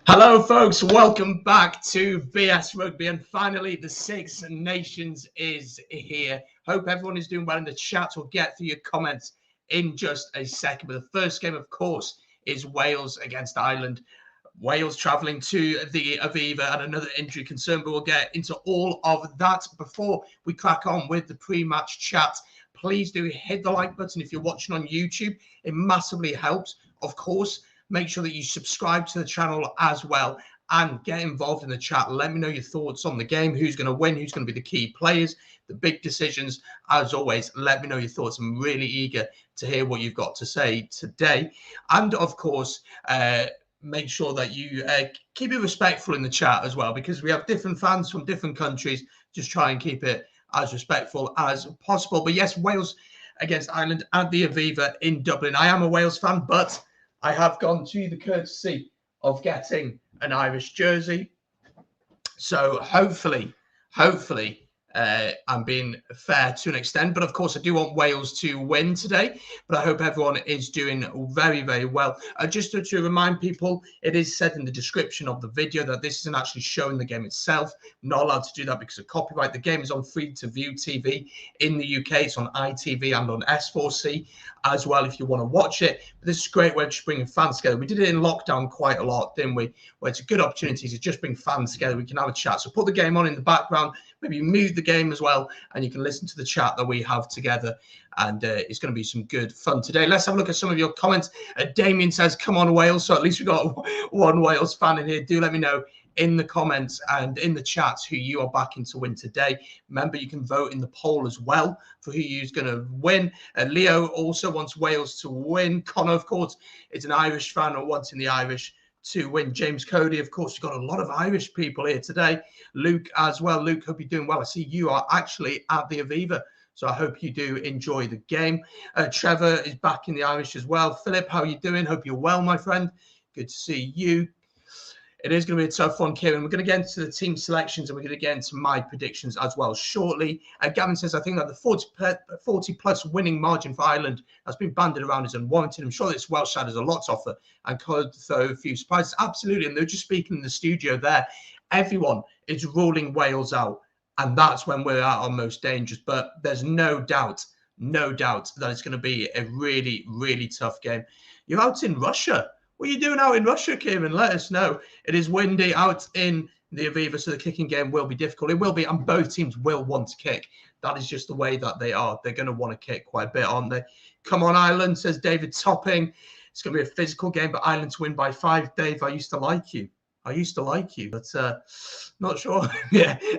Hello, folks. Welcome back to VS Rugby. And finally, the Six Nations is here. Hope everyone is doing well in the chat. We'll get through your comments in just a second. But the first game, of course, is Wales against Ireland. Wales travelling to the Aviva and another injury concern. But we'll get into all of that. Before we crack on with the pre-match chat, please do hit the like button if you're watching on YouTube. It massively helps, of course. Make sure that you subscribe to the channel as well and get involved in the chat. Let me know your thoughts on the game, who's going to win, who's going to be the key players, the big decisions. As always, let me know your thoughts. I'm really eager to hear what you've got to say today. And of course, make sure that you keep it respectful in the chat as well, because we have different fans from different countries. Just try and keep it as respectful as possible. But yes, Wales against Ireland at the Aviva in Dublin. I am a Wales fan, but I have gone to the courtesy of getting an Irish jersey. So hopefully, I'm being fair to an extent. But of course, I do want Wales to win today. But I hope everyone is doing very, very well. Just to remind people, it is said in the description of the video that this isn't actually showing the game itself. I'm not allowed to do that because of copyright. The game is on free-to-view TV in the UK. It's on ITV and on S4C as well if you want to watch it. But this is a great way of just bringing fans together. We did it in lockdown quite a lot, didn't we? Where it's a good opportunity to just bring fans together. We can have a chat. So put the game on in the background. Maybe mute the game as well, and you can listen to the chat that we have together. And it's going to be some good fun today. Let's have a look at some of your comments. Damien says, come on, Wales. So at least we've got one Wales fan in here. Do let me know in the comments and in the chats who you are backing to win today. Remember, you can vote in the poll as well for who you're going to win. Leo also wants Wales to win. Connor, of course, is an Irish fan or wanting the Irish to win. James Cody, of course, we've got a lot of Irish people here today. Luke as well. Luke, hope you're doing well. I see you are actually at the Aviva, so I hope you do enjoy the game. Trevor is back in the Irish as well. Philip, how are you doing? Hope you're well, my friend. Good to see you. It is going to be a tough one, Kieran. We're going to get into the team selections and we're going to get into my predictions as well shortly. Gavin says, I think that the 40-plus winning margin for Ireland has been banded around as unwarranted. I'm sure this Welsh side has a lot to offer and could throw a few surprises. Absolutely. And they're just speaking in the studio there. Everyone is ruling Wales out. And that's when we're at our most dangerous. But there's no doubt that it's going to be a really, really tough game. You're out in Russia. What are you doing out in Russia, Kieran? Let us know. It is windy out in the Aviva, so the kicking game will be difficult. It will be, and both teams will want to kick. That is just the way that they are. They're going to want to kick quite a bit, aren't they? Come on, Ireland, says David Topping. It's going to be a physical game, but Ireland to win by 5. Dave, I used to like you. But not sure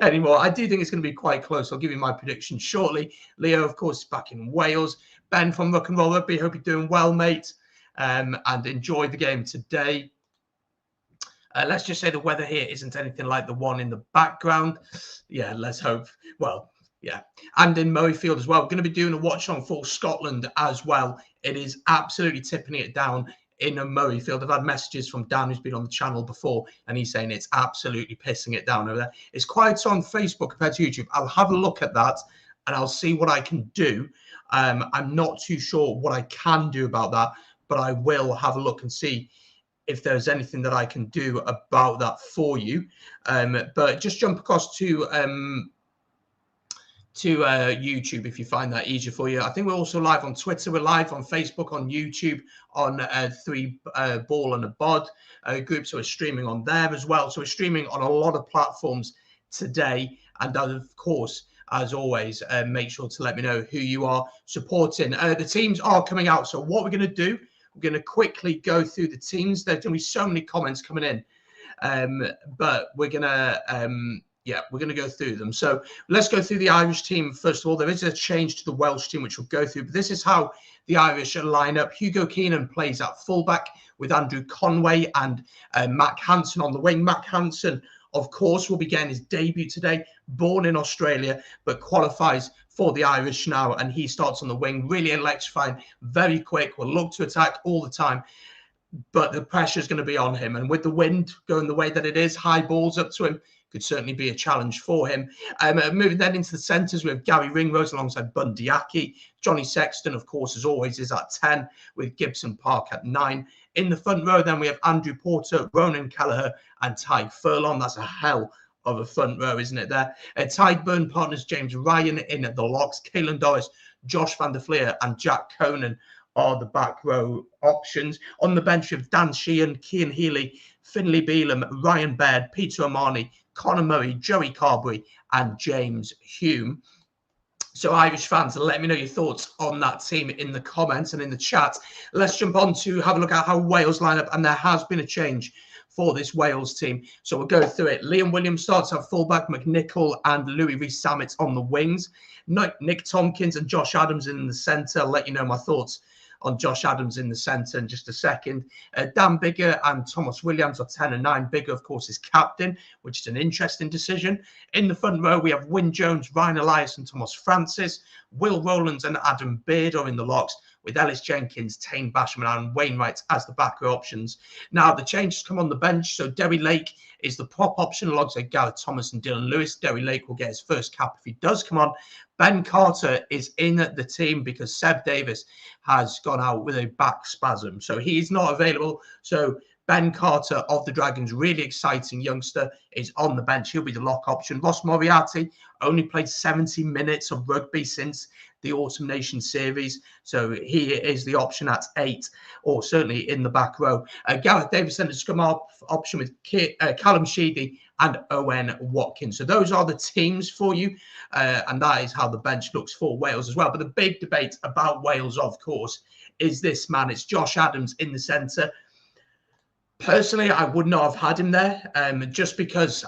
anymore. I do think it's going to be quite close. I'll give you my prediction shortly. Leo, of course, is back in Wales. Ben from Rock and Roll Rugby, hope you're doing well, mate. And enjoy the game today. Let's just say the weather here isn't anything like the one in the background. Yeah, let's hope. Well, yeah. And in Murrayfield as well. We're going to be doing a watch on for Scotland as well. It is absolutely tipping it down in Murrayfield. I've had messages from Dan, who's been on the channel before, and he's saying it's absolutely pissing it down over there. It's quiet on Facebook compared to YouTube. I'll have a look at that and I'll see what I can do. I'm not too sure what I can do about that, but I will have a look and see if there's anything that I can do about that for you. But just jump across to YouTube if you find that easier for you. I think we're also live on Twitter. We're live on Facebook, on YouTube, on 3 Ball and a Bod group. So we're streaming on there as well. So we're streaming on a lot of platforms today. And of course, as always, make sure to let me know who you are supporting. The teams are coming out. So what we're going to do, we're going to quickly go through the teams. There's going to be so many comments coming in, but we're going to, we're going to go through them. So let's go through the Irish team. First of all, there is a change to the Welsh team, which we'll go through. But this is how the Irish line up. Hugo Keenan plays at fullback with Andrew Conway and Mac Hansen on the wing. Mac Hansen, of course, will be getting his debut today. Born in Australia, but qualifies for the Irish now, and he starts on the wing. Really electrifying, very quick, will look to attack all the time, but the pressure is going to be on him. And with the wind going the way that it is, high balls up to him could certainly be a challenge for him. Moving then into the centres, we have Gary Ringrose alongside Bundy Aki. Johnny Sexton, of course, as always, is at 10, with Gibson Park at 9. In the front row, then we have Andrew Porter, Ronan Kelleher, and Ty Furlong. That's a hell of a front row, isn't it there? Tyburn partners James Ryan in the locks. Caelan Doris, Josh van der Fleer, and Jack Conan are the back row options. On the bench, we have Dan Sheehan, Cian Healy, Finlay Beelum, Ryan Baird, Peter O'Mahony, Conor Murray, Joey Carberry, and James Hume. So Irish fans, let me know your thoughts on that team in the comments and in the chat. Let's jump on to have a look at how Wales line up, and there has been a change for this Wales team. So we'll go through it. Liam Williams starts at fullback, McNichol and Louis Rees-Zammit on the wings. Nick Tompkins and Josh Adams in the centre. I'll let you know my thoughts on Josh Adams in the centre in just a second. Dan Biggar and Thomas Williams are 10 and 9. Biggar, of course, is captain, which is an interesting decision. In the front row, we have Wyn Jones, Ryan Elias and Thomas Francis. Will Rowlands and Adam Beard are in the locks, with Ellis Jenkins, Tane Basham and Wainwright as the back row options. Now, the changes come on the bench. So Derry Lake is the prop option alongside Gareth Thomas and Dylan Lewis. Derry Lake will get his first cap if he does come on. Ben Carter is in the team because Seb Davis has gone out with a back spasm. So he's not available. So Ben Carter of the Dragons, really exciting youngster, is on the bench. He'll be the lock option. Ross Moriarty only played 70 minutes of rugby since the Autumn Nation series. So he is the option at 8, or certainly in the back row. Gareth Davison is scrum option with Callum Sheedy and Owen Watkins. So those are the teams for you. And that is how the bench looks for Wales as well. But the big debate about Wales, of course, is this man. It's Josh Adams in the centre. Personally, I would not have had him there, just because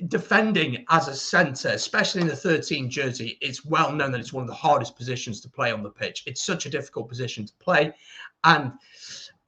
defending as a centre, especially in the 13 jersey, it's well known that it's one of the hardest positions to play on the pitch. It's such a difficult position to play. And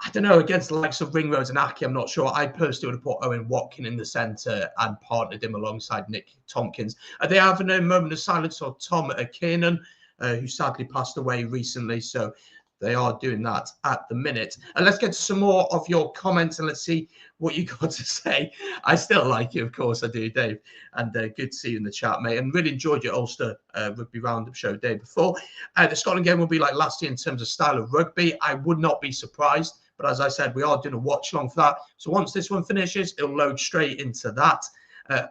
I don't know, against the likes of Ringrose and Aki, I'm not sure. I personally would have put Owen Watkins in the centre and partnered him alongside Nick Tompkins. They have a moment of silence for Tom Kiernan, who sadly passed away recently. So they are doing that at the minute. And let's get to some more of your comments and let's see what you got to say. I still like you, of course I do, Dave. And good to see you in the chat, mate. And really enjoyed your Ulster Rugby Roundup show day before. The Scotland game will be like last year in terms of style of rugby. I would not be surprised. But as I said, we are doing a watch along for that. So once this one finishes, it'll load straight into that.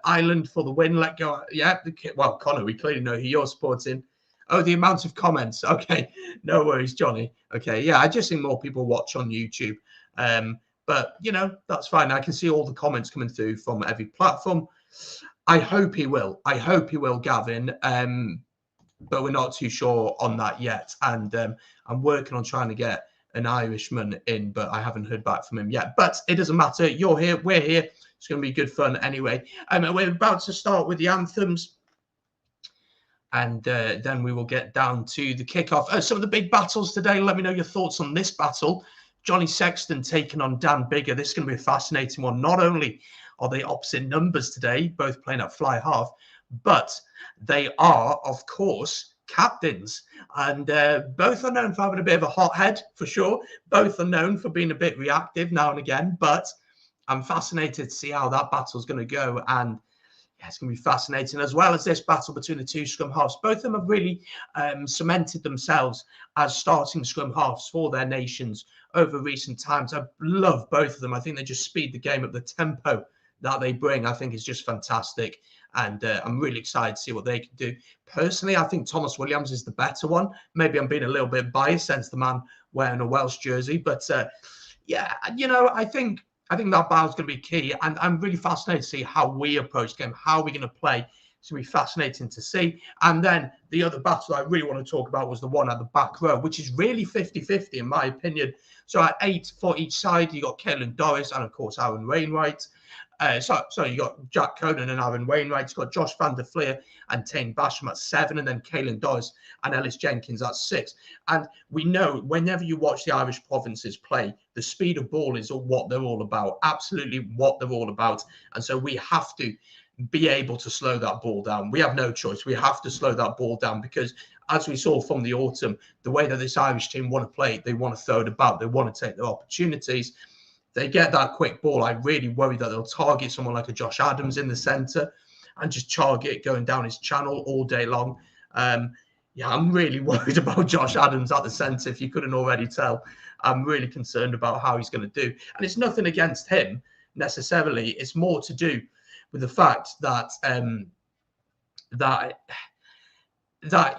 Ireland for the win. Let go. Yeah. Well, Connor, we clearly know who you're supporting. Oh, the amount of comments. Okay, no worries, Johnny. Okay, yeah, I just think more people watch on YouTube. But, you know, that's fine. I can see all the comments coming through from every platform. I hope he will. I hope he will, Gavin. But we're not too sure on that yet. And I'm working on trying to get an Irishman in, but I haven't heard back from him yet. But it doesn't matter. You're here. We're here. It's going to be good fun anyway. We're about to start with the anthems. And then we will get down to the kickoff. Some of the big battles today. Let me know your thoughts on this battle. Johnny Sexton taking on Dan Biggar. This is going to be a fascinating one. Not only are they opposite numbers today, both playing at fly half, but they are, of course, captains. And both are known for having a bit of a hot head, for sure. Both are known for being a bit reactive now and again. But I'm fascinated to see how that battle is going to go. And yeah, it's going to be fascinating, as well as this battle between the two scrum halves. Both of them have really cemented themselves as starting scrum halves for their nations over recent times. I love both of them. I think they just speed the game up. The tempo that they bring, I think, is just fantastic. And I'm really excited to see what they can do. Personally, I think Thomas Williams is the better one. Maybe I'm being a little bit biased since the man wearing a Welsh jersey. But yeah, you know, I think that battle is going to be key. And I'm really fascinated to see how we approach the game, how we're going to play. It's going to be fascinating to see. And then the other battle I really want to talk about was the one at the back row, which is really 50-50 in my opinion. So at 8 for each side, you got Caelan Doris and, of course, Aaron Wainwright. So you got Jack Conan and Aaron Wainwright. You've got Josh van der Fleer and Tane Basham at 7, and then Caelan Doris and Ellis Jenkins at 6. And we know whenever you watch the Irish provinces play, the speed of ball is what they're all about, absolutely what they're all about. And so we have to be able to slow that ball down. We have no choice. We have to slow that ball down because, as we saw from the autumn, the way that this Irish team want to play, they want to throw it about. They want to take their opportunities. They get that quick ball. I really worry that they'll target someone like a Josh Adams in the centre and just target going down his channel all day long. Yeah, I'm really worried about Josh Adams at the centre, if you couldn't already tell. I'm really concerned about how he's going to do. And it's nothing against him necessarily. It's more to do with the fact that that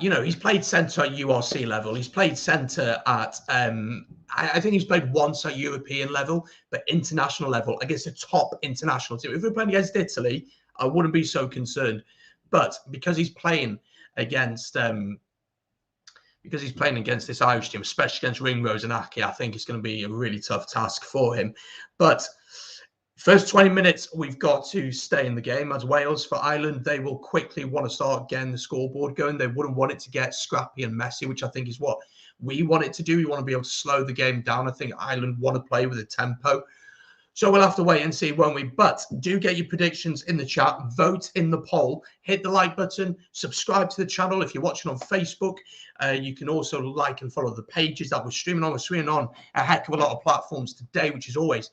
you know, he's played centre at URC level. He's played centre at I think he's played once at European level, but international level against a top international team. If we're playing against Italy, I wouldn't be so concerned. But because he's playing against this Irish team, especially against Ringrose and Aki, I think it's going to be a really tough task for him. But first 20 minutes, we've got to stay in the game as Wales. For Ireland, they will quickly want to start getting the scoreboard going. They wouldn't want it to get scrappy and messy, which I think is what we want it to do. We want to be able to slow the game down. I think Ireland want to play with a tempo. So we'll have to wait and see, won't we? But do get your predictions in the chat. Vote in the poll. Hit the like button. Subscribe to the channel. If you're watching on Facebook, you can also like and follow the pages that we're streaming on. We're streaming on a heck of a lot of platforms today, which is always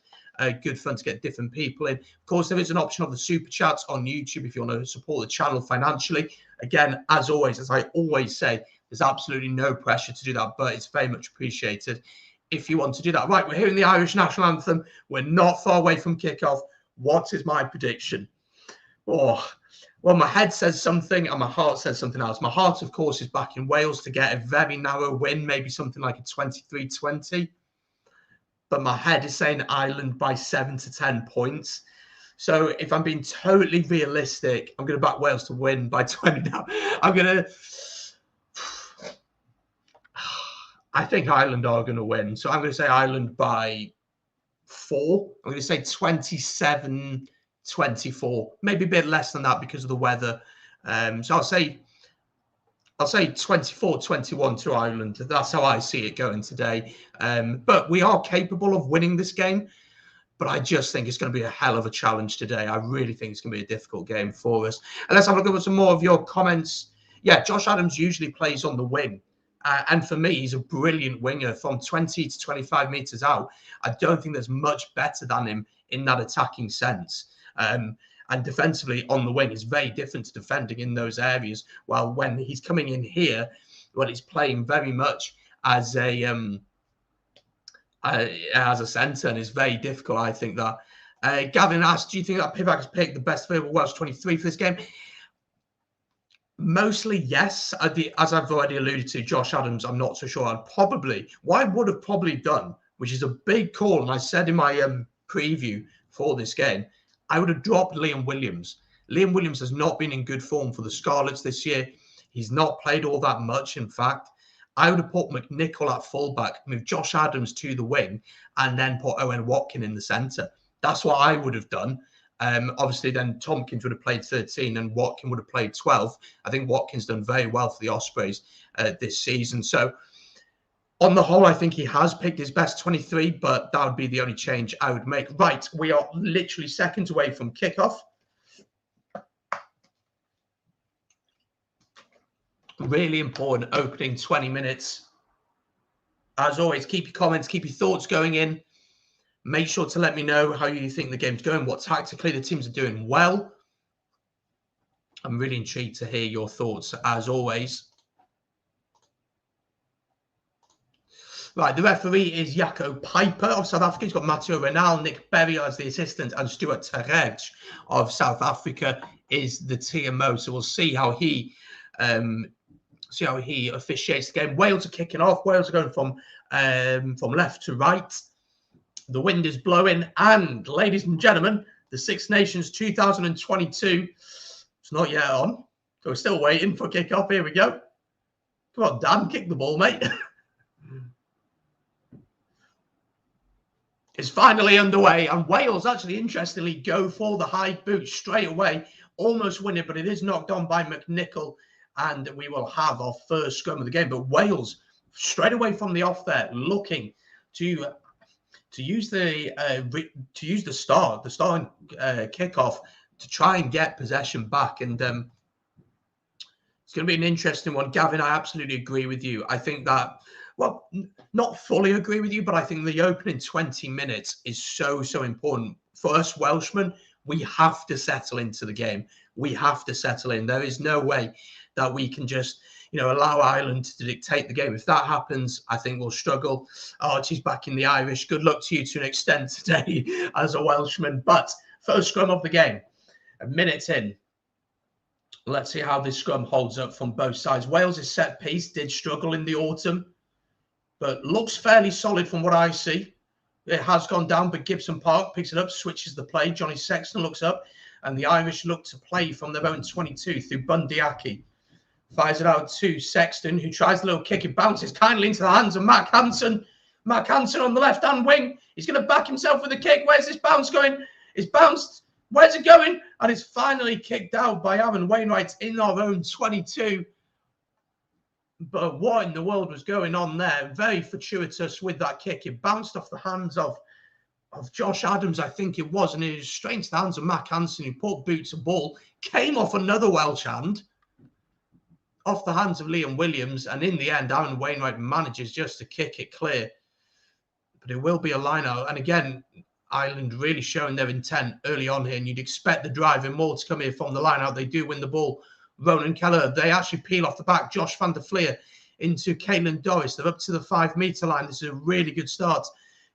good fun to get different people in. Of course, there is an option of the super chats on YouTube if you want to support the channel financially. Again, as always, as I always say, there's absolutely no pressure to do that, but it's very much appreciated if you want to do that. Right, we're hearing the Irish national anthem. We're not far away from kickoff. What is my prediction? Oh, well, my head says something and my heart says something else. My heart, of course, is back in Wales to get a very narrow win, maybe something like a 23-20. But my head is saying Ireland by 7 to 10 points. So if I'm being totally realistic, I'm going to back Wales to win by 20 now. I think Ireland are going to win. So I'm going to say Ireland by 4. I'm going to say 27-24. Maybe a bit less than that because of the weather. So I'll say 24-21 to Ireland. That's how I see it going today. But we are capable of winning this game. But I just think it's going to be a hell of a challenge today. I really think it's going to be a difficult game for us. And let's have a look at some more of your comments. Yeah, Josh Adams usually plays on the wing. And for me, he's a brilliant winger from 20 to 25 metres out. I don't think there's much better than him in that attacking sense. And defensively on the wing is very different to defending in those areas. While when he's coming in here, well, he's playing very much as a centre, and it's very difficult. I think that. Gavin asked, do you think that Pivac has picked the best available Welsh 23 for this game? Mostly, yes. As I've already alluded to, Josh Adams, I'm not so sure. What I would have probably done, which is a big call, and I said in my preview for this game, I would have dropped Liam Williams. Liam Williams has not been in good form for the Scarlets this year. He's not played all that much, in fact. I would have put McNichol at fullback, move Josh Adams to the wing, and then put Owen Watkin in the centre. That's what I would have done. Obviously, then Tompkins would have played 13 and Watkin would have played 12. I think Watkins done very well for the Ospreys this season. So, on the whole, I think he has picked his best 23, but that would be the only change I would make. Right, we are literally seconds away from kickoff. Really important opening 20 minutes. As always, keep your comments, keep your thoughts going in. Make sure to let me know how you think the game's going, what tactically the teams are doing well. I'm really intrigued to hear your thoughts, as always. Right, the referee is Jaco Piper of South Africa. He's got Matteo Renal, Nick Berry as the assistant, and Stuart Terej of South Africa is the TMO. So we'll see how he officiates the game. Wales are kicking off. Wales are going from left to right. The wind is blowing, and ladies and gentlemen, the Six Nations 2022, it's not yet on, so we're still waiting for kickoff. Here we go. Come on, Dan, kick the ball, mate. It's finally underway, and Wales actually, interestingly, go for the high boot straight away, almost win it, but it is knocked on by McNichol, and we will have our first scrum of the game. But Wales, straight away from the off there, looking to use the starting kickoff to try and get possession back, and it's going to be an interesting one. Gavin, I absolutely agree with you. I think that, well, not fully agree with you, but I think the opening 20 minutes is so important for us Welshmen. We have to settle into the game. We have to settle in. There is no way that we can just, allow Ireland to dictate the game. If that happens, I think we'll struggle. Archie's back in the Irish. Good luck to you to an extent today as a Welshman. But first scrum of the game, a minute in. Let's see how this scrum holds up from both sides. Wales' set piece did struggle in the autumn, but looks fairly solid from what I see. It has gone down, but Gibson Park picks it up, switches the play. Johnny Sexton looks up, and the Irish look to play from their own 22 through Bundy Aki. Fires it out to Sexton, who tries a little kick. It bounces kindly into the hands of Mac Hansen. Mac Hansen on the left-hand wing. He's going to back himself with a kick. Where's this bounce going? It's bounced. Where's it going? And it's finally kicked out by Aaron Wainwright in our own 22. But what in the world was going on there? Very fortuitous with that kick. It bounced off the hands of Josh Adams, I think it was, and it was straight into the hands of Mac Hansen, who put boots and ball, came off another Welsh hand, off the hands of Liam Williams, and in the end, Aaron Wainwright manages just to kick it clear. But it will be a line-out. And again, Ireland really showing their intent early on here, and you'd expect the driving more to come here from the line-out. They do win the ball. Ronan Keller, they actually peel off the back. Josh van der Fleer into Caelan Doris. They're up to the 5-metre line. This is a really good start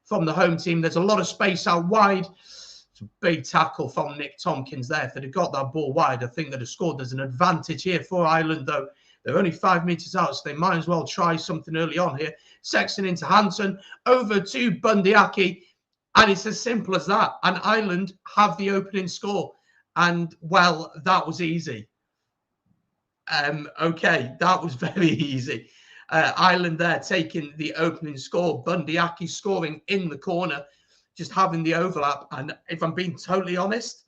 from the home team. There's a lot of space out wide. It's a big tackle from Nick Tompkins there. If they'd have got that ball wide, I think they'd have scored. There's an advantage here for Ireland, though. They're only 5 metres out, so they might as well try something early on here. Sexton into Hansen, over to Bundy Aki. And it's as simple as that. And Ireland have the opening score. And, well, that was easy. Okay, that was very easy. Ireland there taking the opening score. Bundy Aki scoring in the corner, just having the overlap. And if I'm being totally honest,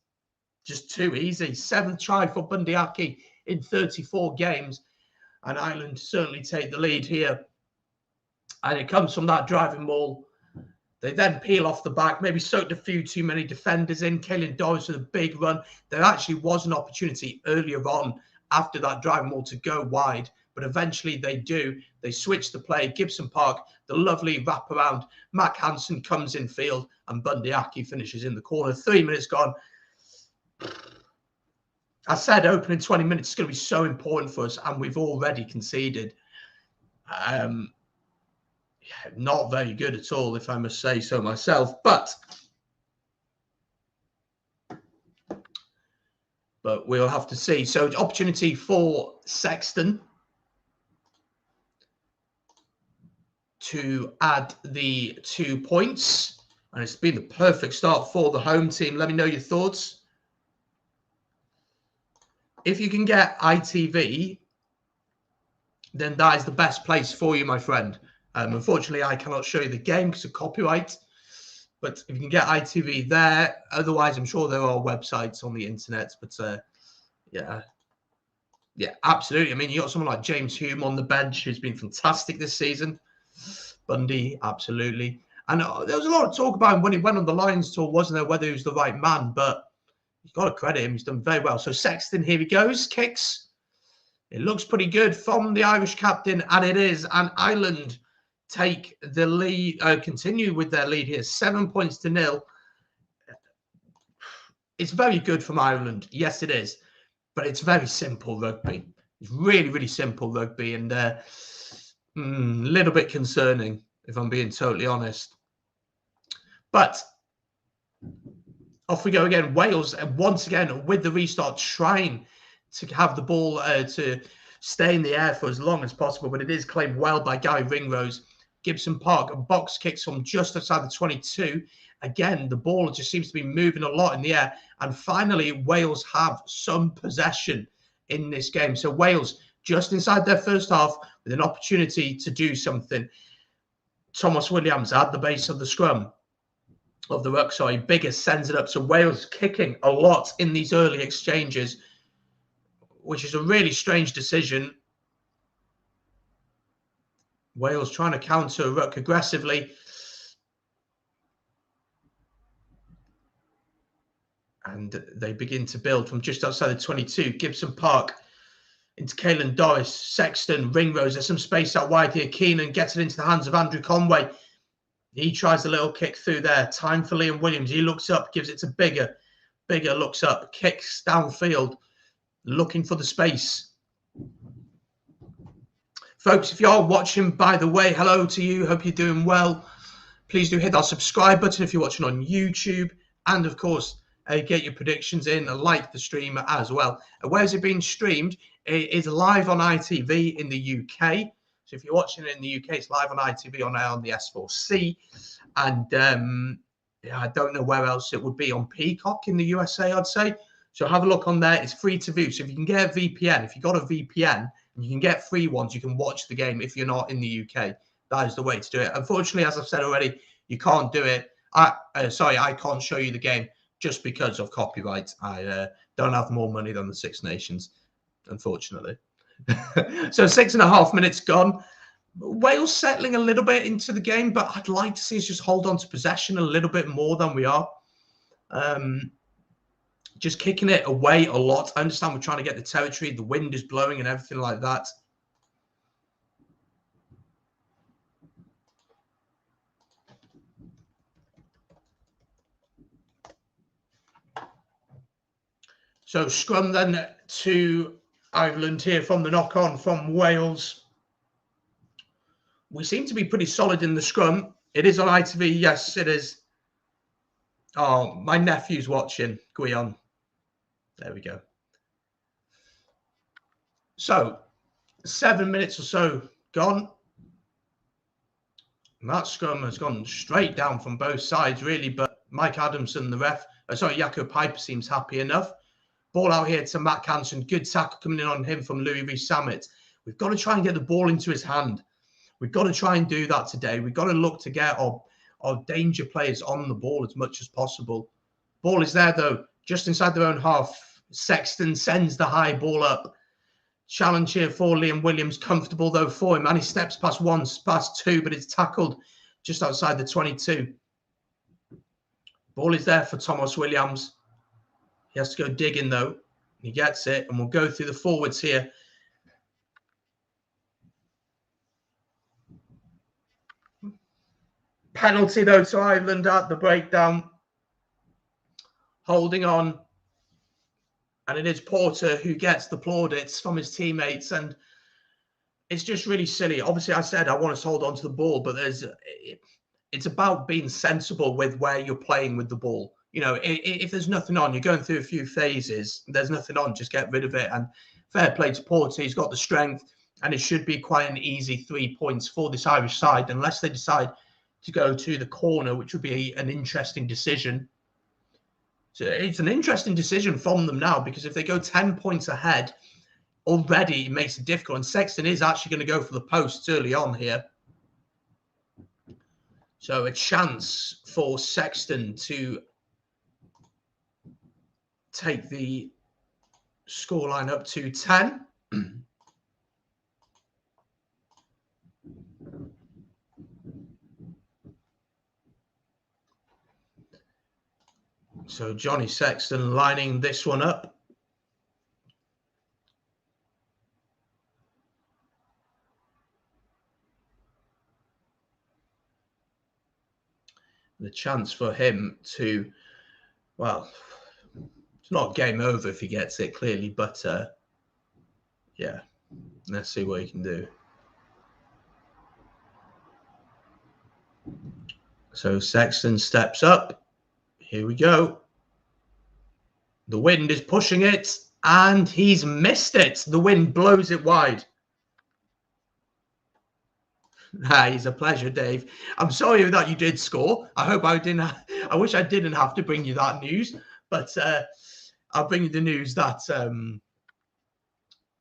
just too easy. 7th try for Bundy Aki in 34 games. And Ireland certainly take the lead here. And it comes from that driving maul. They then peel off the back, maybe soaked a few too many defenders in. Caelan Doris with a big run. There actually was an opportunity earlier on after that driving maul to go wide, but eventually they do. They switch the play. Gibson Park, the lovely wraparound. Mac Hansen comes in field, and Bundy Aki finishes in the corner. 3 minutes gone. I said opening 20 minutes is going to be so important for us, and we've already conceded. Not very good at all, if I must say so myself. But we'll have to see. So opportunity for Sexton to add the 2 points. And it's been the perfect start for the home team. Let me know your thoughts. If you can get ITV, then that is the best place for you, my friend. Unfortunately, I cannot show you the game because of copyright. But if you can get ITV there, otherwise, I'm sure there are websites on the internet. But yeah, absolutely. I mean, you got someone like James Hume on the bench who's been fantastic this season. Bundy, absolutely. And there was a lot of talk about him when he went on the Lions tour, wasn't there, whether he was the right man. But you've got to credit him. He's done very well. So Sexton, here he goes, kicks. It looks pretty good from the Irish captain, and it is. And Ireland take the lead, continue with their lead here, 7 points to 0. It's very good from Ireland. Yes, it is. But it's very simple rugby. It's really, really simple rugby, and a little bit concerning, if I'm being totally honest. But off we go again. Wales, once again, with the restart, trying to have the ball to stay in the air for as long as possible, but it is claimed well by Gary Ringrose. Gibson Park, a box kicks from just outside the 22. Again, the ball just seems to be moving a lot in the air. And finally, Wales have some possession in this game. So Wales, just inside their first half, with an opportunity to do something. Thomas Williams at the base of the scrum, of the ruck, sorry. Biggest sends it up. So Wales kicking a lot in these early exchanges, which is a really strange decision. Wales trying to counter ruck aggressively. And they begin to build from just outside the 22. Gibson Park into Caelan Doris. Sexton, Ringrose. There's some space out wide here. Keenan gets it into the hands of Andrew Conway. He tries a little kick through there. Time for Liam Williams. He looks up, gives it to Bigger. Bigger looks up, kicks downfield, looking for the space. Folks, if you are watching, by the way, hello to you. Hope you're doing well. Please do hit that subscribe button if you're watching on YouTube. And, of course, get your predictions in and like the stream as well. Where is it being streamed? It is live on ITV in the UK. So if you're watching it in the UK, it's live on ITV on the S4C. And yeah, I don't know where else it would be, on Peacock in the USA, I'd say. So have a look on there. It's free to view. So if you can get a VPN, if you've got a VPN, and you can get free ones, you can watch the game if you're not in the UK. That is the way to do it. Unfortunately, as I've said already, you can't do it. Sorry, I can't show you the game just because of copyright. I don't have more money than the Six Nations, unfortunately. So 6.5 minutes gone. Wales settling a little bit into the game, but I'd like to see us just hold on to possession a little bit more than we are. Just kicking it away a lot. I understand we're trying to get the territory. The wind is blowing and everything like that. So scrum then to Ireland here from the knock-on from Wales. We seem to be pretty solid in the scrum. It is on ITV. Yes, it is. Oh, my nephew's watching. Guion. There we go. So 7 minutes or so gone. And that scrum has gone straight down from both sides, really. But Mike Adamson, the ref, Jaco Piper seems happy enough. Ball out here to Matt Canson. Good tackle coming in on him from Louis Rees-Zammit. We've got to try and get the ball into his hand. We've got to try and do that today. We've got to look to get our danger players on the ball as much as possible. Ball is there, though, just inside their own half. Sexton sends the high ball up. Challenge here for Liam Williams. Comfortable, though, for him. And he steps past one, past two, but it's tackled just outside the 22. Ball is there for Thomas Williams. He has to go digging, though. He gets it, and we'll go through the forwards here. Penalty, though, to Ireland at the breakdown. Holding on. And it is Porter who gets the plaudits from his teammates. And it's just really silly. Obviously, I said I want us to hold on to the ball, but it's about being sensible with where you're playing with the ball. You know, if there's nothing on, you're going through a few phases, there's nothing on, just get rid of it. And fair play to Porter. He's got the strength, and it should be quite an easy 3 points for this Irish side, unless they decide to go to the corner, which would be an interesting decision. So it's an interesting decision from them now, because if they go 10 points ahead, already it makes it difficult. And Sexton is actually going to go for the posts early on here. So a chance for Sexton to take the scoreline up to 10. So Johnny Sexton lining this one up. The chance for him to, well, it's not game over if he gets it, clearly, but yeah, let's see what he can do. So Sexton steps up. Here we go. The wind is pushing it, and he's missed it. The wind blows it wide. He's a pleasure, Dave. I'm sorry that you did score. I hope I didn't. I wish I didn't have to bring you that news, but I'll bring you the news that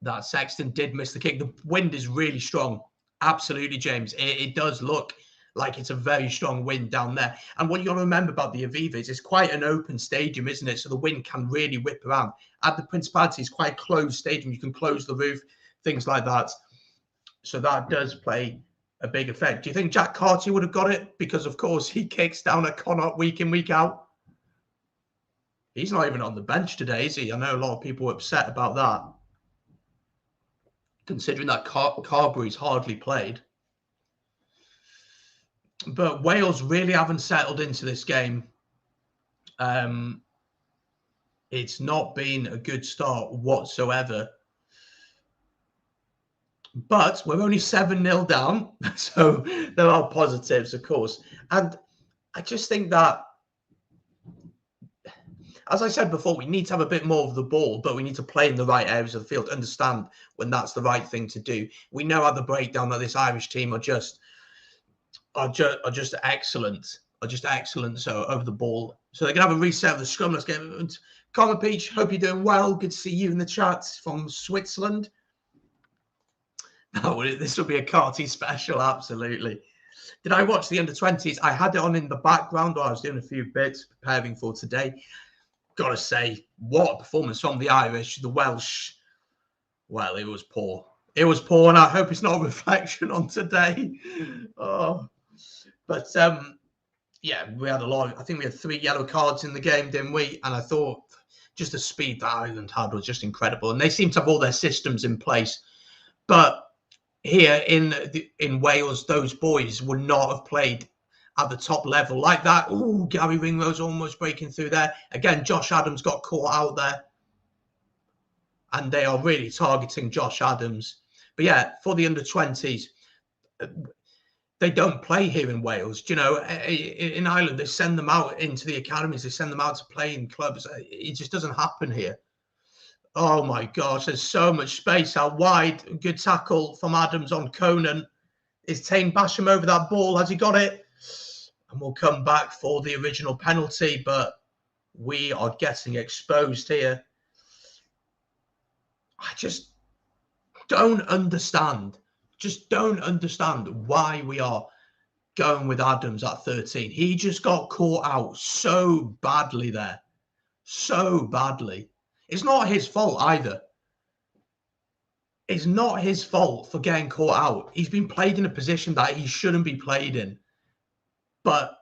that Sexton did miss the kick. The wind is really strong. Absolutely, James. It does look like it's a very strong wind down there. And what you got to remember about the Aviva is it's quite an open stadium, isn't it? So the wind can really whip around. At the Principality, it's quite a closed stadium. You can close the roof, things like that. So that does play a big effect. Do you think Jack Carty would have got it? Because, of course, he kicks down at Connacht week in, week out. He's not even on the bench today, is he? I know a lot of people were upset about that, considering that Carberry's hardly played. But Wales really haven't settled into this game. It's not been a good start whatsoever. But we're only 7-0 down. So there are positives, of course. And I just think that, as I said before, we need to have a bit more of the ball, but we need to play in the right areas of the field, understand when that's the right thing to do. We know at the breakdown that this Irish team are just excellent, So over the ball. So they're going to have a reset of the scrum. Let's get Connor Peach. Hope you're doing well. Good to see you in the chat from Switzerland. Oh, this will be a Carty special, absolutely. Did I watch the under-20s? I had it on in the background while I was doing a few bits preparing for today. Got to say, what a performance from the Irish. The Welsh, well, it was poor. It was poor, and I hope it's not a reflection on today. Oh, but yeah, we had a lot. I think we had 3 yellow cards in the game, didn't we? And I thought just the speed that Ireland had was just incredible, and they seem to have all their systems in place. But here in Wales, those boys would not have played at the top level like that. Oh, Gary Ringrose almost breaking through there. Again, Josh Adams got caught out there. And they are really targeting Josh Adams. But yeah, for the under-20s, they don't play here in Wales. You know, in Ireland, they send them out into the academies. They send them out to play in clubs. It just doesn't happen here. Oh my gosh, there's so much space out wide. Good tackle from Adams on Conan. Is Tane Basham over that ball? Has he got it? And we'll come back for the original penalty, but we are getting exposed here. I just don't understand. Just don't understand why we are going with Adams at 13. He just got caught out so badly there. So badly. It's not his fault either. It's not his fault for getting caught out. He's been played in a position that he shouldn't be played in. But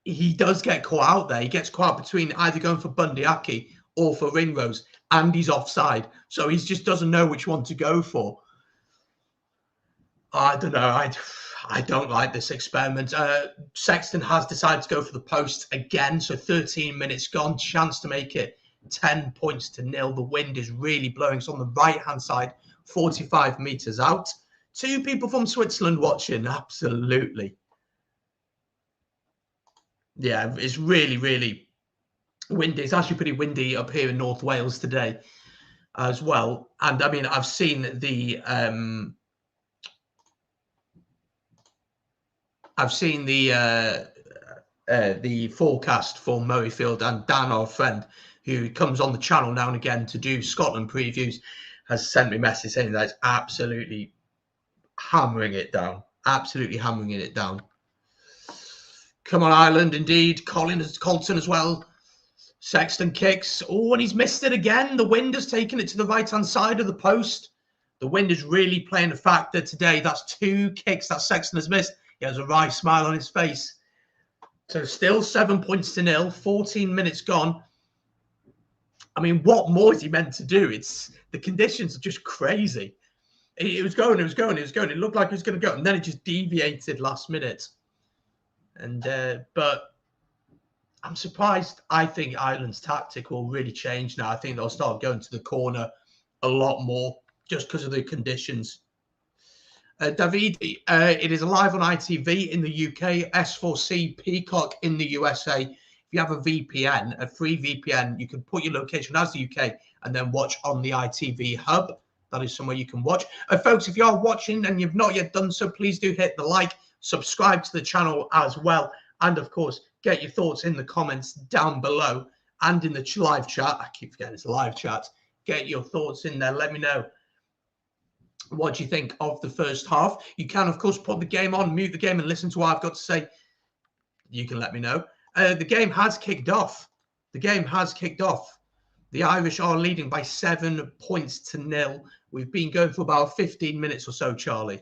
he does get caught out there. He gets caught out between either going for Bundyaki or for Ringrose, and he's offside. So he just doesn't know which one to go for. I don't know. I don't like this experiment. Sexton has decided to go for the post again. So 13 minutes gone. Chance to make it 10-0. The wind is really blowing. It's on the right-hand side, 45 meters out. 2 people from Switzerland watching. Absolutely. Yeah, it's really, really windy. It's actually pretty windy up here in North Wales today as well. And I mean, I've seen the forecast for Murrayfield, and Dan, our friend, who comes on the channel now and again to do Scotland previews, has sent me a message saying that it's absolutely hammering it down. Absolutely hammering it down. Come on, Ireland, indeed. Colton as well. Sexton kicks. Oh, and he's missed it again. The wind has taken it to the right-hand side of the post. The wind is really playing a factor today. That's 2 kicks that Sexton has missed. He has a wry smile on his face. So still 7-0. 14 minutes gone. I mean, what more is he meant to do? The conditions are just crazy. It was going. It looked like it was going to go, and then it just deviated last minute. And but I'm surprised. I think Ireland's tactic will really change now. I think they'll start going to the corner a lot more just because of the conditions. David, it is live on ITV in the UK, S4C Peacock in the USA. If you have a VPN, a free VPN, you can put your location as the UK and then watch on the ITV hub. That is somewhere you can watch. Folks, if you are watching and you've not yet done so, please do hit the like, subscribe to the channel as well. And of course, get your thoughts in the comments down below and in the live chat. I keep forgetting it's a live chat. Get your thoughts in there. Let me know. What do you think of the first half? You can, of course, put the game on, mute the game, and listen to what I've got to say. You can let me know. The game has kicked off. The game has kicked off. The Irish are leading by 7-0. We've been going for about 15 minutes or so, Charlie.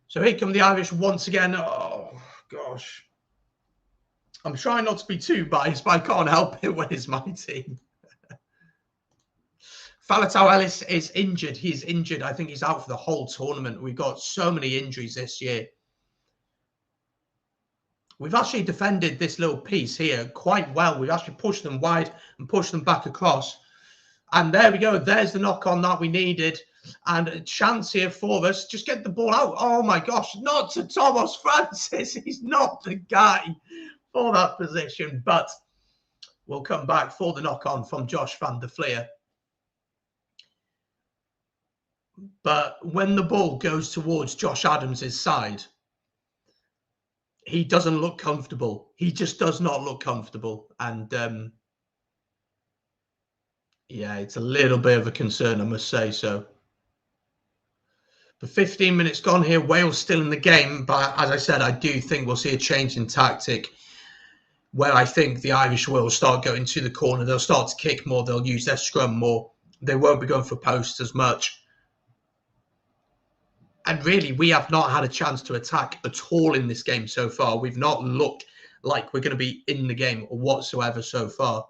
So here come the Irish once again. Oh, gosh. I'm trying not to be too biased, but I can't help it when it's my team. Faletau Ellis is injured. He's injured. I think he's out for the whole tournament. We've got so many injuries this year. We've actually defended this little piece here quite well. We've actually pushed them wide and pushed them back across. And there we go. There's the knock-on that we needed. And a chance here for us. Just get the ball out. Oh, my gosh. Not to Thomas Francis. He's not the guy for that position. But we'll come back for the knock-on from Josh van der Fleer. But when the ball goes towards Josh Adams' side, he doesn't look comfortable. He just does not look comfortable. And, yeah, it's a little bit of a concern, I must say so. But 15 minutes gone here. Wales still in the game. But as I said, I do think we'll see a change in tactic where I think the Irish will start going to the corner. They'll start to kick more. They'll use their scrum more. They won't be going for posts as much. And really, we have not had a chance to attack at all in this game so far. We've not looked like we're going to be in the game whatsoever so far.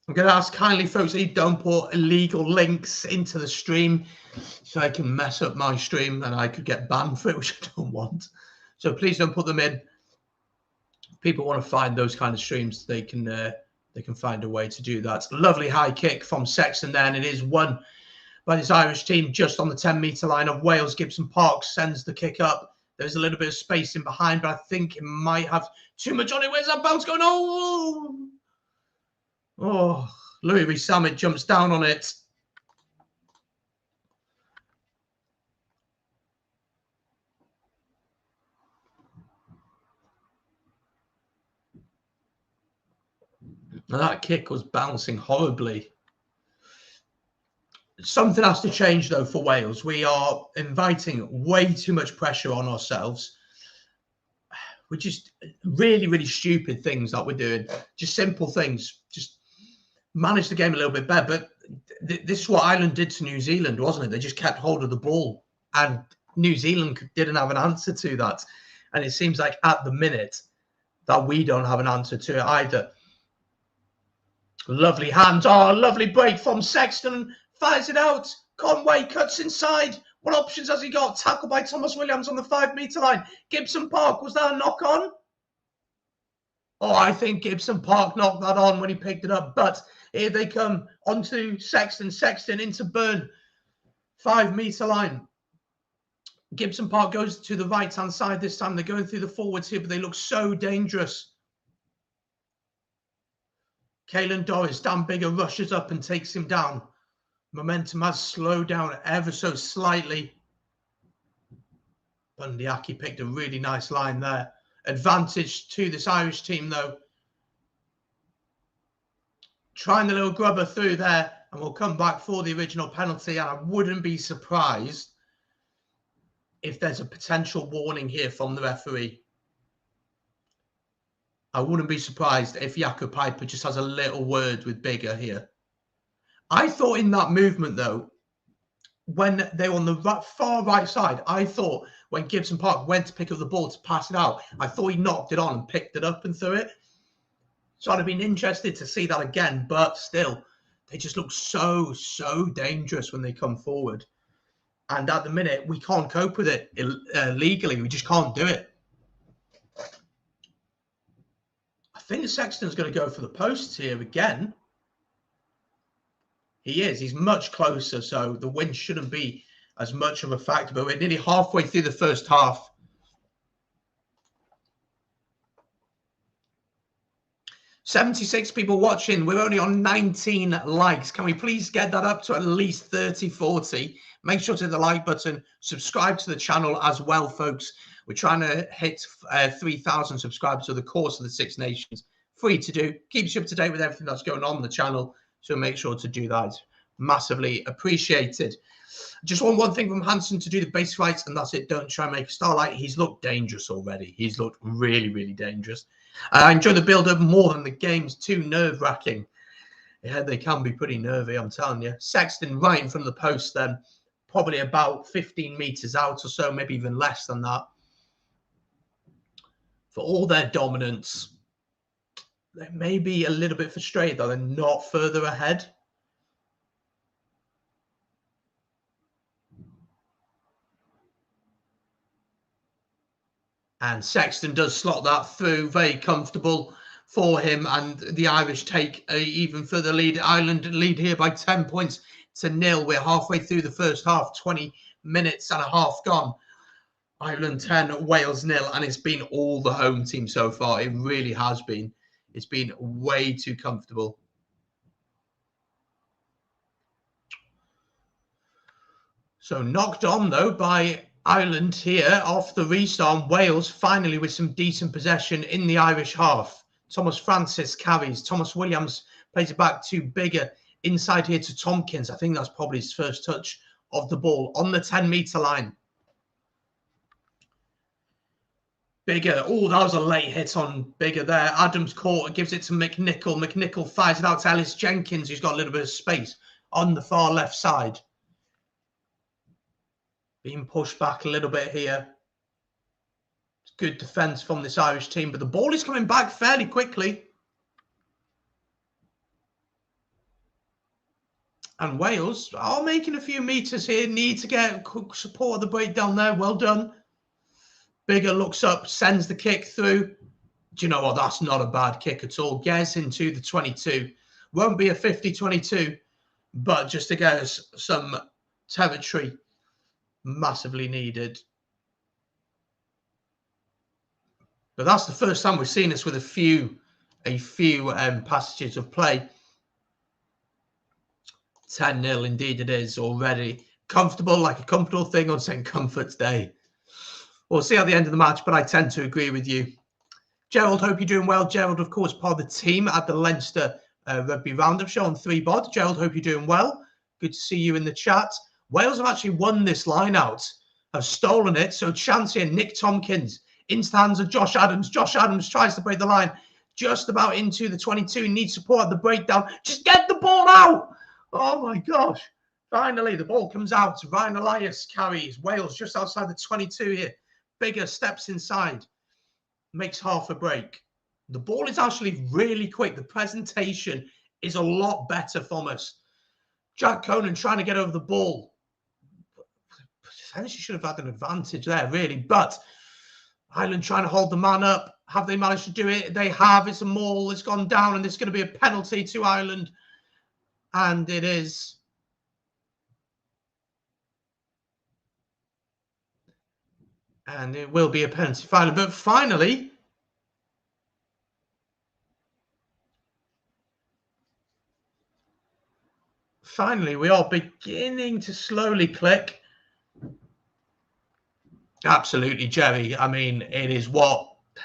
I'm going to ask kindly, folks, that you don't put illegal links into the stream so I can mess up my stream and I could get banned for it, which I don't want. So please don't put them in. If people want to find those kind of streams, they can find a way to do that. Lovely high kick from Sexton there, and it is won by this Irish team just on the 10-metre line of Wales. Gibson Park sends the kick up. There's a little bit of space in behind, but I think it might have too much on it. Where's that bounce going? Oh, Louis Rees-Zammit jumps down on it. And that kick was bouncing horribly. Something has to change, though, for Wales. We are inviting way too much pressure on ourselves. We're just really, really stupid things that we're doing. Just simple things. Just manage the game a little bit better. But this is what Ireland did to New Zealand, wasn't it? They just kept hold of the ball. And New Zealand didn't have an answer to that. And it seems like at the minute that we don't have an answer to it either. Lovely hand. Oh, lovely break from Sexton. Fires it out. Conway cuts inside. What options has he got? Tackled by Thomas Williams on the 5-metre line. Gibson Park, was that a knock on? Oh, I think Gibson Park knocked that on when he picked it up. But here they come onto Sexton. Sexton into Byrne. 5-metre line. Gibson Park goes to the right-hand side this time. They're going through the forwards here, but they look so dangerous. Caelan Doris, Dan Bigger rushes up and takes him down. Momentum has slowed down ever so slightly. Bundyaki picked a really nice line there. Advantage to this Irish team, though. Trying the little grubber through there, and we'll come back for the original penalty. And I wouldn't be surprised if there's a potential warning here from the referee. I wouldn't be surprised if Jakob Piper just has a little word with Bigger here. I thought in that movement, though, when they were on the far right side, I thought when Gibson Park went to pick up the ball to pass it out, I thought he knocked it on and picked it up and threw it. So I'd have been interested to see that again, but still, they just look so dangerous when they come forward. And at the minute, we can't cope with it legally. We just can't do it. I think Sexton's going to go for the posts here again. He is. He's much closer, so the wind shouldn't be as much of a factor. But we're nearly halfway through the first half. "76 people watching. We're only on 19 likes. Can we please get that up to at least 30, 40? Make sure to hit the like button. Subscribe to the channel as well, folks. We're trying to hit 3,000 subscribers over the course of the Six Nations. Free to do. Keeps you up to date with everything that's going on the channel. So make sure to do that. Massively appreciated. Just want one thing from Hansen to do the base rights, and that's it. Don't try and make a starlight. He's looked dangerous already. He's looked really, really dangerous. I enjoy the build-up more than the game's too nerve-wracking. Yeah, they can be pretty nervy, I'm telling you. Sexton right in front of the post then. Probably about 15 metres out or so, maybe even less than that. For all their dominance, they may be a little bit frustrated that they're not further ahead. And Sexton does slot that through, very comfortable for him. And the Irish take a even further lead. Ireland lead here by 10 points to 0. We're halfway through the first half, 20 minutes and a half gone. Ireland 10, Wales 0, and it's been all the home team so far. It really has been. It's been way too comfortable. So knocked on, though, by Ireland here off the restart. Wales finally with some decent possession in the Irish half. Thomas Francis carries. Thomas Williams plays it back to Bigger. Inside here to Tompkins. I think that's probably his first touch of the ball on the 10-metre line. Bigger. Oh, that was a late hit on Bigger there. Adams caught, gives it to McNichol. McNichol fires it out to Ellis Jenkins, who's got a little bit of space on the far left side. Being pushed back a little bit here. It's good defence from this Irish team, but the ball is coming back fairly quickly. And Wales are making a few metres here. Need to get support of the breakdown there. Well done. Bigger looks up, sends the kick through. Do you know what? That's not a bad kick at all. Gets into the 22. Won't be a 50-22, but just to get us some territory massively needed. But that's the first time we've seen us with a few passages of play. 10-0 indeed it is already. Comfortable, like a comfortable thing on St. Comfort's Day. We'll see at the end of the match, but I tend to agree with you. Gerald, hope you're doing well. Gerald, of course, part of the team at the Leinster Rugby Roundup show on 3BOD. Gerald, hope you're doing well. Good to see you in the chat. Wales have actually won this line out, have stolen it. So chance here, Nick Tompkins into the hands of Josh Adams. Josh Adams tries to break the line just about into the 22. Needs support at the breakdown. Just get the ball out. Oh my gosh. Finally, the ball comes out. Ryan Elias carries. Wales just outside the 22 here. Bigger steps inside. Makes half a break. The ball is actually really quick. The presentation is a lot better from us. Jack Conan trying to get over the ball. Potentially should have had an advantage there, really. But Ireland trying to hold the man up. Have they managed to do it? They have. It's a maul. It's gone down, and there's going to be a penalty to Ireland. And it is. And it will be a penalty finally. But finally, we are beginning to slowly click. Absolutely, Jerry. I mean, it is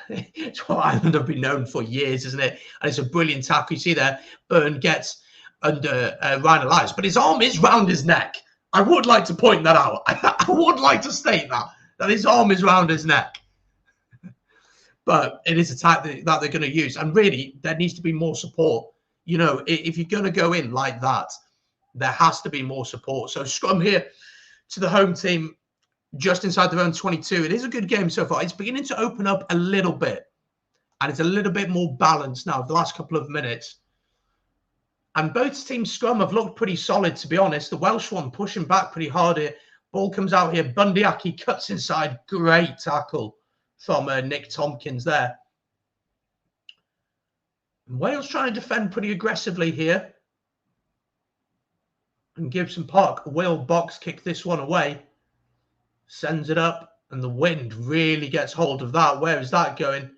it's what Ireland have been known for years, isn't it? And it's a brilliant tackle. You see there, Byrne gets under Ryan Elias, but his arm is round his neck. I would like to point that out. I would like to state that his arm is round his neck. But it is a tactic that they're going to use. And really, there needs to be more support. You know, if you're going to go in like that, there has to be more support. So scrum here to the home team just inside their own 22. It is a good game so far. It's beginning to open up a little bit. And it's a little bit more balanced now the last couple of minutes. And both teams' scrum have looked pretty solid, to be honest. The Welsh one pushing back pretty hard here. Ball comes out here. Bundyaki cuts inside. Great tackle from Nick Tompkins there. And Wales trying to defend pretty aggressively here. And Gibson Park will box kick this one away. Sends it up. And the wind really gets hold of that. Where is that going?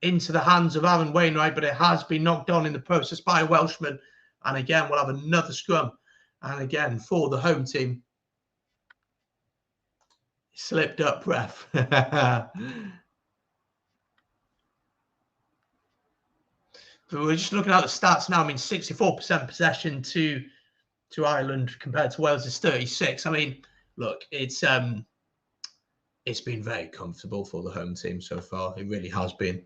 Into the hands of Aaron Wainwright. But it has been knocked on in the process by a Welshman. And again, we'll have another scrum. And again, for the home team. Slipped up, ref. But we're just looking at the stats now. I mean, 64% possession to Ireland compared to Wales' 36. I mean, look, it's been very comfortable for the home team so far. It really has been.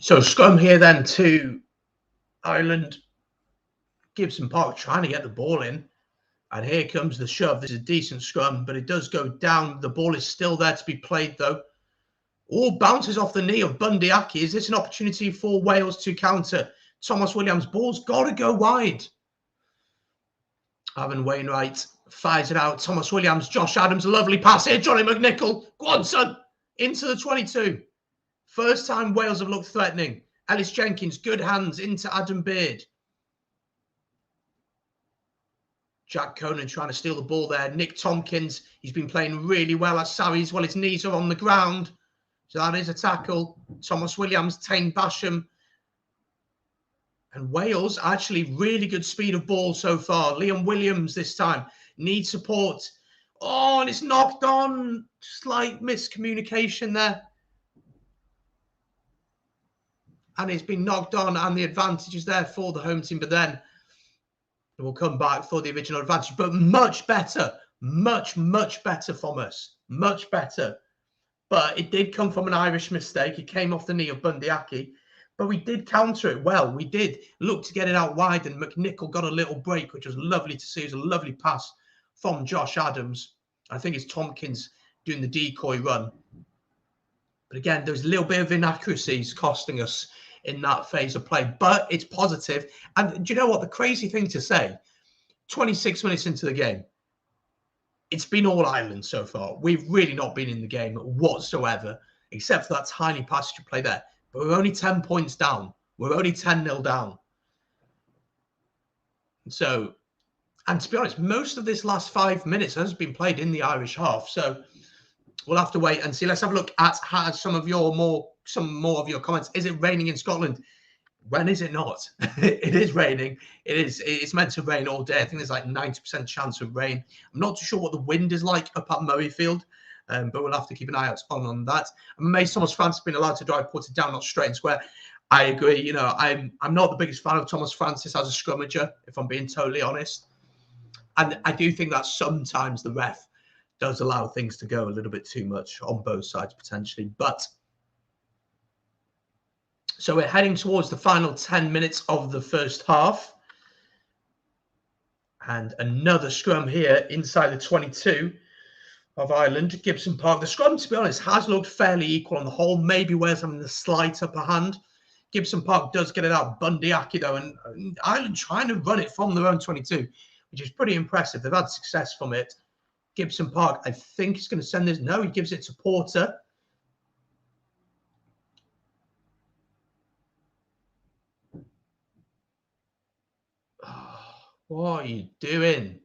So scrum here then to Ireland. Gibson Park trying to get the ball in. And here comes the shove. This is a decent scrum, but it does go down. The ball is still there to be played, though. All bounces off the knee of Bundyaki. Is this an opportunity for Wales to counter? Thomas Williams' ball's got to go wide. Evan Wainwright fires it out. Thomas Williams, Josh Adams, a lovely pass here. Johnny McNichol, go on, son, into the 22. First time Wales have looked threatening. Ellis Jenkins, good hands into Adam Beard. Jack Conan trying to steal the ball there. Nick Tompkins, he's been playing really well at Sarries while his knees are on the ground. So that is a tackle. Thomas Williams, Tain Basham. And Wales, actually really good speed of ball so far. Liam Williams this time needs support. Oh, and it's knocked on. Slight miscommunication there. And it's been knocked on, and the advantage is there for the home team. But then it will come back for the original advantage. But much better. Much better from us. Much better. But it did come from an Irish mistake. It came off the knee of Bundyaki. But we did counter it well. We did look to get it out wide, and McNichol got a little break, which was lovely to see. It was a lovely pass from Josh Adams. I think it's Tompkins doing the decoy run. But again, there's a little bit of inaccuracies costing us in that phase of play. But it's positive. And do you know what? The crazy thing to say, 26 minutes into the game, it's been all Ireland so far. We've really not been in the game whatsoever, except for that tiny passage of play there. But we're only 10 points down. We're only 10-0 down. So, and to be honest, most of this last 5 minutes has been played in the Irish half. So we'll have to wait and see. Let's have a look at some more of your comments. Is it raining in Scotland? When is it not? It is raining. It's meant to rain all day. I think there's like 90% chance of rain. I'm not too sure what the wind is like up at Murrayfield. But we'll have to keep an eye out on that. I'm amazed Thomas Francis has been allowed to drive Porter down, not straight and square. I agree. You know, I'm not the biggest fan of Thomas Francis as a scrummager, if I'm being totally honest. And I do think that sometimes the ref does allow things to go a little bit too much on both sides potentially. But so we're heading towards the final 10 minutes of the first half. And another scrum here inside the 22. Of Ireland, Gibson Park. The scrum, to be honest, has looked fairly equal on the whole. Maybe Wales having the slight upper hand. Gibson Park does get it out. Bundyaki, though, and Ireland trying to run it from their own 22, which is pretty impressive. They've had success from it. Gibson Park, I think he's going to send this. No, he gives it to Porter. Oh, what are you doing?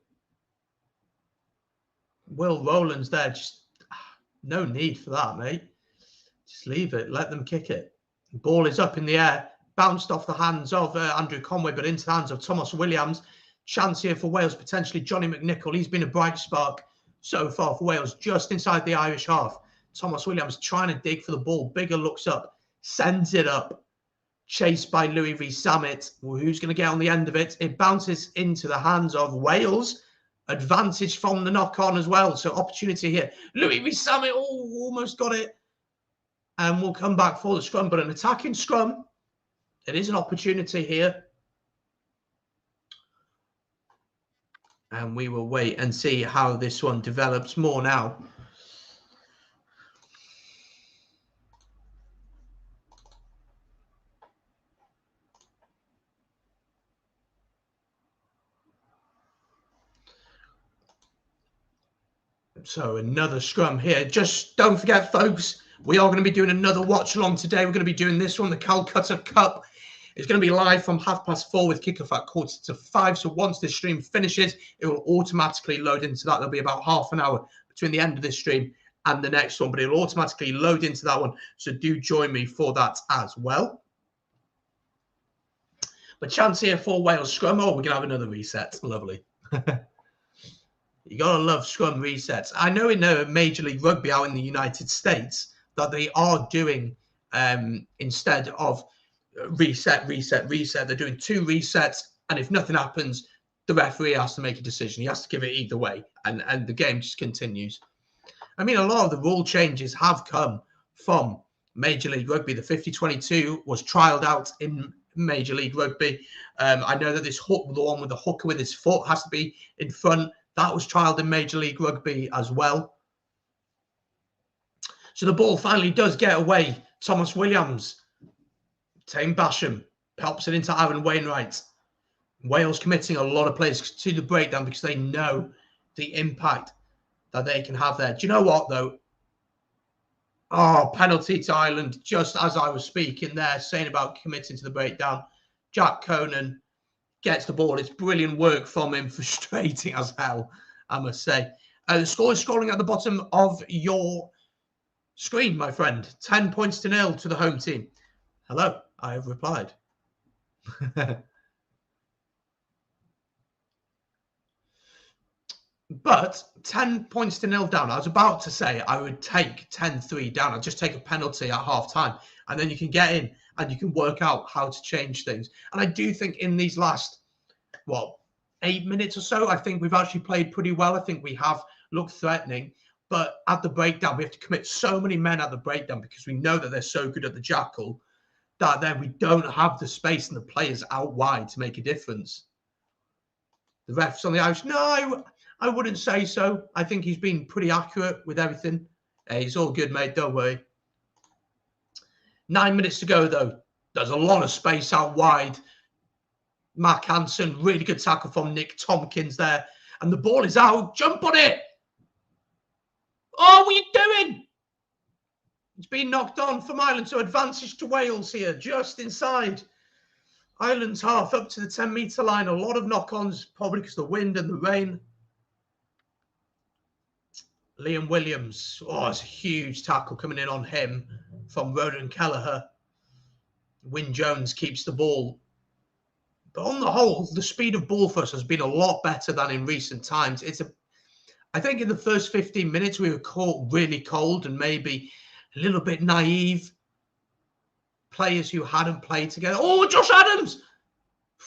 Will Rowland's there. Just no need for that, mate. Just leave it. Let them kick it. The ball is up in the air. Bounced off the hands of Andrew Conway, but into the hands of Thomas Williams. Chance here for Wales, potentially Johnny McNichol. He's been a bright spark so far for Wales, just inside the Irish half. Thomas Williams trying to dig for the ball. Bigger looks up. Sends it up. Chased by Louis Rees-Zammit. Well, who's going to get on the end of it? It bounces into the hands of Wales. Advantage from the knock-on as well. So opportunity here. Louis Rees-Zammit, almost got it. And we'll come back for the scrum. But an attacking scrum, it is an opportunity here. And we will wait and see how this one develops more now. So another scrum here. Just don't forget, folks, we are going to be doing another watch along today. We're going to be doing this one, the Calcutta Cup. It's going to be live from 4:30 with kickoff at 4:45. So once this stream finishes, it will automatically load into that. There'll be about half an hour between the end of this stream and the next one, but it'll automatically load into that one. So do join me for that as well. But chance here for Wales scrum. Oh, we're going to have another reset. Lovely. You got to love scrum resets. I know in Major League Rugby out in the United States that they are doing, instead of reset, they're doing 2 resets. And if nothing happens, the referee has to make a decision. He has to give it either way. And the game just continues. I mean, a lot of the rule changes have come from Major League Rugby. The 50-22 was trialled out in Major League Rugby. I know that this hook, the one with the hooker with his foot, has to be in front. That was trialled in Major League Rugby as well. So the ball finally does get away. Thomas Williams, Tame Basham, helps it into Aaron Wainwright. Wales committing a lot of players to the breakdown because they know the impact that they can have there. Do you know what, though? Oh, penalty to Ireland, just as I was speaking there, saying about committing to the breakdown. Jack Conan gets the ball. It's brilliant work from him, frustrating as hell, I must say. The score is scrolling at the bottom of your screen, my friend. 10 points to 0 to the home team. Hello, I have replied. But 10 points to 0 down. I was about to say I would take 10-3 down. I'd just take a penalty at half time. And then you can get in and you can work out how to change things. And I do think in these last, 8 minutes or so, I think we've actually played pretty well. I think we have looked threatening. But at the breakdown, we have to commit so many men at the breakdown because we know that they're so good at the jackal that then we don't have the space and the players out wide to make a difference. The refs on the Irish, no, I wouldn't say so. I think he's been pretty accurate with everything. Hey, he's all good, mate. Don't worry. 9 minutes to go, though. There's a lot of space out wide. Mark Hansen, really good tackle from Nick Tompkins there. And the ball is out. Jump on it. Oh, what are you doing? It's been knocked on from Ireland. So advantage to Wales here, just inside Ireland's half, up to the 10-metre line. A lot of knock-ons, probably because of the wind and the rain. Liam Williams. Oh, it's a huge tackle coming in on him from Ronan Kelleher. Wyn Jones keeps the ball. But on the whole, the speed of ball for us has been a lot better than in recent times. I think in the first 15 minutes, we were caught really cold and maybe a little bit naive. Players who hadn't played together. Oh, Josh Adams! I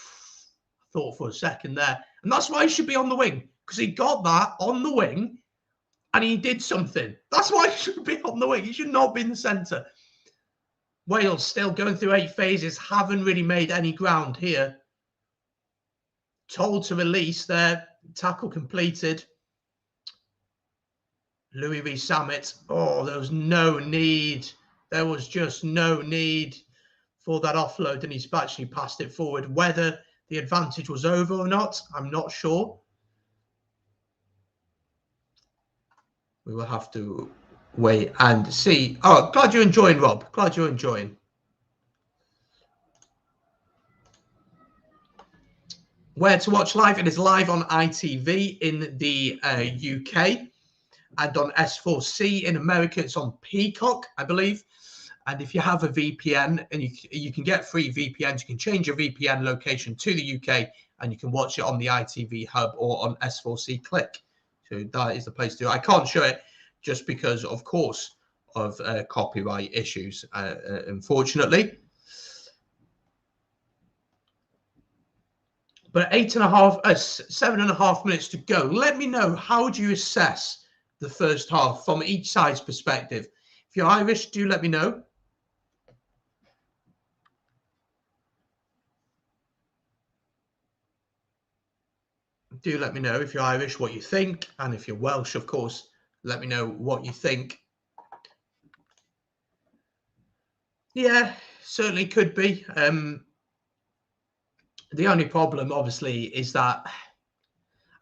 thought for a second there. And that's why he should be on the wing. Because he got that on the wing and he did something. That's why he should be on the wing. He should not be in the centre. Wales still going through 8 phases. Haven't really made any ground here. Told to release there. Tackle completed. Louis Rees-Zammit. Oh, there was no need. There was just no need for that offload, and he's actually passed it forward. Whether the advantage was over or not, I'm not sure. We will have to wait and see. Oh, glad you're enjoying, Rob. Glad you're enjoying. Where to watch live? It is live on ITV in the UK and on S4C in America. It's on Peacock, I believe. And if you have a VPN, and you can get free VPNs, you can change your VPN location to the UK and you can watch it on the ITV hub or on S4C Click. So that is the place to do it. I can't show it just because, of course, of copyright issues, unfortunately. But 7.5 minutes to go. Let me know, how do you assess the first half from each side's perspective? If you're Irish, do let me know. Do let me know if you're Irish what you think, and if you're Welsh, of course, let me know what you think. Yeah, certainly could be. The only problem, obviously, is that,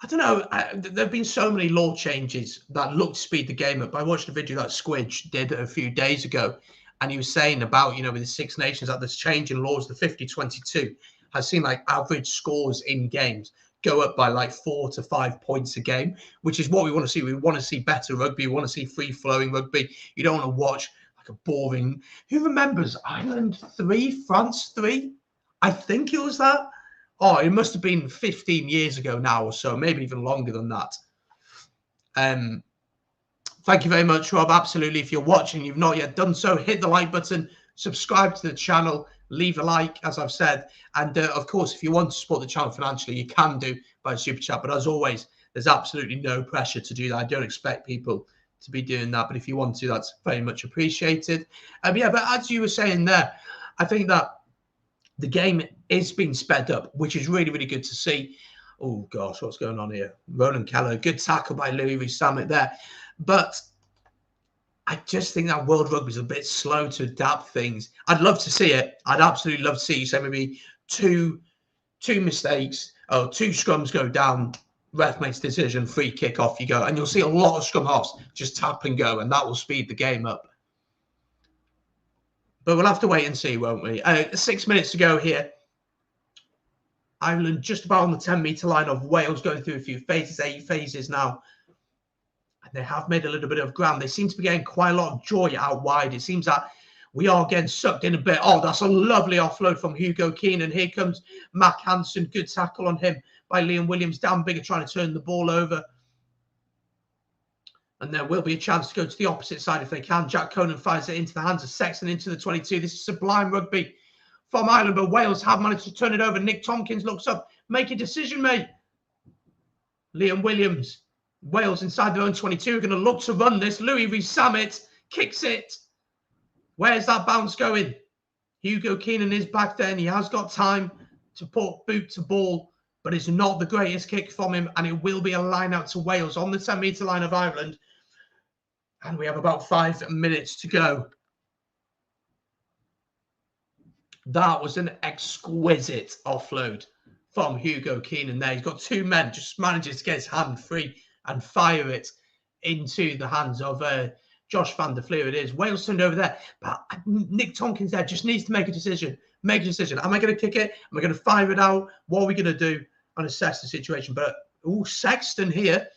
I don't know, there have been so many law changes that look to speed the game up. I watched a video that Squidge did a few days ago, and he was saying about, with the Six Nations, that this change in laws, the 50-22, has seen like average scores in games go up by like 4 to 5 points a game, which is what we want to see. We want to see better rugby. We want to see free-flowing rugby. You don't want to watch like a boring... Who remembers Ireland 3, France 3? I think it was that. Oh, it must have been 15 years ago now or so, maybe even longer than that. Thank you very much, Rob. Absolutely. If you're watching, you've not yet done so, hit the like button, subscribe to the channel, leave a like, as I've said. And of course, if you want to support the channel financially, you can do by super chat. But as always, there's absolutely no pressure to do that. I don't expect people to be doing that. But if you want to, that's very much appreciated. Yeah, but as you were saying there, I think that the game is being sped up, which is really, really good to see. Oh, gosh, what's going on here? Ronan Keller, good tackle by Louis Rees-Zammit there. But I just think that World Rugby is a bit slow to adapt things. I'd love to see it. I'd absolutely love to see you say maybe two mistakes, or 2 scrums go down, ref makes decision, free kick, off you go. And you'll see a lot of scrum halves just tap and go, and that will speed the game up. But we'll have to wait and see, won't we? 6 minutes to go here. Ireland just about on the 10-metre line of Wales, going through a few phases, 8 phases now. And they have made a little bit of ground. They seem to be getting quite a lot of joy out wide. It seems that we are getting sucked in a bit. Oh, that's a lovely offload from Hugo Keenan. Here comes Mac Hansen. Good tackle on him by Liam Williams. Dan Bigger trying to turn the ball over. And there will be a chance to go to the opposite side if they can. Jack Conan fires it into the hands of Sexton into the 22. This is sublime rugby from Ireland, but Wales have managed to turn it over. Nick Tompkins looks up. Make a decision, mate. Liam Williams. Wales inside their own 22 are going to look to run this. Louis Rees-Zammit kicks it. Where's that bounce going? Hugo Keenan is back there and he has got time to put boot to ball, but it's not the greatest kick from him, and it will be a line out to Wales on the 10-metre line of Ireland. And we have about 5 minutes to go. That was an exquisite offload from Hugo Keenan there. He's got 2 men, just manages to get his hand free and fire it into the hands of Josh van der Fleer. It is. Wales turned over there. But Nick Tompkins there just needs to make a decision. Make a decision. Am I going to kick it? Am I going to fire it out? What are we going to do and assess the situation? But Sexton here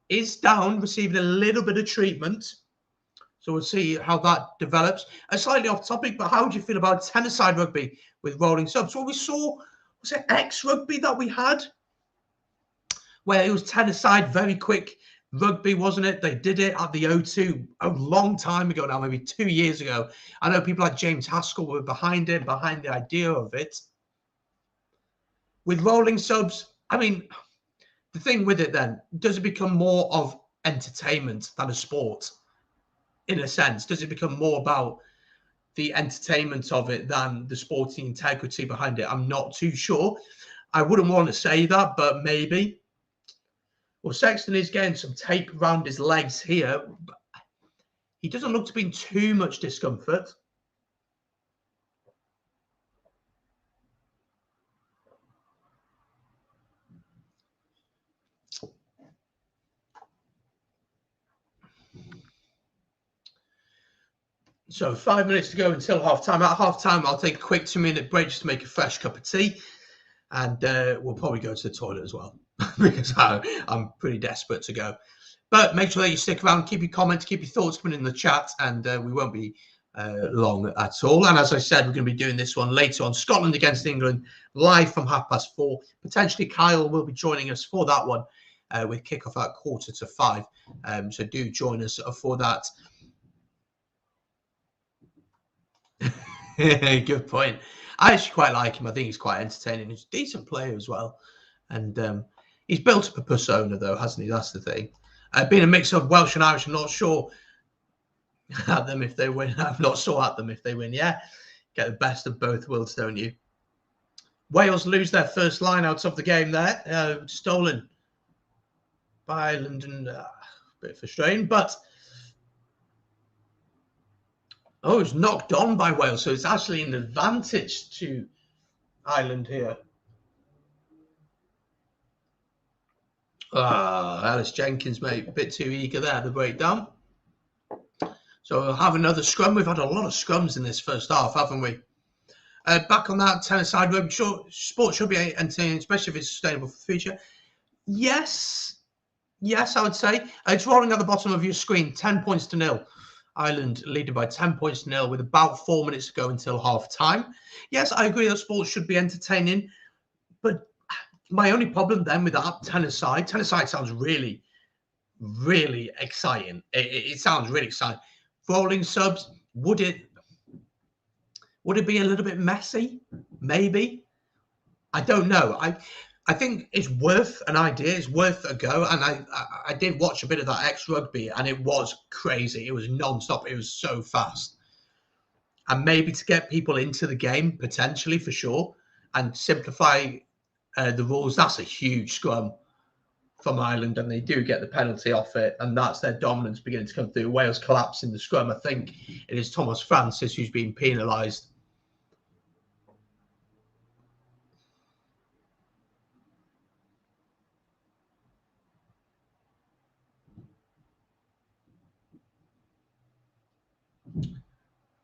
is down, receiving a little bit of treatment. So we'll see how that develops. Slightly off topic, but how would you feel about tennis-side rugby with rolling subs? Well, we saw, was it X-Rugby that we had? Where it was tennis-side, very quick rugby, wasn't it? They did it at the O2 a long time ago now, maybe 2 years ago. I know people like James Haskell were behind it, behind the idea of it. With rolling subs, I mean, the thing with it then, does it become more of entertainment than a sport? In a sense, does it become more about the entertainment of it than the sporting integrity behind it? I'm not too sure. I wouldn't want to say that, but maybe. Well, Sexton is getting some tape around his legs here. He doesn't look to be in too much discomfort. So 5 minutes to go until half-time. At half-time, I'll take a quick 2-minute break just to make a fresh cup of tea. And we'll probably go to the toilet as well because I'm pretty desperate to go. But make sure that you stick around, keep your comments, keep your thoughts coming in the chat, and we won't be long at all. And as I said, we're going to be doing this one later on. Scotland against England, live from 4:30. Potentially Kyle will be joining us for that one with kickoff at 4:45. So do join us for that. Good point. I actually quite like him. I think he's quite entertaining. He's a decent player as well. And he's built up a persona, though, hasn't he? That's the thing. Being a mix of Welsh and Irish, I'm not sure at them if they win. I'm not sure at them if they win. Yeah, get the best of both worlds, don't you? Wales lose their first line out of the game there. Stolen by Ireland, and a bit frustrating. But oh, it's knocked on by Wales, so it's actually an advantage to Ireland here. Alice Jenkins, mate, a bit too eager there, the breakdown. So we'll have another scrum. We've had a lot of scrums in this first half, haven't we? Back on that tennis side, rugby, sport should be entertaining, especially if it's sustainable for the future. Yes, I would say. It's rolling at the bottom of your screen, 10-0. Ireland leading by 10-0 with about 4 minutes to go until half-time. Yes, I agree that sports should be entertaining, but my only problem then with that tennis side sounds really, really exciting. It sounds really exciting. Rolling subs, would it be a little bit messy? Maybe. I don't know. I think it's worth an idea. It's worth a go. And I did watch a bit of that X-Rugby, and it was crazy. It was non-stop. It was so fast. and maybe to get people into the game, potentially, for sure, and simplify the rules. That's a huge scrum from Ireland, and they do get the penalty off it, and that's their dominance beginning to come through. Wales collapsing the scrum. I think it is Thomas Francis who's being penalised.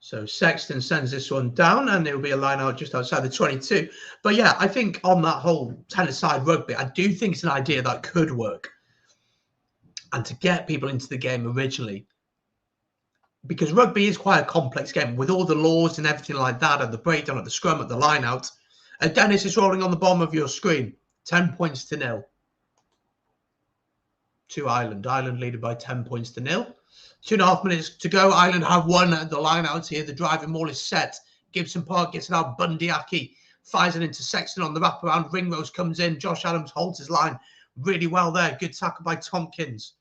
So Sexton sends this one down, and it will be a line out just outside the 22. But yeah, I think on that whole tennis-side rugby, I do think it's an idea that could work. And to get people into the game originally, because rugby is quite a complex game with all the laws and everything like that, and the breakdown of the scrum, at the line out. Dennis is rolling on the bottom of your screen. 10 points to 0 to Ireland. Ireland leading by 10 points to 0. 2.5 minutes to go. Ireland have won the line out here. The driving ball is set. Gibson Park gets it out. Bundyaki fires it into Sexton on the wraparound. Ringrose comes in. Josh Adams holds his line really well there. Good tackle by Tompkins.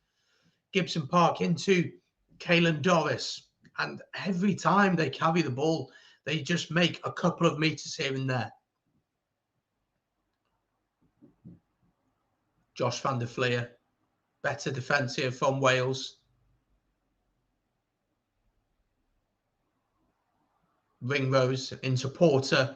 Gibson Park into Caelan Doris. And every time they carry the ball, they just make a couple of meters here and there. Josh van der Fleer. Better defence here from Wales. Ringrose into Porter.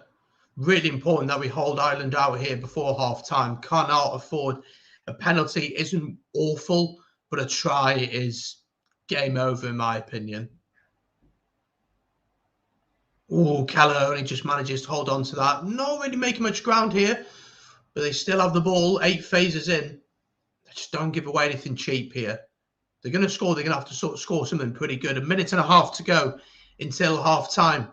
Really important that we hold Ireland out here before half-time. Cannot afford a penalty. Isn't awful, but a try is game over in my opinion. Oh, Keller only just manages to hold on to that. Not really making much ground here, but they still have the ball. 8 phases in. They just don't give away anything cheap here. They're going to score. They're going to have to sort of score something pretty good. 1.5 minutes to go until half-time.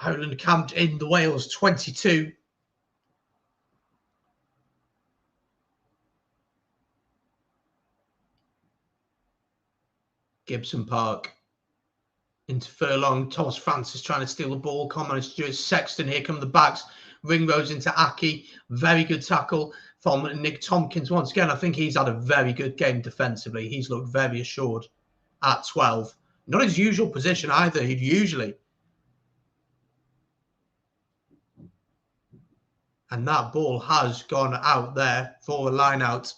Ireland camped in the Wales 22. Gibson Park into Furlong. Thomas Francis trying to steal the ball. Can't manage to do it. Sexton, here come the backs. Ringrose into Aki. Very good tackle from Nick Tompkins. Once again, I think he's had a very good game defensively. He's looked very assured at 12. Not his usual position either. He'd usually. And that ball has gone out there for a line out.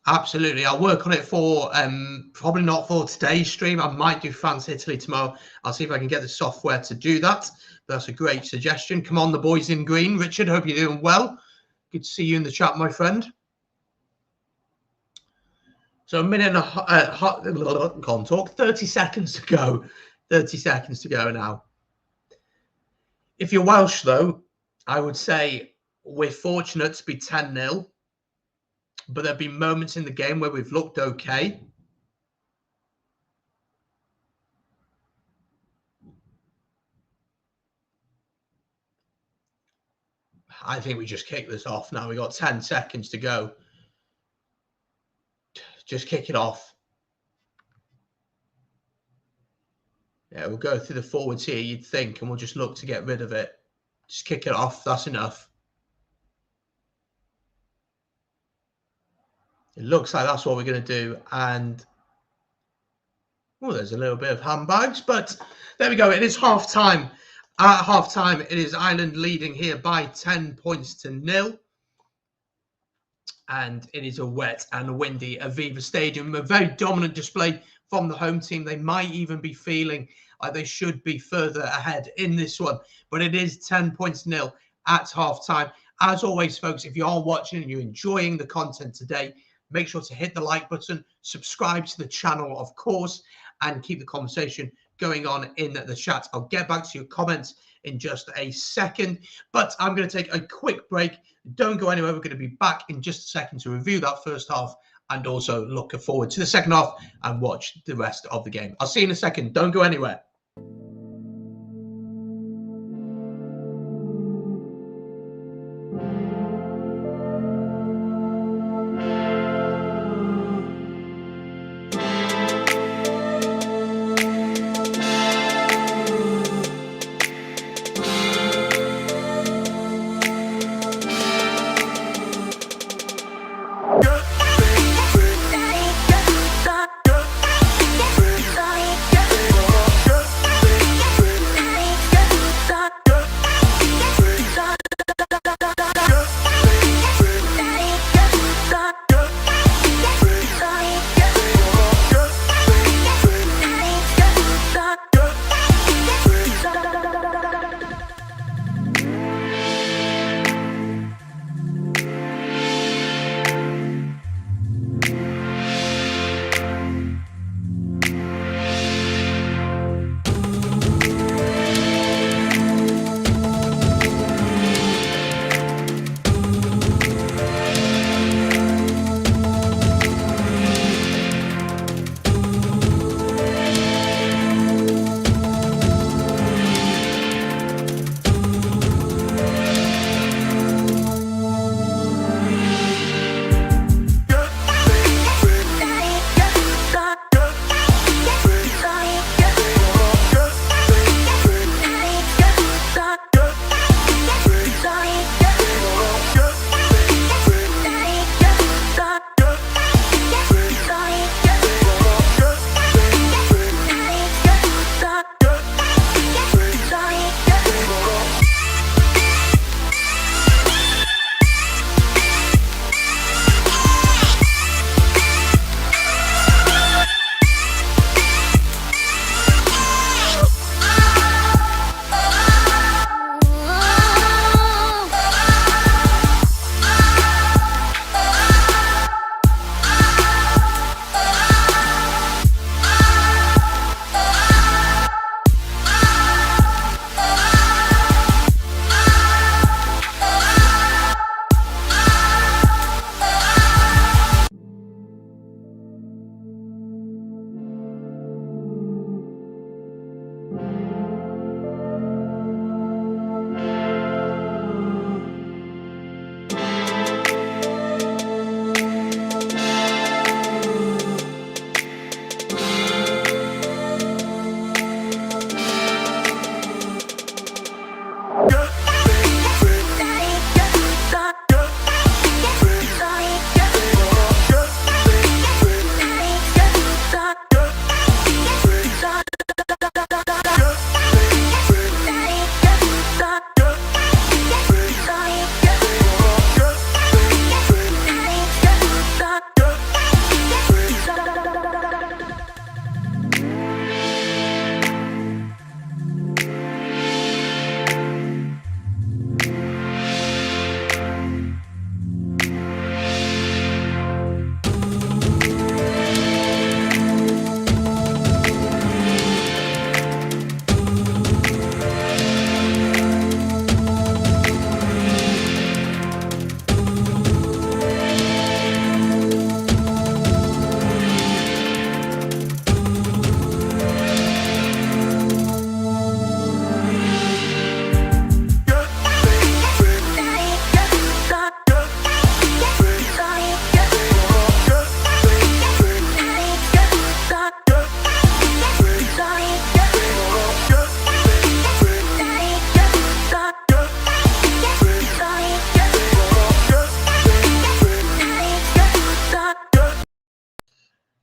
Absolutely. I'll work on it for, probably not for today's stream. I might do France Italy tomorrow. I'll see if I can get the software to do that. That's a great suggestion. Come on, the boys in green. Richard, hope you're doing well. Good to see you in the chat, my friend. So 1 minute and a half, can't talk, 30 seconds to go. 30 seconds to go now. If you're Welsh, though, I would say we're fortunate to be 10-0. But there have been moments in the game where we've looked okay. I think we just kick this off now. We've got 10 seconds to go. Just kick it off. Yeah, we'll go through the forwards here, you'd think, and we'll just look to get rid of it. Just kick it off. That's enough. It looks like that's what we're going to do. And, oh, there's a little bit of handbags. But there we go. It is half-time. At half-time, it is Ireland leading here by 10 points to 0. And it is a wet and windy Aviva Stadium. A very dominant display from the home team. They might even be feeling like they should be further ahead in this one. But it is 10 points to 0 at half-time. As always, folks, if you are watching and you're enjoying the content today, make sure to hit the like button, subscribe to the channel, of course, and keep the conversation going on in the chat. I'll get back to your comments in just a second, but I'm going to take a quick break. Don't go anywhere. We're going to be back in just a second to review that first half and also look forward to the second half and watch the rest of the game. I'll see you in a second. Don't go anywhere.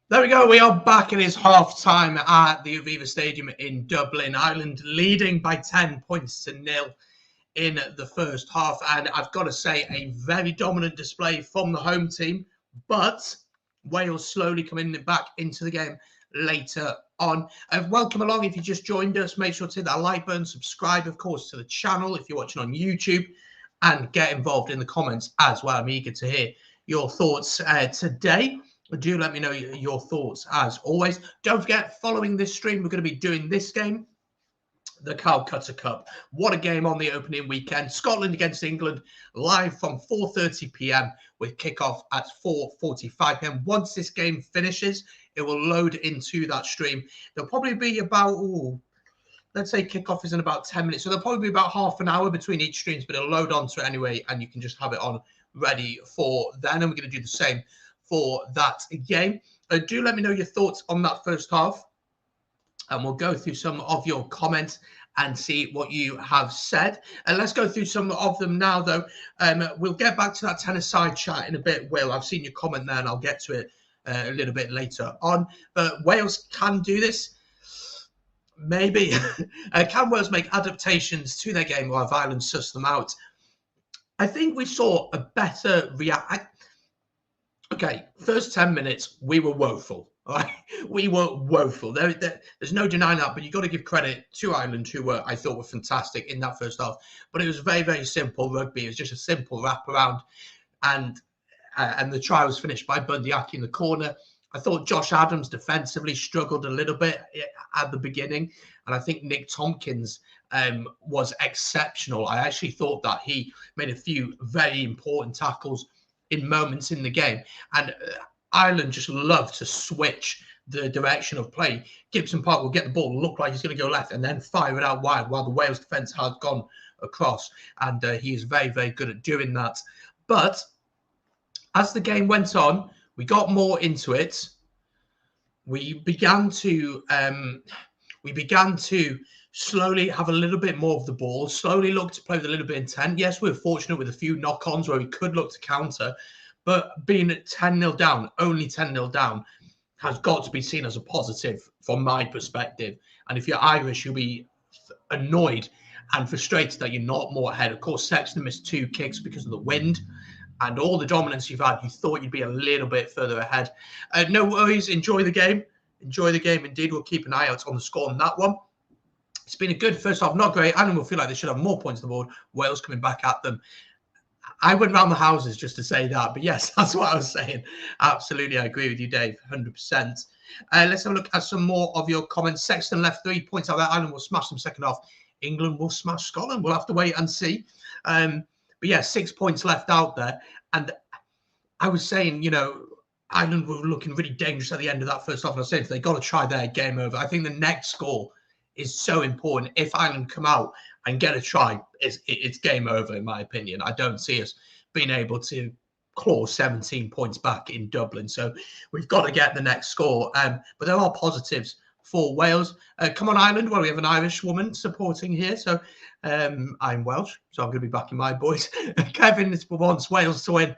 There we go. We are back. It is half time at the Aviva Stadium in Dublin. Ireland leading by 10 points to nil in the first half. And I've got to say, a very dominant display from the home team. But Wales slowly coming back into the game later on. Welcome along. If you just joined us, make sure to hit that like button, subscribe, of course, to the channel if you're watching on YouTube, and get involved in the comments as well. I'm eager to hear your thoughts today. Do let me know your thoughts as always. Don't forget, following this stream, we're going to be doing this game, the Calcutta Cup. What a game on the opening weekend. Scotland against England, live from 4:30 p.m. with kickoff at 4:45 p.m. Once this game finishes, it will load into that stream. There'll probably be about, let's say kickoff is in about 10 minutes. So there'll probably be about half an hour between each streams, but it'll load onto it anyway, and you can just have it on ready for then. And we're going to do the same for that game. Do let me know your thoughts on that first half, and we'll go through some of your comments and see what you have said. And let's go through some of them now, though. We'll get back to that tennis side chat in a bit, Will. I've seen your comment there, and I'll get to it a little bit later on. But Wales can do this. Maybe. Can Wales make adaptations to their game while Ireland suss them out? I think we saw a better react. Okay, first 10 minutes, we were woeful. All right? We were woeful. There's no denying that, but you've got to give credit to Ireland, who I thought were fantastic in that first half. But it was very, very simple rugby. It was just a simple wraparound. And the try was finished by Bundyaki in the corner. I thought Josh Adams defensively struggled a little bit at the beginning. And I think Nick Tompkins was exceptional. I actually thought that he made a few very important tackles in moments in the game. And Ireland just love to switch the direction of play. Gibson Park will get the ball, look like he's going to go left, and then fire it out wide while the Wales defence has gone across. And he is very, very good at doing that. But as the game went on, we got more into it. We began to slowly have a little bit more of the ball, slowly look to play with a little bit of intent. Yes, we were fortunate with a few knock-ons where we could look to counter, but being at 10-0 down, only 10-0 down, has got to be seen as a positive from my perspective. And if you're Irish, you'll be annoyed and frustrated that you're not more ahead. Of course, Sexton missed 2 kicks because of the wind and all the dominance you've had. You thought you'd be a little bit further ahead. No worries. Enjoy the game. Enjoy the game. Indeed, we'll keep an eye out on the score on that one. It's been a good first half, not great. Ireland will feel like they should have more points on the board. Wales coming back at them. I went round the houses just to say that. But yes, that's what I was saying. Absolutely, I agree with you, Dave, 100%. Let's have a look at some more of your comments. Sexton left 3 points out there. Ireland will smash them second half. England will smash Scotland. We'll have to wait and see. But yeah, 6 points left out there. And I was saying, Ireland were looking really dangerous at the end of that first half. And I said, they've got to try their game over. I think the next score is so important. If Ireland come out and get a try, it's game over, in my opinion. I don't see us being able to claw 17 points back in Dublin. So we've got to get the next score. But there are positives for Wales. Come on, Ireland. Well, we have an Irish woman supporting here. So I'm Welsh, so I'm going to be backing my boys. Kevin wants Wales to win.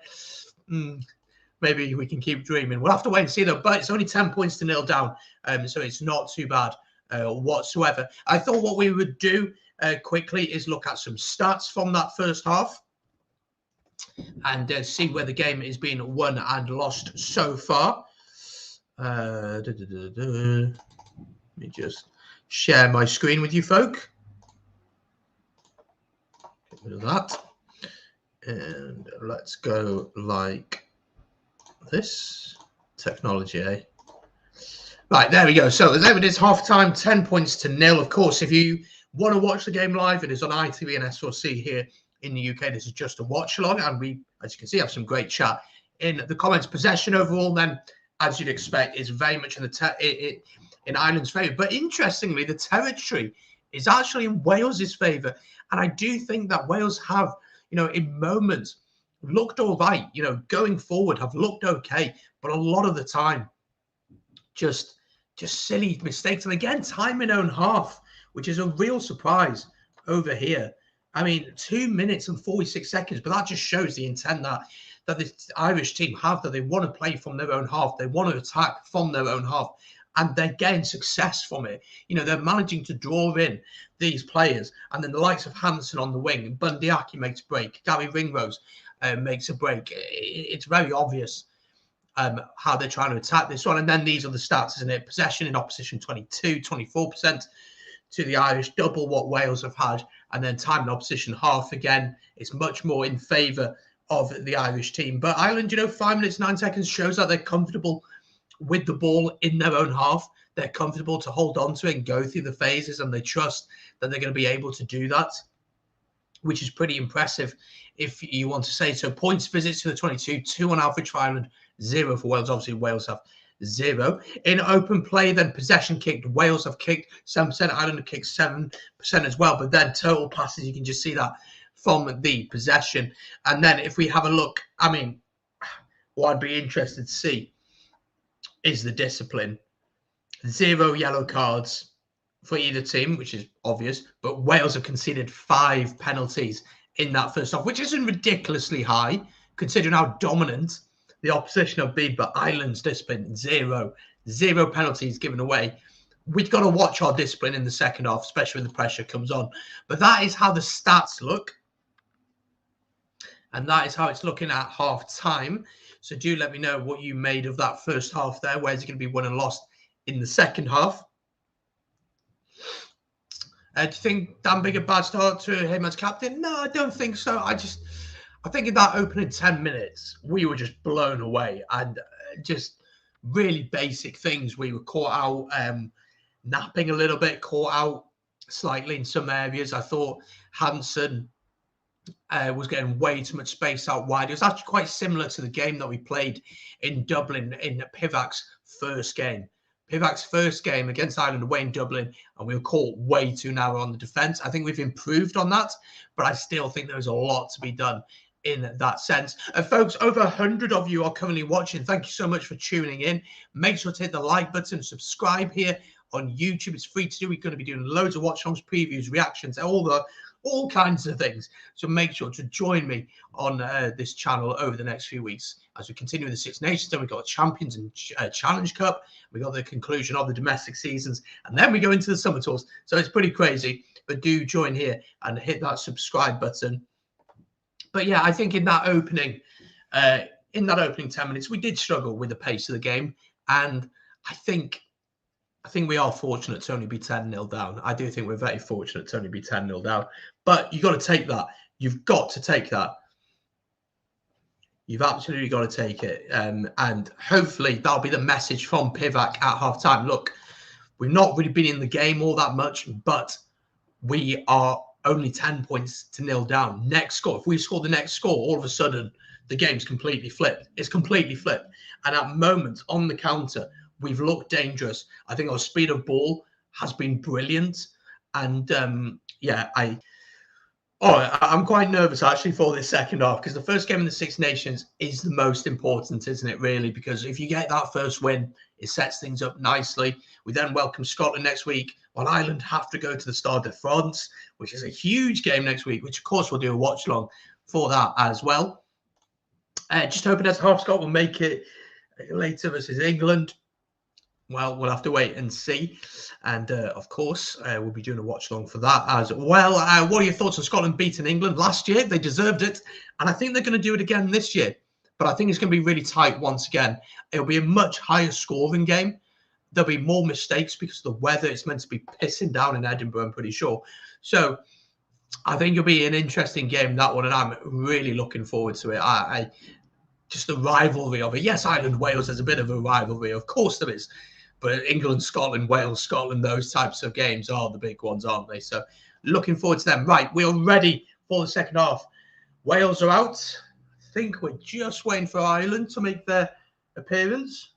Maybe we can keep dreaming. We'll have to wait and see, though. But it's only 10 points to 0 down. So it's not too bad whatsoever. I thought what we would do quickly is look at some stats from that first half and see where the game is being won and lost so far. Let me just share my screen with you folk. Get rid of that. And let's go like this. Technology, eh? Right, there we go. So there it is, half-time, 10 points to 0. Of course, if you want to watch the game live, it is on ITV and SRC here in the UK. This is just a watch-along, and we, as you can see, have some great chat in the comments. Possession overall, then, as you'd expect, is very much in Ireland's favour. But interestingly, the territory is actually in Wales's favour. And I do think that Wales have, in moments, looked all right, going forward, have looked okay. But a lot of the time, just silly mistakes. And again, time in own half, which is a real surprise over here. I mean, 2 minutes and 46 seconds, but that just shows the intent that that this Irish team have, that they want to play from their own half. They want to attack from their own half. And they're getting success from it. You know, they're managing to draw in these players. And then the likes of Hansen on the wing, Bundyaki makes a break, Gary Ringrose makes a break. It's very obvious how they're trying to attack this one. And then these are the stats, isn't it? Possession in opposition 22, 24% to the Irish, double what Wales have had. And then time in opposition half again. It's much more in favour of the Irish team. But Ireland, 5 minutes, 9 seconds shows that they're comfortable with the ball in their own half. They're comfortable to hold on to it and go through the phases, and they trust that they're going to be able to do that, which is pretty impressive if you want to say so. Points visits to the 22, 2 on average for Ireland, 0 for Wales. Obviously, Wales have 0. In open play, then possession kicked, Wales have kicked 7%, Ireland have kicked 7% as well. But then total passes, you can just see that from the possession. And then if we have a look, I mean, what I'd be interested to see is the discipline. 0 yellow cards for either team, which is obvious, but Wales have conceded 5 penalties in that first half, which isn't ridiculously high considering how dominant the opposition have been. But Ireland's discipline, 0 penalties given away. We've got to watch our discipline in the second half, especially when the pressure comes on. But that is how the stats look, and that is how it's looking at half time. So do let me know what you made of that first half there. Where's it going to be won and lost in the second half? Do you think Dan Bigg a bad start to him as captain? No, I don't think so. I think in that opening 10 minutes, we were just blown away, and just really basic things. We were caught out napping a little bit, caught out slightly in some areas. I thought Hansen was getting way too much space out wide. It was actually quite similar to the game that we played in Dublin in Pivac's first game. Pivac's first game against Ireland away in Dublin, and we were caught way too narrow on the defence. I think we've improved on that, but I still think there's a lot to be done in that sense. Folks, over 100 of you are currently watching. Thank you so much for tuning in. Make sure to hit the like button, subscribe here on YouTube. It's free to do. We're going to be doing loads of watch-alongs, previews, reactions, all kinds of things. So make sure to join me on this channel over the next few weeks as we continue with the Six Nations. Then we've got Champions and Challenge Cup. We've got the conclusion of the domestic seasons, and then we go into the summer tours. So it's pretty crazy, but do join here and hit that subscribe button. But yeah, I think in that opening 10 minutes, we did struggle with the pace of the game, and I think we are fortunate to only be 10-0 down. I do think we're very fortunate to only be 10-0 down. But you've got to take that. You've got to take that. You've absolutely got to take it. And hopefully that'll be the message from Pivac at half-time. Look, we've not really been in the game all that much, but we are only 10 points to 0 down. Next score. If we score the next score, all of a sudden, the game's completely flipped. It's completely flipped. And at moments on the counter, we've looked dangerous. I think our speed of ball has been brilliant. And yeah, I'm quite nervous actually for this second half, because the first game in the Six Nations is the most important, isn't it, really? Because if you get that first win, it sets things up nicely. We then welcome Scotland next week, while Ireland have to go to the Stade de France, which is a huge game next week, which of course we'll do a watch along for that as well. Just hoping as half Scott will make it later versus England. Well, we'll have to wait and see. And, of course, we'll be doing a watch-along for that as well. What are your thoughts on Scotland beating England last year? They deserved it. And I think they're going to do it again this year. But I think it's going to be really tight once again. It'll be a much higher scoring game. There'll be more mistakes because of the weather. It's meant to be pissing down in Edinburgh, I'm pretty sure. So I think it'll be an interesting game, that one. And I'm really looking forward to it. Just the rivalry of it. Yes, Ireland-Wales, there's a bit of a rivalry. Of course there is. But England, Scotland, Wales, Scotland, those types of games are the big ones, aren't they? So looking forward to them. Right, we're ready for the second half. Wales are out. I think we're just waiting for Ireland to make their appearance.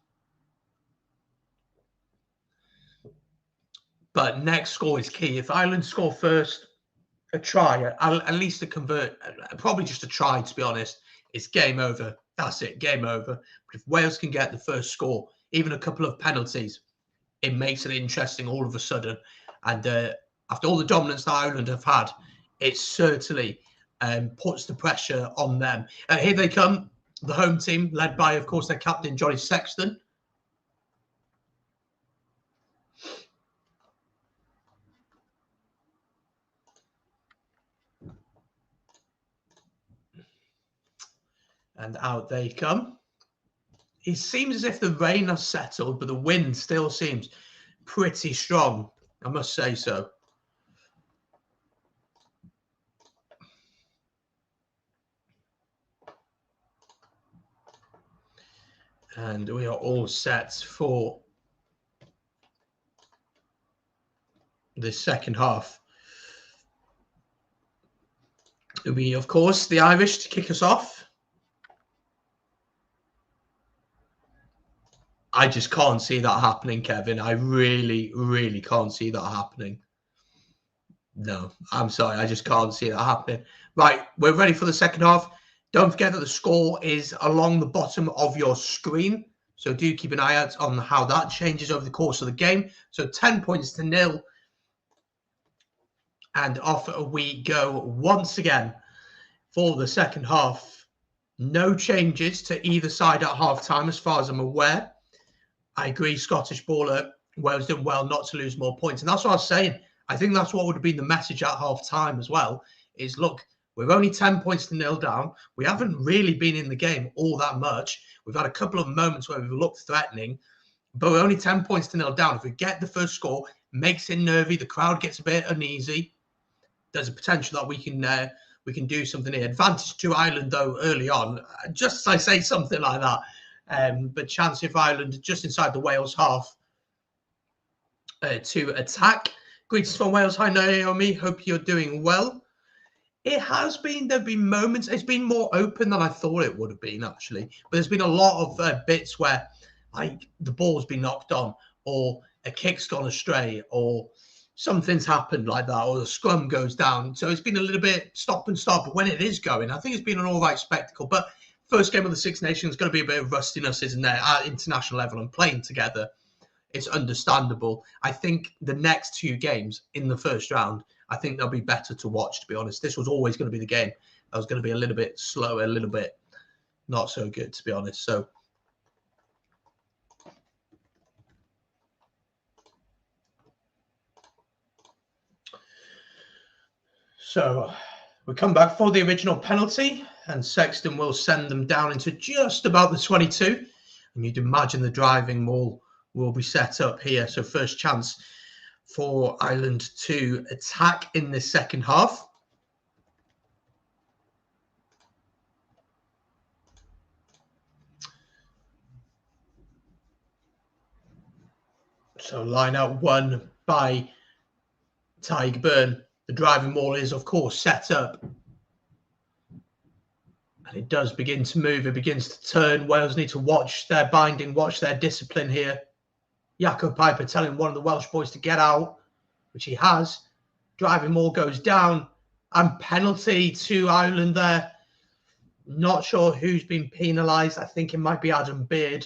But next score is key. If Ireland score first, a try, at least a convert, probably just a try, to be honest, it's game over. That's it, game over. But if Wales can get the first score, even a couple of penalties, it makes it interesting all of a sudden. And after all the dominance that Ireland have had, it certainly puts the pressure on them. Here they come. the home team, led by, of course, their captain, Johnny Sexton. And out they come. It seems as if the rain has settled, but the wind still seems pretty strong, I must say so. And we are all set for the second half. It'll be, of course, the Irish to kick us off. I just can't see that happening, Kevin. I really, really can't see that happening. No, I'm sorry. I just can't see that happening. Right, we're ready for the second half. Don't forget that the score is along the bottom of your screen. So do keep an eye out on how that changes over the course of the game. So 10 points to 0. And off we go once again for the second half. No changes to either side at half-time as far as I'm aware. I agree, Scottish baller, Wales did well not to lose more points. And that's what I was saying. I think that's what would have been the message at half-time as well, is look, we're only 10 points to 0 down. We haven't really been in the game all that much. We've had a couple of moments where we've looked threatening, but we're only 10 points to 0 down. If we get the first score, makes it nervy, the crowd gets a bit uneasy. There's a potential that we can do something here. Advantage to Ireland, though, early on. Just as I say something like that. But chance if Ireland just inside the Wales half to attack. Greetings from Wales. Hi, Naomi. Hope you're doing well. There have been moments. It's been more open than I thought it would have been, actually. But there's been a lot of bits where, like, the ball's been knocked on, or a kick's gone astray, or something's happened like that, or the scrum goes down. So it's been a little bit stop and start. When it is going, I think it's been an all right spectacle. But first game of the Six Nations, going to be a bit of rustiness, isn't there, at international level and playing together. It's understandable. I think the next 2 games in the first round, I think they'll be better to watch, to be honest. This was always going to be the game that was going to be a little bit slower, a little bit not so good, to be honest. So we come back for the original penalty, and Sexton will send them down into just about the 22. And you'd imagine the driving maul will be set up here. So first chance for Ireland to attack in the second half. So line out one by Tyburn. The driving maul is, of course, set up. And it does begin to move. It begins to turn. Wales need to watch their binding, watch their discipline here. Jaco Piper telling one of the Welsh boys to get out, which he has. Driving maul goes down. And penalty to Ireland there. Not sure who's been penalised. I think it might be Adam Beard.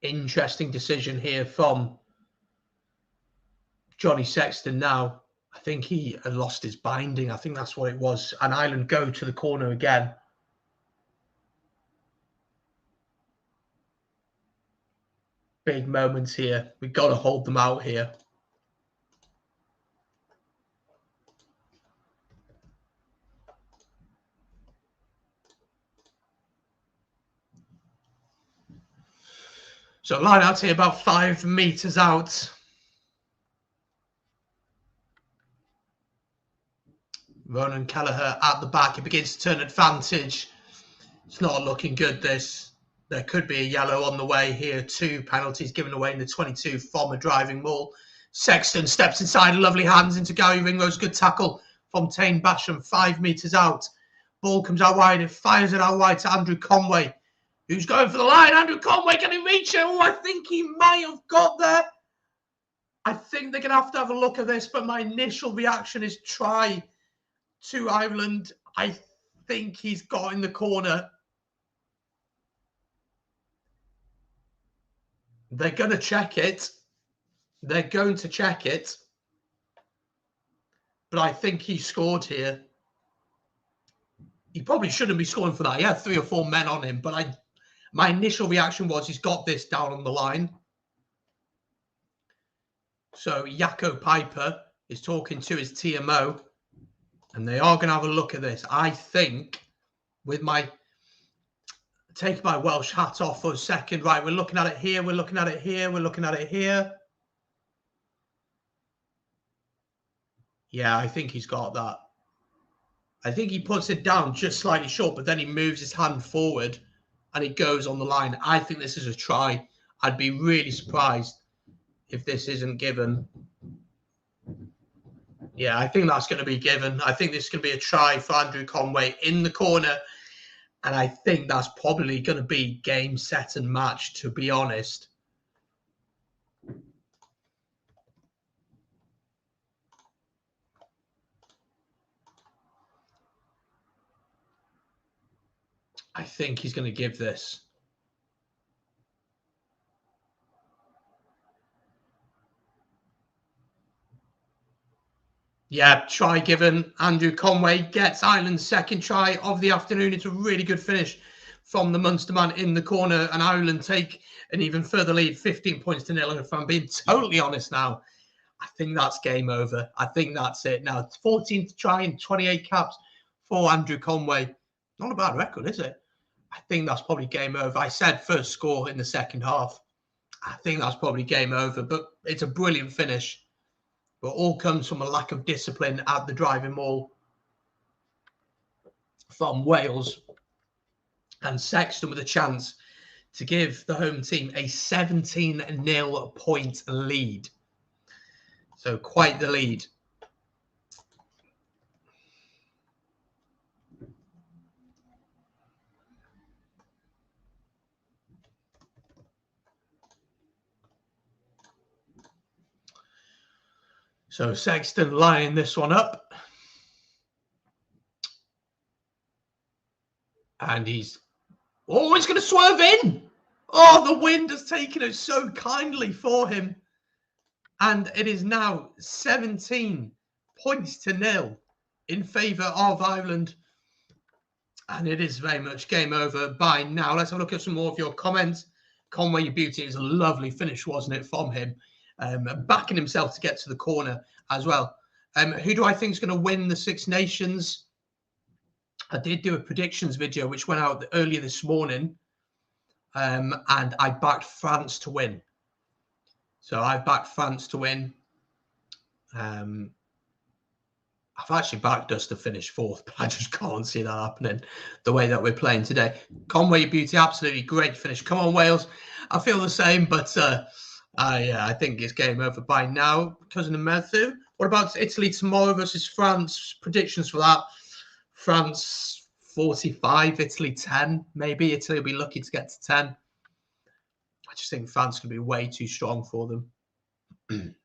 Interesting decision here from Johnny Sexton now. I think he had lost his binding. I think that's what it was. And Ireland go to the corner again. Big moments here. We've got to hold them out here. So line out here about 5 metres out. Ronan Kelleher at the back. It begins to turn advantage. It's not looking good, this. There could be a yellow on the way here. 2 penalties given away in the 22 from a driving maul. Sexton steps inside, lovely hands into Gary Ringrose. Good tackle from Tane Basham, 5 metres out. Ball comes out wide. It fires it out wide to Andrew Conway, who's going for the line. Andrew Conway, can he reach it? Oh, I think he might have got there. I think they're going to have a look at this, but my initial reaction is try to Ireland. I think he's got in the corner. They're going to check it. They're going to check it. But I think he scored here. he probably shouldn't be scoring for that. He had 3 or 4 men on him, but my initial reaction was he's got this down on the line. So Jaco Piper is talking to his TMO, and they are going to have a look at this. I think, with my take my Welsh hat off for a second, right, we're looking at it here, we're looking at it here, we're looking at it here. Yeah, I think he's got that. I think he puts it down just slightly short, but then he moves his hand forward and it goes on the line. I think this is a try. I'd be really surprised if this isn't given. Yeah, I think that's going to be given. I think this is going to be a try for Andrew Conway in the corner. And I think that's probably going to be game, set and match, to be honest. I think he's going to give this. Yeah, try given. Andrew Conway gets Ireland's second try of the afternoon. It's a really good finish from the Munster man in the corner, and Ireland take an even further lead, 15 points to 0. If I'm being totally honest now, I think that's game over. I think that's it now. 14th try and 28 caps for Andrew Conway. Not a bad record, is it? I think that's probably game over. I said first score in the second half. I think that's probably game over, but it's a brilliant finish. But all comes from a lack of discipline at the driving maul from Wales. And Sexton with a chance to give the home team a 17-0 point lead. So quite the lead. So Sexton lining this one up. And he's going to swerve in. Oh, the wind has taken it so kindly for him. And it is now 17 points to 0 in favour of Ireland. And it is very much game over by now. Let's have a look at some more of your comments. Conway, your beauty, is a lovely finish, wasn't it, from him? Backing himself to get to the corner as well. Who do I think is going to win the Six Nations? I did do a predictions video which went out earlier this morning, and I backed France to win. So I've backed France to win. I've actually backed us to finish 4th, but I just can't see that happening the way that we're playing today. Conway, your beauty, absolutely great finish. Come on, Wales. I feel the same, but I think it's game over by now. Cousin of Matthew. What about Italy tomorrow versus France? Predictions for that. France 45, Italy 10. Maybe Italy will be lucky to get to 10. I just think France can be way too strong for them.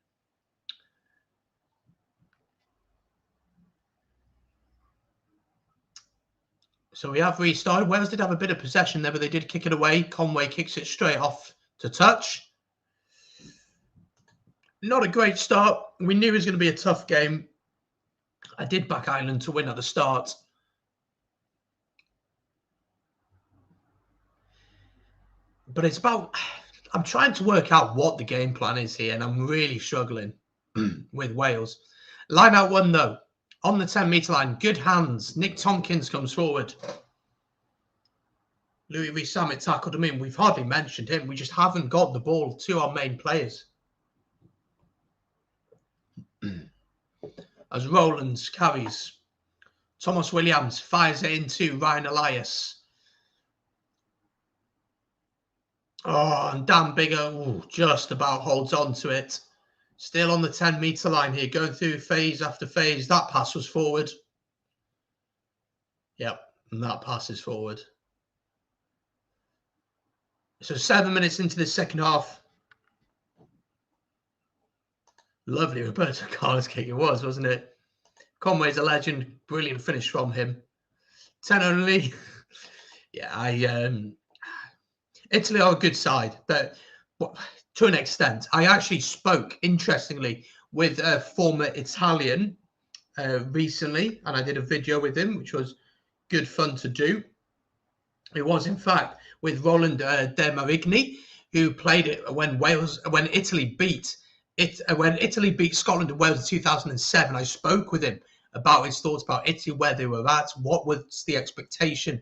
So we have restarted. Wales did have a bit of possession there, but they did kick it away. Conway kicks it straight off to touch. Not a great start. We knew it was going to be a tough game. I did back Ireland to win at the start. But it's about... I'm trying to work out what the game plan is here, and I'm really struggling with Wales. Line out one, though. On the 10-metre line, good hands. Nick Tompkins comes forward. Louis Rees-Zammit tackled him in. We've hardly mentioned him. We just haven't got the ball to our main players. As Rowlands carries, Thomas Williams fires it into Ryan Elias. Oh, and Dan Bigger just about holds on to it. Still on the 10-metre line here, going through phase after phase. That pass was forward. Yep, and that pass is forward. So 7 minutes into the second half. Lovely Roberto Carlos kick it was, wasn't it? Conway's a legend. Brilliant finish from him. 10 only. Yeah, Italy are a good side, but to an extent. I actually spoke, interestingly, with a former Italian recently, and I did a video with him, which was good fun to do. It was, in fact, with Roland de Marigny, who played it when Italy beat Scotland and Wales in 2007. I spoke with him about his thoughts about Italy, where they were at, what was the expectation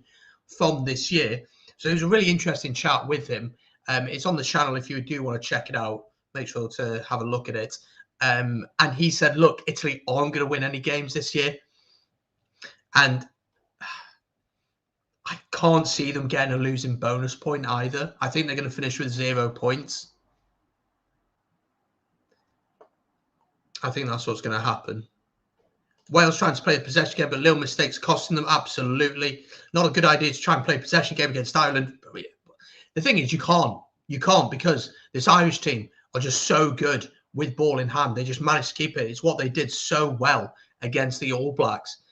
from this year. So it was a really interesting chat with him. It's on the channel if you do want to check it out. Make sure to have a look at it. And he said, look, Italy aren't going to win any games this year. And I can't see them getting a losing bonus point either. I think they're going to finish with 0 points. I think that's what's going to happen. Wales trying to play a possession game, but little mistakes costing them. Absolutely. Not a good idea to try and play a possession game against Ireland. The thing is, you can't. You can't, because this Irish team are just so good with ball in hand. They just managed to keep it. It's what they did so well against the All Blacks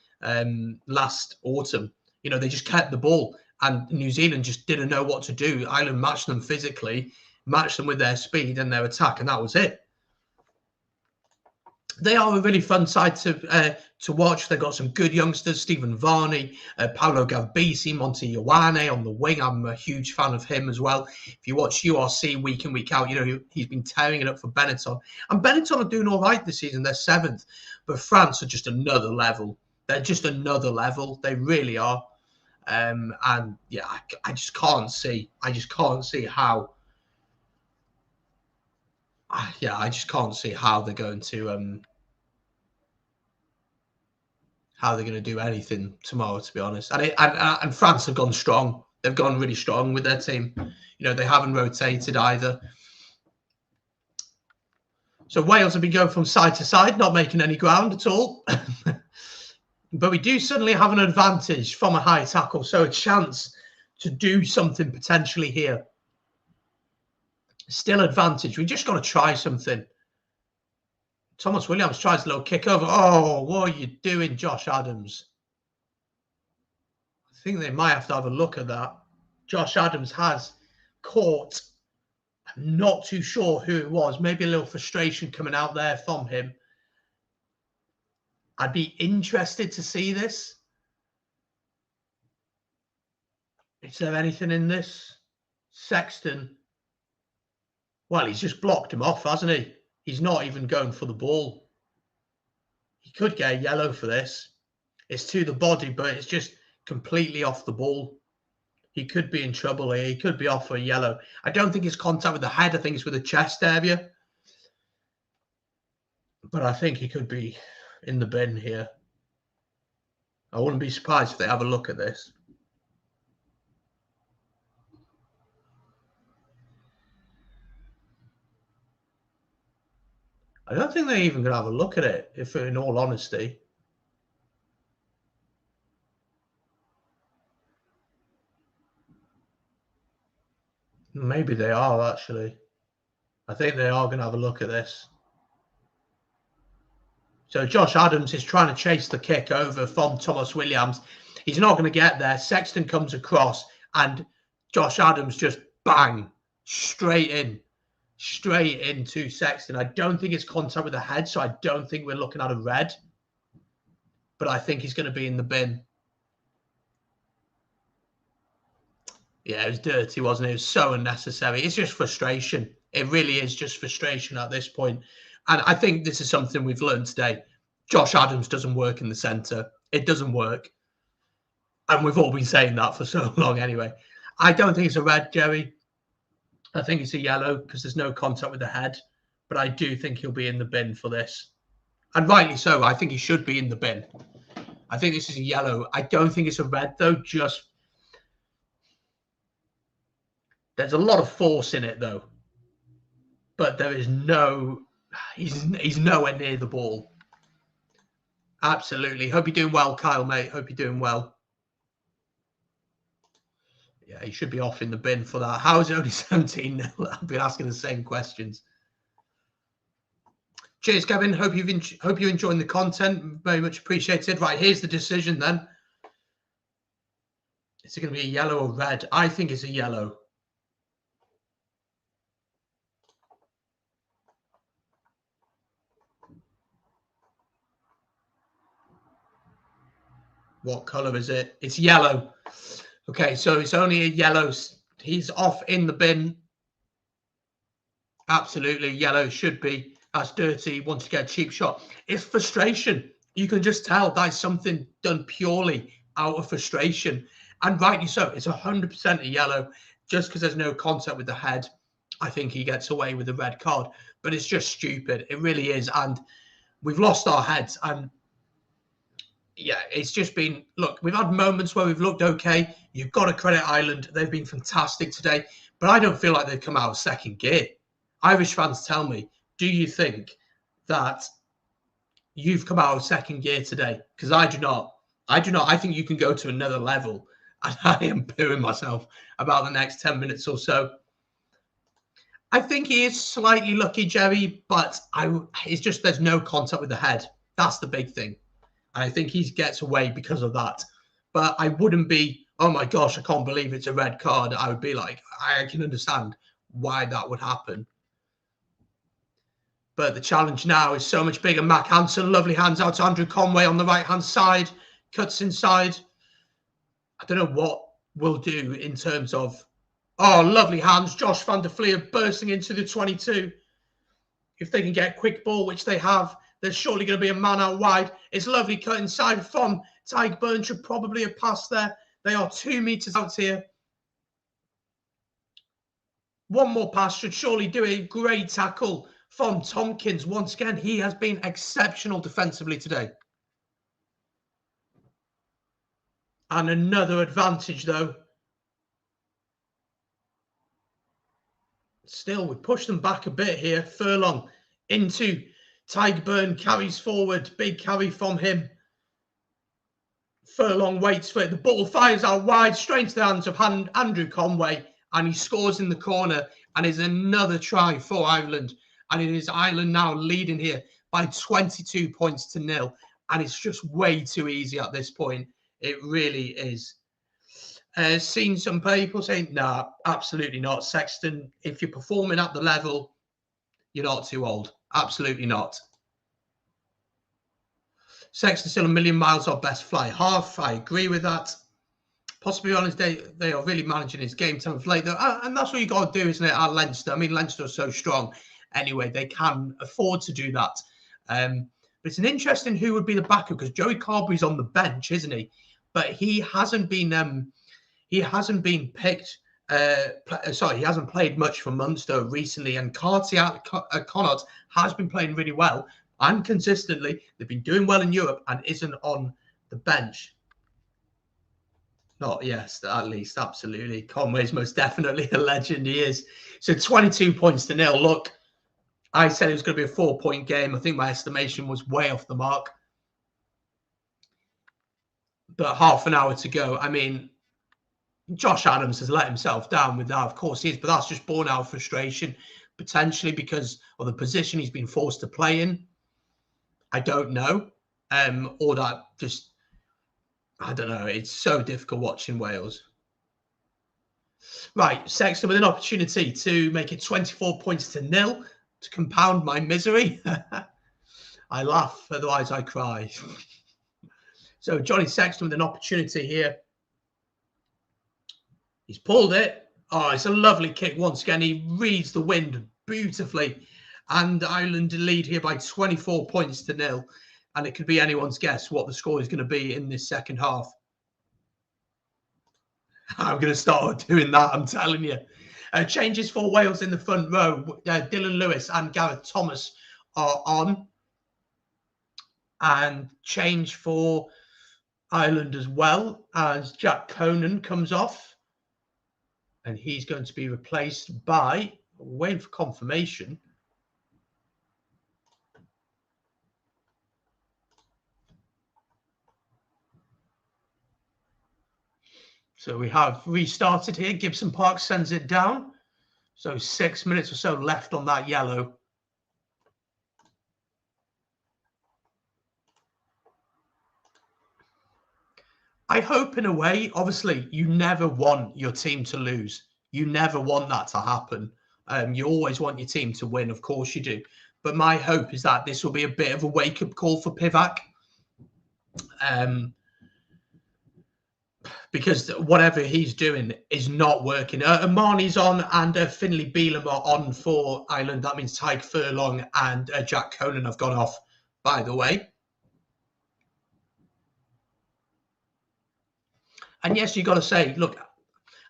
last autumn. You know, they just kept the ball, and New Zealand just didn't know what to do. Ireland matched them physically, matched them with their speed and their attack, and that was it. They are a really fun side to watch. They've got some good youngsters: Stephen Varney, Paolo Garbisi, Monty Ioane on the wing. I'm a huge fan of him as well. If you watch URC week in, week out, you know he's been tearing it up for Benetton. And Benetton are doing all right this season. They're 7th. But France are just another level. They're just another level. They really are. And yeah, I just can't see. I just can't see how. Yeah, I just can't see how they're going to do anything tomorrow, to be honest. And France have gone strong. They've gone really strong with their team. You know, they haven't rotated either. So Wales have been going from side to side, not making any ground at all. But we do suddenly have an advantage from a high tackle, so a chance to do something potentially here. Still advantage. We just got to try something. Thomas Williams tries a little kick over. Oh, what are you doing, Josh Adams? I think they might have to have a look at that. Josh Adams has caught. I'm not too sure who it was. Maybe a little frustration coming out there from him. I'd be interested to see this. Is there anything in this? Sexton. Well, he's just blocked him off, hasn't he? He's not even going for the ball. He could get a yellow for this. It's to the body, but it's just completely off the ball. He could be in trouble here. He could be off for a yellow. I don't think it's contact with the head. I think it's with the chest area. But I think he could be in the bin here. I wouldn't be surprised if they have a look at this. I don't think they're even going to have a look at it, if in all honesty. Maybe they are, actually. I think they are going to have a look at this. So Josh Adams is trying to chase the kick over from Thomas Williams. He's not going to get there. Sexton comes across, and Josh Adams just bang, straight into Sexton. I don't think it's contact with the head, so I don't think we're looking at a red. But I think he's going to be in the bin. Yeah, it was dirty, wasn't it? It was so unnecessary. It's just frustration. It really is just frustration at this point. And I think this is something we've learned today. Josh Adams doesn't work in the centre. It doesn't work. And we've all been saying that for so long anyway. I don't think it's a red, Jerry. I think it's a yellow because there's no contact with the head. But I do think he'll be in the bin for this. And rightly so. I think he should be in the bin. I think this is a yellow. I don't think it's a red, though. Just there's a lot of force in it, though. But there is no... He's nowhere near the ball. Absolutely. Hope you're doing well, Kyle, mate. Hope you're doing well. Yeah, he should be off in the bin for that. How is it only 17-0? I've been asking the same questions. Cheers, Kevin. Hope you're enjoying the content. Very much appreciated. Right, here's the decision then. Is it going to be a yellow or red? I think it's a yellow. What colour is it? It's yellow. Okay, so it's only a yellow. He's off in the bin. Absolutely, yellow should be. That's dirty. Wants to get a cheap shot. It's frustration. You can just tell that's something done purely out of frustration. And rightly so. It's 100% a yellow. Just because there's no contact with the head, I think he gets away with a red card. But it's just stupid. It really is. And we've lost our heads. And yeah, it's just been, look, we've had moments where we've looked okay. You've got to credit Ireland. They've been fantastic today. But I don't feel like they've come out of second gear. Irish fans, tell me, do you think that you've come out of second gear today? Because I do not. I do not. I think you can go to another level. And I am pooing myself about the next 10 minutes or so. I think he is slightly lucky, Jerry, but it's just there's no contact with the head. That's the big thing. And I think he gets away because of that. But I wouldn't be, oh my gosh, I can't believe it's a red card. I would be like, I can understand why that would happen. But the challenge now is so much bigger. Mac Hansen, lovely hands out to Andrew Conway on the right-hand side. Cuts inside. I don't know what we'll do in terms of... Oh, lovely hands. Josh van der Fleer bursting into the 22. If they can get a quick ball, which they have, there's surely going to be a man out wide. It's lovely cut inside from Tadhg should probably have passed there. They are 2 meters out here. One more pass should surely do a great tackle from Tompkins. Once again, he has been exceptional defensively today. And another advantage, though. Still, we push them back a bit here. Furlong into Tadhg, carries forward. Big carry from him. Furlong waits for it. The ball fires out wide, straight into the hands of Andrew Conway. And he scores in the corner. And is another try for Ireland. And it is Ireland now leading here by 22 points to 0. And it's just way too easy at this point. It really is. Seen some people saying, nah, absolutely not. Sexton, if you're performing at the level, you're not too old. Absolutely not. Sexton still a million miles off best fly half. I agree with that. Possibly on his day, they are really managing his game time of late, though. And that's what you got to do, isn't it, at Leinster? I mean, Leinster are so strong. Anyway, they can afford to do that. But it's an interesting who would be the backup, because Joey Carberry's on the bench, isn't he? But he hasn't been picked. He hasn't played much for Munster recently, and Connaught has been playing really well and consistently. They've been doing well in Europe and isn't on the bench. Not yes, at least absolutely. Conway's most definitely a legend. He is. So 22 points to 0. Look, I said it was going to be a 4-point game. I think my estimation was way off the mark. But half an hour to go. I mean, Josh Adams has let himself down with that. Of course he is, but that's just born out of frustration, potentially because of the position he's been forced to play in. I don't know. Or that just, I don't know. It's so difficult watching Wales. Right, Sexton with an opportunity to make it 24 points to 0 to compound my misery. I laugh, otherwise I cry. So Johnny Sexton with an opportunity here. He's pulled it. Oh, it's a lovely kick once again. He reads the wind beautifully. And Ireland lead here by 24 points to 0. And it could be anyone's guess what the score is going to be in this second half. I'm going to start doing that, I'm telling you. Changes for Wales in the front row. Dylan Lewis and Gareth Thomas are on. And change for Ireland as well, as Jack Conan comes off. And he's going to be replaced by, waiting for confirmation, so we have restarted here. Gibson Park sends it down. So 6 minutes or so left on that yellow. I hope in a way, obviously, you never want your team to lose. You never want that to happen. You always want your team to win. Of course you do. But my hope is that this will be a bit of a wake-up call for Pivac. because whatever he's doing is not working. Marnie's on and Finlay Beelum are on for Ireland. That means Tyke Furlong and Jack Conan have gone off, by the way. And yes, you've got to say, look,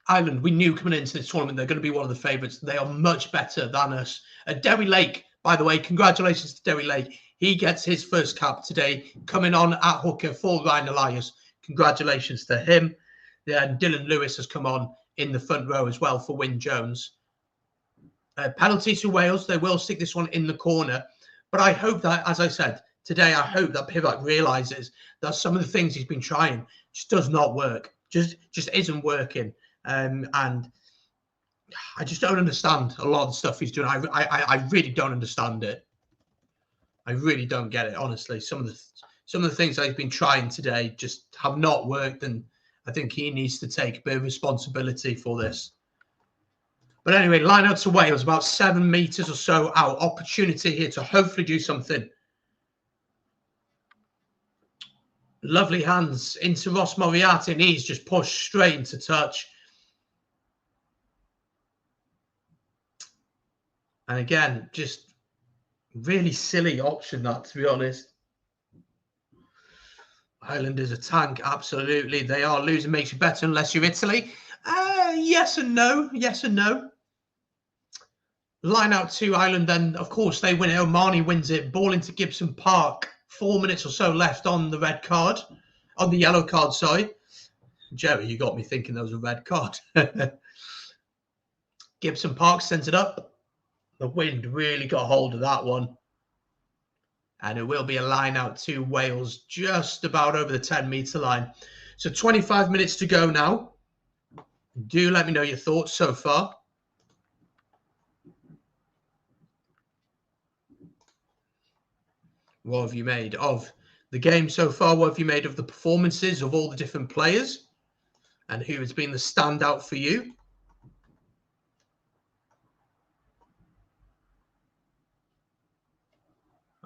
Ireland, we knew coming into this tournament they're going to be one of the favourites. They are much better than us. Derry Lake, by the way, congratulations to Derry Lake. He gets his first cap today, coming on at hooker for Ryan Elias. Congratulations to him. Then Dylan Lewis has come on in the front row as well for Wyn Jones. Penalty to Wales. They will stick this one in the corner. But I hope that, as I said, today, I hope that Pivac realises that some of the things he's been trying just does not work. Just isn't working. And I just don't understand a lot of the stuff he's doing. I really don't understand it. I really don't get it, honestly. Some of the things that he's been trying today just have not worked, and I think he needs to take a bit of responsibility for this. But anyway, line out to Wales, about 7 metres or so out. Opportunity here to hopefully do something. Lovely hands into Ross Moriarty, and he's just pushed straight into touch. And again, just really silly option that, to be honest. Ireland is a tank, absolutely. They are losing, makes you better unless you're Italy. Yes and no. Yes and no. Line out to Ireland, then, of course, they win it. O'Mahony wins it. Ball into Gibson Park. 4 minutes or so left on the red card. On the yellow card, sorry. Jerry, you got me thinking there was a red card. Gibson Park sends it up. The wind really got hold of that one. And it will be a line out to Wales just about over the 10-metre line. So 25 minutes to go now. Do let me know your thoughts so far. What have you made of the game so far? What have you made of the performances of all the different players? And who has been the standout for you?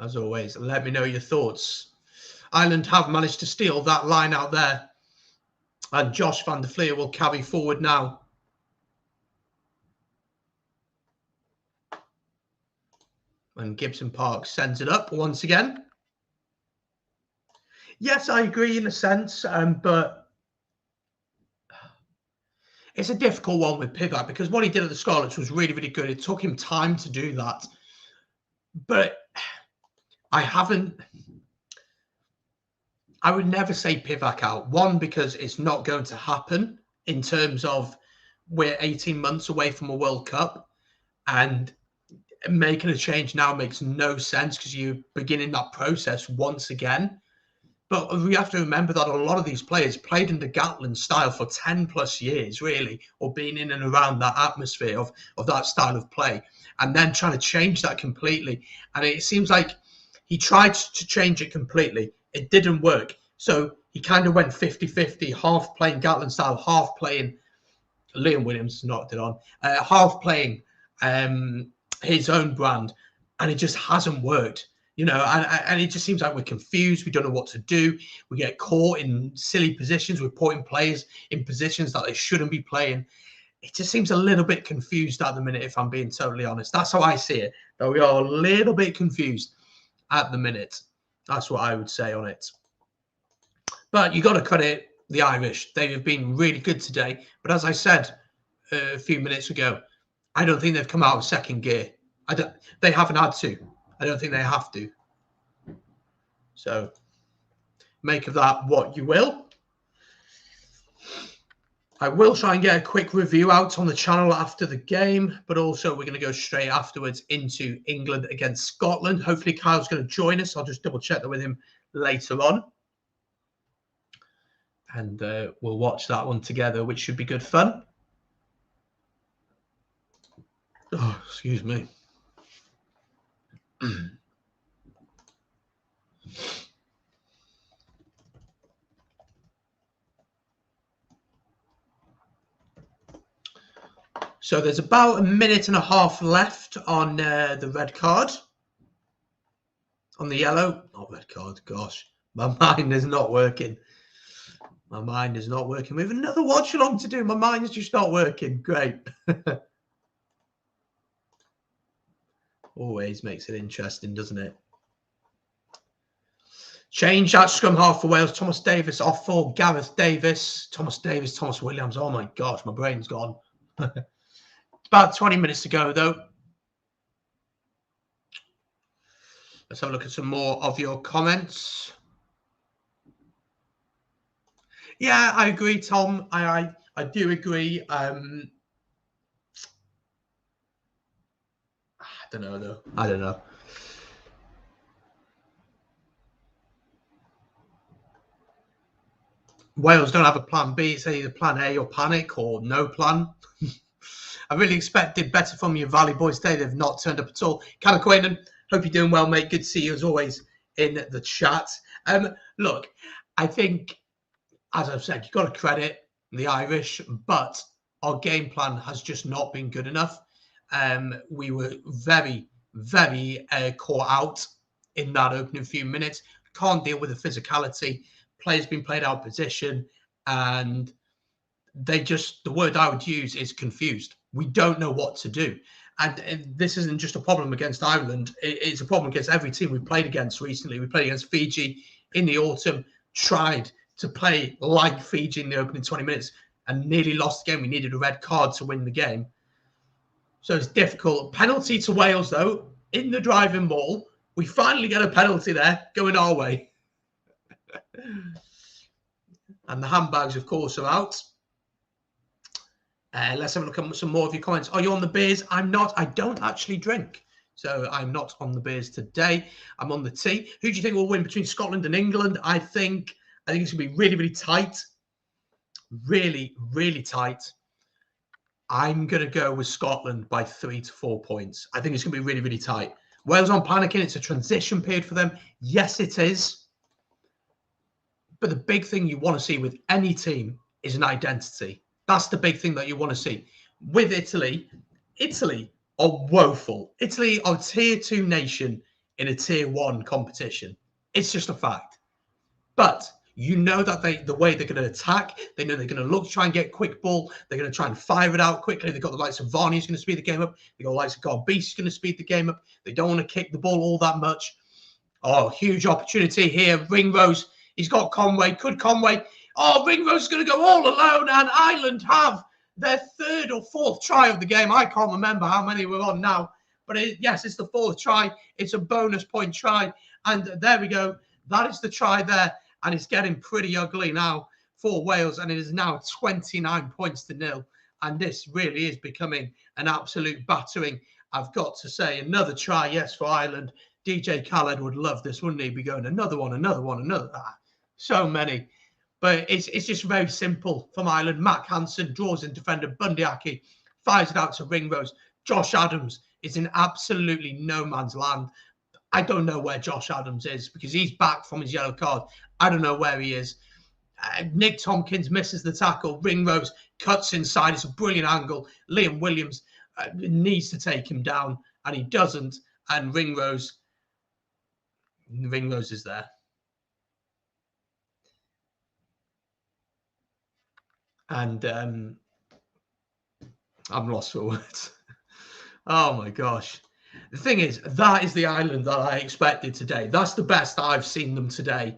As always, let me know your thoughts. Ireland have managed to steal that line out there. And Josh van der Fleer will carry forward now. And Gibson Park sends it up once again. Yes, I agree in a sense, but it's a difficult one with Pivac because what he did at the Scarlets was really, really good. It took him time to do that. But I would never say Pivac out. One, because it's not going to happen in terms of we're 18 months away from a World Cup, and making a change now makes no sense because you're beginning that process once again. But we have to remember that a lot of these players played under Gatland's style for 10 plus years, really, or being in and around that atmosphere of that style of play, and then trying to change that completely. And it seems like he tried to change it completely. It didn't work. So he kind of went 50-50, half playing Gatland style, half playing Liam Williams, knocked it on, half playing his own brand, and it just hasn't worked. You know, and it just seems like we're confused. We don't know what to do. We get caught in silly positions. We're putting players in positions that they shouldn't be playing. It just seems a little bit confused at the minute, if I'm being totally honest. That's how I see it, that we are a little bit confused at the minute. That's what I would say on it. But you got to credit the Irish. They have been really good today. But as I said a few minutes ago, I don't think they've come out of second gear. They haven't had to. I don't think they have to. So make of that what you will. I will try and get a quick review out on the channel after the game, but also we're going to go straight afterwards into England against Scotland. Hopefully Kyle's going to join us. I'll just double check that with him later on. And we'll watch that one together, which should be good fun. Oh, excuse me. So there's about a minute and a half left on the red card. On the yellow, not red card, gosh, my mind is not working. My mind is not working. We have another watch along to do. My mind's just not working. Great. Always makes it interesting, doesn't it? Change that scrum half for Wales. Thomas Davis off for Gareth Davis. Thomas Davis, Thomas Williams. Oh my gosh, my brain's gone. About 20 minutes to go, though. Let's have a look at some more of your comments. Yeah, I agree, Tom. I do agree. I don't know, though. I don't know. Wales don't have a plan B. It's either plan A or panic or no plan. I really expected better from your Valley boys today. They've not turned up at all. Callum Quaden, hope you're doing well, mate. Good to see you as always in the chat. Look, I think, as I've said, you've got to credit the Irish, but our game plan has just not been good enough. We were very, very caught out in that opening few minutes. Can't deal with the physicality. Players being played out of position, and they just, the word I would use is confused. We don't know what to do. And this isn't just a problem against Ireland. It's a problem against every team we've played against recently. We played against Fiji in the autumn, tried to play like Fiji in the opening 20 minutes and nearly lost the game. We needed a red card to win the game. So it's difficult. Penalty to Wales, though, in the driving ball. We finally get a penalty there going our way. And the handbags, of course, are out. Let's have a look at some more of your comments. Are you on the beers? I'm not. I don't actually drink. So I'm not on the beers today. I'm on the tea. Who do you think will win between Scotland and England? I think it's going to be really, really tight. Really, really tight. I'm going to go with Scotland by 3 to 4 points. I think it's going to be really, really tight. Wales aren't panicking. It's a transition period for them. Yes, it is. But the big thing you want to see with any team is an identity. That's the big thing that you want to see. With Italy are woeful. Italy are a tier 2 nation in a tier 1 competition. It's just a fact. But you know that the way they're going to attack, they know they're going to look to try and get quick ball. They're going to try and fire it out quickly. They've got the likes of Varney who's going to speed the game up. They've got the likes of Garbisi who's going to speed the game up. They don't want to kick the ball all that much. Oh, huge opportunity here. Ringrose, he's got Conway. Could Conway... Oh, Ringrose is going to go all alone, and Ireland have their 3rd or 4th try of the game. I can't remember how many we're on now, but yes, it's the 4th try. It's a bonus point try, and there we go. That is the try there, and it's getting pretty ugly now for Wales, and it is now 29 points to 0, and this really is becoming an absolute battering. I've got to say, another try, yes, for Ireland. DJ Khaled would love this, wouldn't he? Be going another one, another one, another. So many. But it's just very simple from Ireland. Matt Hansen draws in defender Bundyaki, fires it out to Ringrose. Josh Adams is in absolutely no man's land. I don't know where Josh Adams is because he's back from his yellow card. I don't know where he is. Nick Tompkins misses the tackle. Ringrose cuts inside. It's a brilliant angle. Liam Williams needs to take him down, and he doesn't. And Ringrose is there. And I'm lost for words. Oh my gosh. The thing is, that is the Ireland that I expected today. That's the best I've seen them today.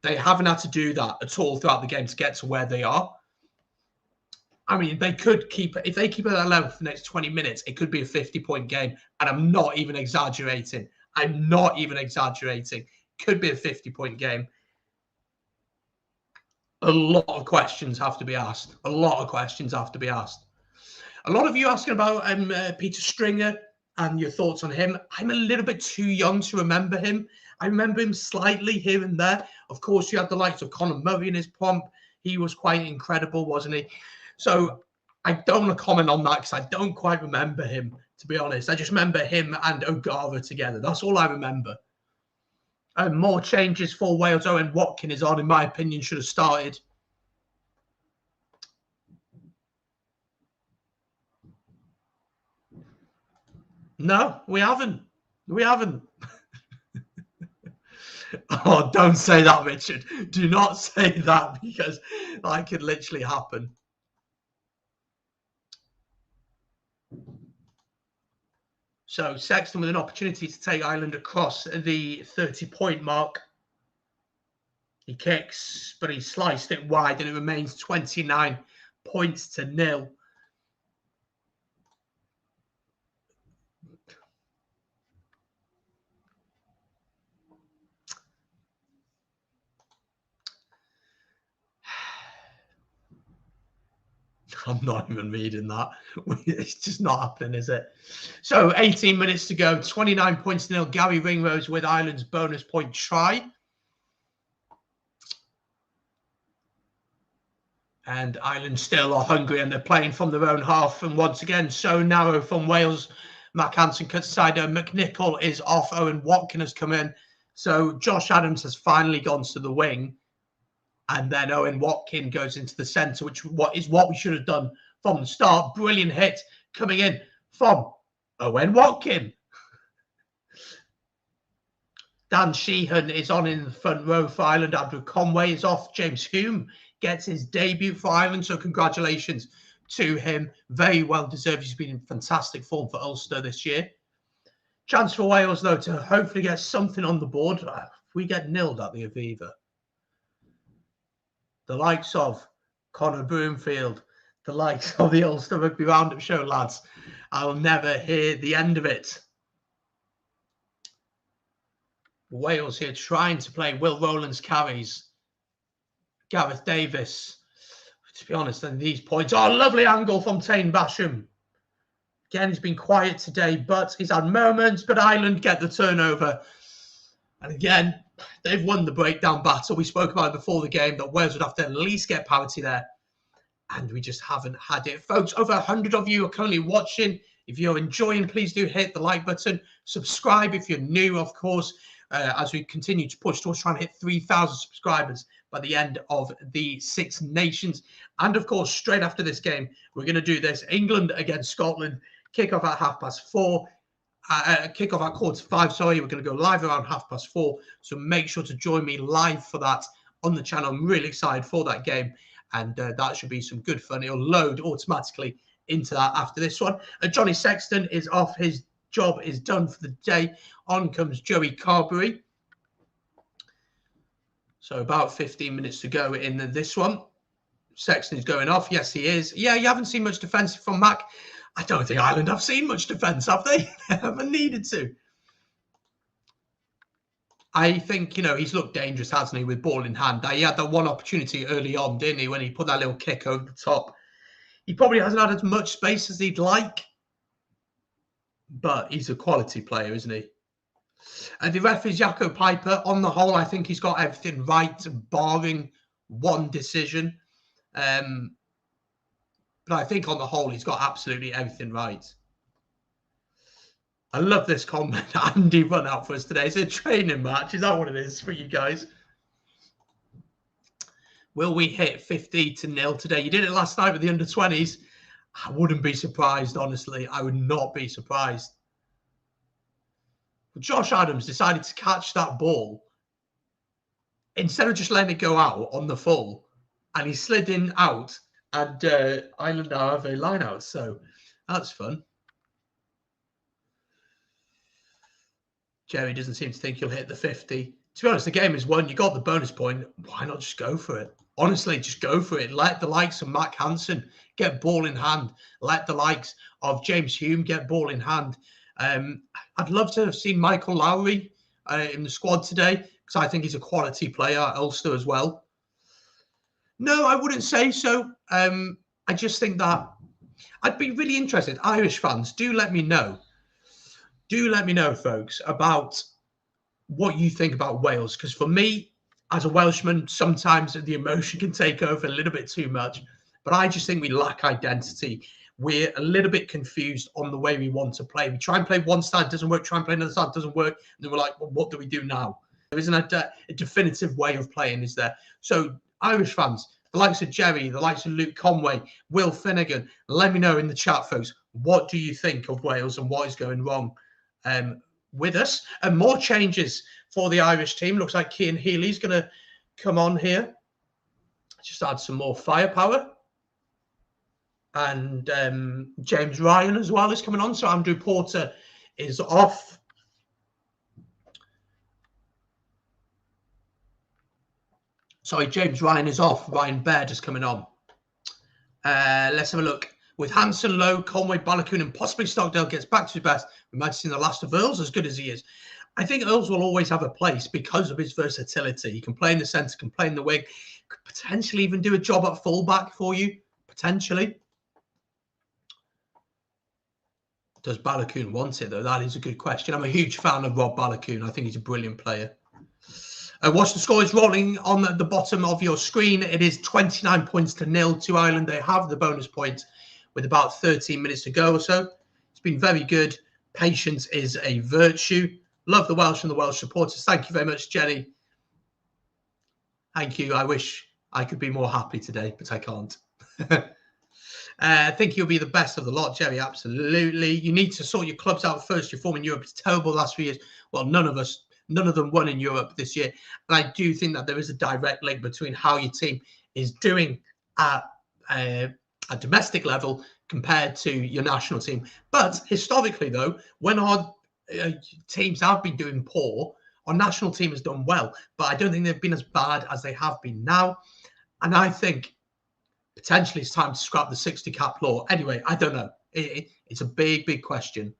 They haven't had to do that at all throughout the game to get to where they are. I mean, they could keep it. If they keep it at that level for the next 20 minutes, it could be a 50-point game. And I'm not even exaggerating. I'm not even exaggerating. Could be a 50-point game. A lot of questions have to be asked. A lot of questions have to be asked. A lot of you asking about Peter Stringer and your thoughts on him. I'm a little bit too young to remember him. I remember him slightly here and there. Of course, you had the likes of Conor Murray in his pomp. He was quite incredible, wasn't he? So I don't want to comment on that because I don't quite remember him, to be honest. I just remember him and O'Gara together. That's all I remember. More changes for Wales. Owen Watkin is on, in my opinion, should have started. No, we haven't. We haven't. Oh, don't say that, Richard. Do not say that, because that could literally happen. So Sexton with an opportunity to take Ireland across the 30-point mark. He kicks, but he sliced it wide, and it remains 29 points to 0. I'm not even reading that. It's just not happening, is it? So 18 minutes to go, 29 points to 0. Gary Ringrose with Ireland's bonus point try. And Ireland still are hungry, and they're playing from their own half. And once again, so narrow from Wales. Mac Hansen cuts aside. McNichol is off. Owen Watkin has come in. So Josh Adams has finally gone to the wing. And then Owen Watkin goes into the centre, which is what we should have done from the start. Brilliant hit coming in from Owen Watkin. Dan Sheehan is on in the front row for Ireland. Andrew Conway is off. James Hume gets his debut for Ireland, so congratulations to him. Very well deserved. He's been in fantastic form for Ulster this year. Chance for Wales, though, to hopefully get something on the board. We get nilled at the Aviva. The likes of Conor Broomfield, the likes of the Ulster Rugby Roundup show, lads. I'll never hear the end of it. Wales here trying to play. Will Rowlands carries. Gareth Davis. To be honest, and these points. Oh, lovely angle from Tain Basham. Again, he's been quiet today, but he's had moments. But Ireland get the turnover. And again, they've won the breakdown battle. We spoke about it before the game that Wales would have to at least get parity there. And we just haven't had it. Folks, over 100 of you are currently watching. If you're enjoying, please do hit the like button. Subscribe if you're new, of course, as we continue to push towards trying to hit 3,000 subscribers by the end of the Six Nations. And, of course, straight after this game, we're going to do this. England against Scotland. Kick-off at 4:30. Kick-off at 4:45, sorry. We're going to go live around 4:30. So make sure to join me live for that on the channel. I'm really excited for that game. And that should be some good fun. It'll load automatically into that after this one. Johnny Sexton is off. His job is done for the day. On comes Joey Carberry. So about 15 minutes to go in this one. Sexton is going off. Yes, he is. Yeah, you haven't seen much defence from Mac. I don't think Ireland have seen much defence, have they? They haven't needed to. I think, you know, he's looked dangerous, hasn't he, with ball in hand. He had that one opportunity early on, didn't he, when he put that little kick over the top. He probably hasn't had as much space as he'd like, but he's a quality player, isn't he? And the ref is Jaco Piper. On the whole, I think he's got everything right, barring one decision. But I think on the whole, he's got absolutely everything right. I love this comment Andy run out for us today. It's a training match. Is that what it is for you guys? Will we hit 50-0 today? You did it last night with the under-20s. I wouldn't be surprised, honestly. I would not be surprised. But Josh Adams decided to catch that ball instead of just letting it go out on the full. And he slid in out. And Ireland now have a line out. So that's fun. Jerry doesn't seem to think you'll hit the 50. To be honest, the game is won. You got the bonus point. Why not just go for it? Honestly, just go for it. Let the likes of Mac Hansen get ball in hand. Let the likes of James Hume get ball in hand. I'd love to have seen Michael Lowry in the squad today, because I think he's a quality player at Ulster as well. No, I wouldn't say so. I just think that I'd be really interested. Irish fans, do let me know. Do let me know, folks, about what you think about Wales. Because for me, as a Welshman, sometimes the emotion can take over a little bit too much. But I just think we lack identity. We're a little bit confused on the way we want to play. We try and play one style, it doesn't work. Try and play another style, it doesn't work. And then we're like, well, what do we do now? There isn't a definitive way of playing, is there? So, Irish fans, the likes of Jerry, the likes of Luke Conway, Will Finnegan, let me know in the chat, folks. What do you think of Wales and what is going wrong? with us. And more changes for the Irish team. Looks like Cian Healy's going to come on here. Just add some more firepower. And James Ryan as well is coming on. So Andrew Porter is off. Sorry, James Ryan is off. Ryan Baird is coming on. Let's have a look. With Hanson, Lowe, Conway, Balogun, and possibly Stockdale gets back to his best, we might see the last of Earls, as good as he is. I think Earls will always have a place because of his versatility. He can play in the centre, can play in the wing, could potentially even do a job at fullback for you, potentially. Does Balogun want it, though? That is a good question. I'm a huge fan of Rob Balogun. I think he's a brilliant player. Watch the score is rolling on the bottom of your screen. It is 29 points to 0 to Ireland. They have the bonus point with about 13 minutes to go or so. It's been very good. Patience is a virtue. Love the Welsh and the Welsh supporters. Thank you very much, Jenny. Thank you. I wish I could be more happy today, but I can't. I think you'll be the best of the lot, Jerry. Absolutely. You need to sort your clubs out first. Your form in Europe is terrible the last few years. Well, none of them won in Europe this year. And I do think that there is a direct link between how your team is doing at a domestic level compared to your national team. But historically, though, when our teams have been doing poor, our national team has done well. But I don't think they've been as bad as they have been now. And I think potentially it's time to scrap the 60 cap law. Anyway, I don't know. It's a big, big question.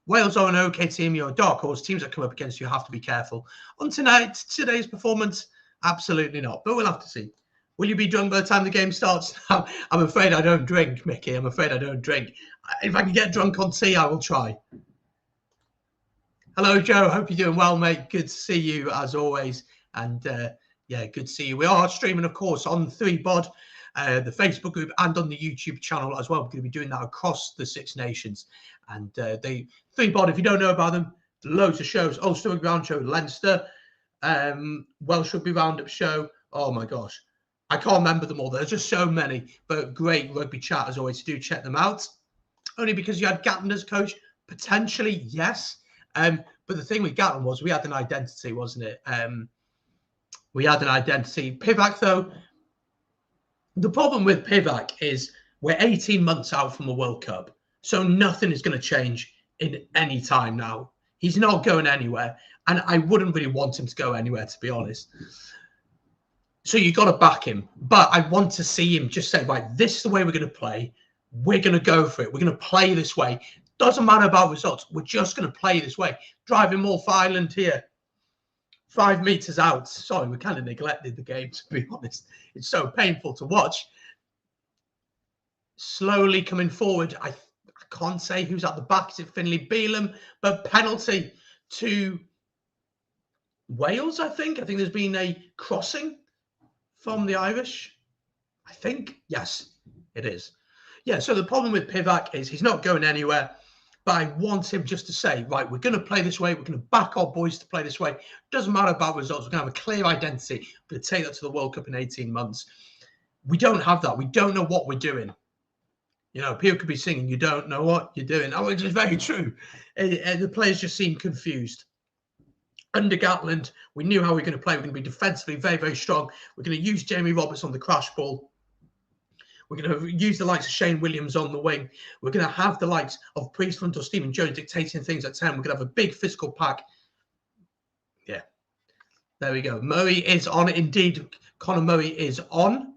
Wales are an okay team. You're a dark horse. Teams that come up against you have to be careful. On today's performance, absolutely not. But we'll have to see. Will you be drunk by the time the game starts? I'm afraid I don't drink, Mickey. I'm afraid I don't drink. If I can get drunk on tea, I will try. Hello, Joe. Hope you're doing well, mate. Good to see you, as always. And, yeah, good to see you. We are streaming, of course, on 3bod, the Facebook group, and on the YouTube channel as well. We're going to be doing that across the Six Nations. And the 3bod, if you don't know about them, loads of shows. Ulster Rugby Round Show, Leinster, Welsh Rugby Roundup Show. Oh, my gosh. I can't remember them all. There's just so many, but great rugby chat as always. Do check them out. Only because you had Gatland as coach, potentially, yes. But the thing with Gatland was we had an identity, wasn't it? We had an identity. Pivac, though, the problem with Pivac is we're 18 months out from a World Cup, so nothing is going to change in any time now. He's not going anywhere, and I wouldn't really want him to go anywhere, to be honest. So you've got to back him. But I want to see him just say, right, this is the way we're going to play. We're going to go for it. We're going to play this way. Doesn't matter about results. We're just going to play this way. Driving Wolf Island here. 5 meters out. Sorry, we kind of neglected the game, to be honest. It's so painful to watch. Slowly coming forward. I can't say who's at the back. Is it Finlay Beelum? But penalty to Wales, I think. I think there's been a crossing from the Irish, I think. Yes, it is. Yeah, so the problem with Pivac is he's not going anywhere, but I want him just to say, right, we're going to play this way. We're going to back our boys to play this way. Doesn't matter about results. We're going to have a clear identity. We're going to take that to the World Cup in 18 months. We don't have that. We don't know what we're doing. You know, people could be singing, you don't know what you're doing. Oh, which is very true. The players just seem confused. Under Gatland, we knew how we were going to play. We're going to be defensively very, very strong. We're going to use Jamie Roberts on the crash ball. We're going to use the likes of Shane Williams on the wing. We're going to have the likes of Priestland or Stephen Jones dictating things at 10. We're going to have a big physical pack. Yeah, there we go. Murray is on. Indeed, Conor Murray is on.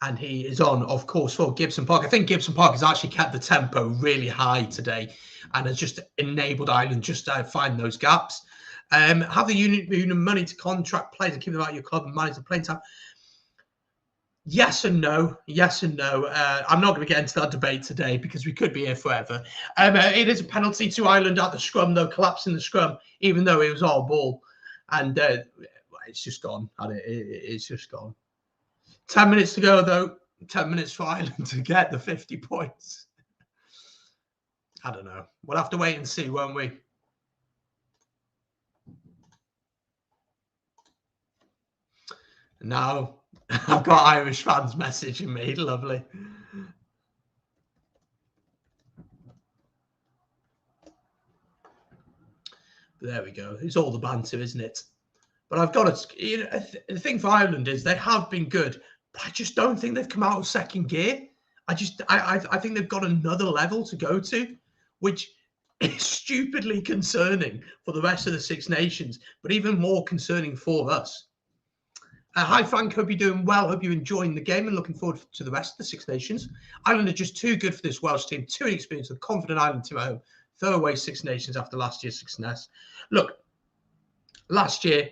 And he is on, of course, for Gibson Park. I think Gibson Park has actually kept the tempo really high today and has just enabled Ireland just to find those gaps. Have the union money to contract players and keep them out of your club and manage the playing time? Yes and no. Yes and no. I'm not going to get into that debate today because we could be here forever. It is a penalty to Ireland at the scrum, though, collapsing the scrum, even though it was our ball. And it's just gone. It's just gone. 10 minutes to go, though. 10 minutes for Ireland to get the 50 points. I don't know. We'll have to wait and see, won't we? Now, I've got Irish fans messaging me. Lovely. There we go. It's all the banter, isn't it? But I've got to, the thing for Ireland is they have been good, but I just don't think they've come out of second gear. I think they've got another level to go to, which is stupidly concerning for the rest of the Six Nations, but even more concerning for us. Hi, Frank. Hope you're doing well. Hope you're enjoying the game and looking forward to the rest of the Six Nations. Ireland are just too good for this Welsh team. Too inexperienced with confident Ireland team at home. Throw away Six Nations after last year's success. Look, last year,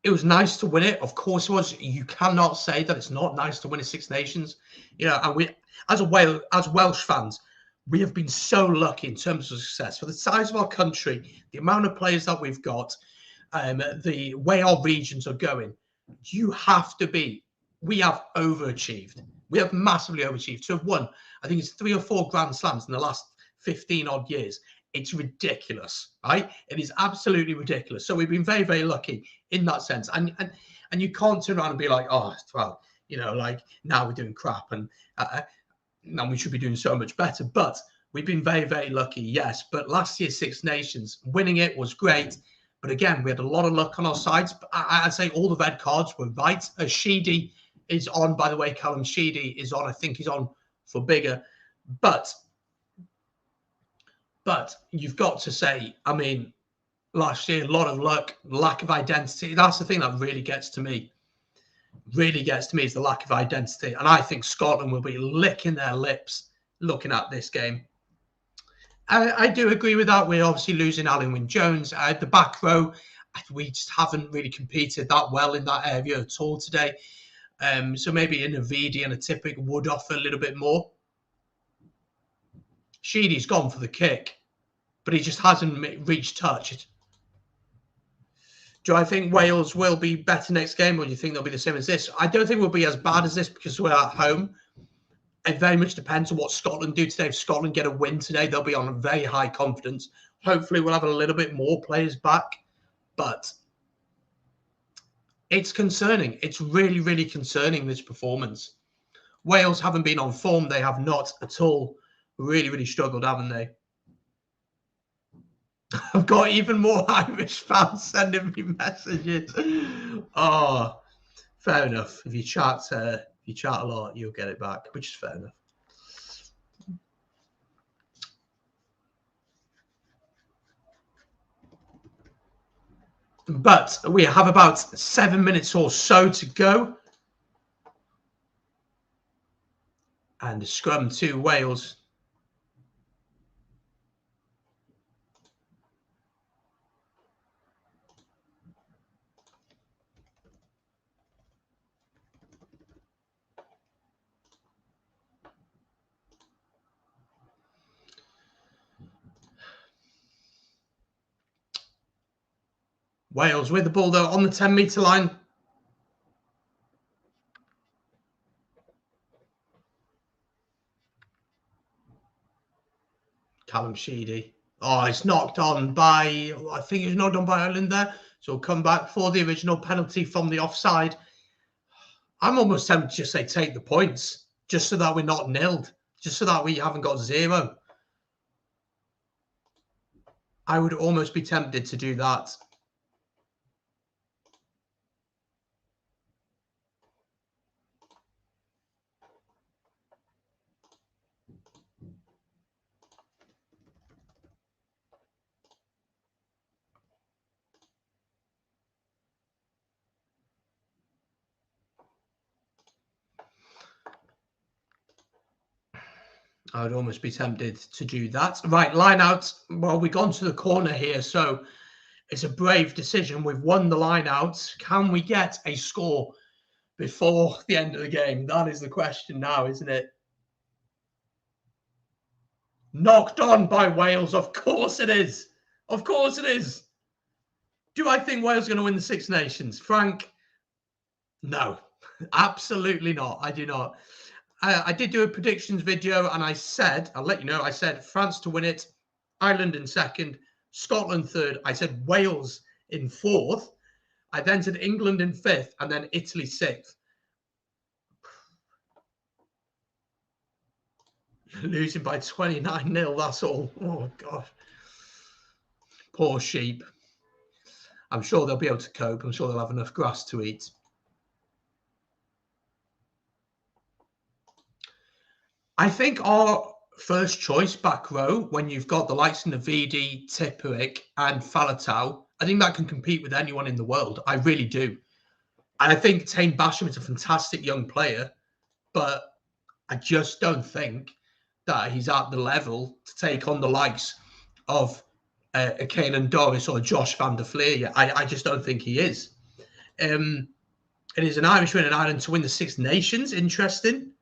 it was nice to win it. Of course it was. You cannot say that it's not nice to win a Six Nations. And we, as Welsh fans, we have been so lucky in terms of success. For the size of our country, the amount of players that we've got, the way our regions are going, we have overachieved. We have massively overachieved. To have won, I think it's 3 or 4 Grand Slams in the last 15 odd years. It's ridiculous, right? It is absolutely ridiculous. So we've been very, very lucky in that sense. And you can't turn around and be like, oh, well, like now we're doing crap and we should be doing so much better. But we've been very, very lucky, yes. But last year's Six Nations, winning it was great. But again, we had a lot of luck on our sides. I'd say all the red cards were right. Sheedy is on, by the way. Callum Sheedy is on. I think he's on for bigger. But you've got to say, I mean, last year, a lot of luck, lack of identity. That's the thing that really gets to me. Really gets to me is the lack of identity. And I think Scotland will be licking their lips looking at this game. I do agree with that. We're obviously losing Alan Wynne-Jones. The back row, we just haven't really competed that well in that area at all today. So maybe a Navidi and a Tippett would offer a little bit more. Sheedy's gone for the kick, but he just hasn't reached touch. Do I think Wales will be better next game, or do you think they'll be the same as this? I don't think we'll be as bad as this because we're at home. It very much depends on what Scotland do today. If Scotland get a win today, they'll be on very high confidence. Hopefully, we'll have a little bit more players back. But it's concerning. It's really, really concerning, this performance. Wales haven't been on form. They have not at all. Really, really struggled, haven't they? I've got even more Irish fans sending me messages. Oh, fair enough. If you chat a lot, you'll get it back, which is fair enough. But we have about 7 minutes or so to go. And a scrum to Wales. Wales with the ball, though, on the 10-metre line. Callum Sheedy. Oh, it's knocked on by, I think it's knocked on by Ireland there. So we'll come back for the original penalty from the offside. I'm almost tempted to just say take the points, just so that we're not nilled, just so that we haven't got 0. I would almost be tempted to do that. I would almost be tempted to do that. Right, line out. Well, we've gone to the corner here, so it's a brave decision. We've won the line out. Can we get a score before the end of the game? That is the question now, isn't it? Knocked on by Wales. Of course it is. Of course it is. Do I think Wales are going to win the Six Nations? Frank, no, absolutely not. I do not. I did do a predictions video and I said, I'll let you know, I said France to win it, Ireland in second, Scotland third. I said Wales in fourth. I then said England in fifth and then Italy sixth. Losing by 29-0, that's all. Oh, God. Poor sheep. I'm sure they'll be able to cope. I'm sure they'll have enough grass to eat. I think our first choice back row, when you've got the likes of Navidi, Tipuric, and Falatau, I think that can compete with anyone in the world. I really do. And I think Tane Basham is a fantastic young player, but I just don't think that he's at the level to take on the likes of a Kanan Doris or Josh van der Fleer. I just don't think he is. It is an Irishman in Ireland to win the Six Nations. Interesting.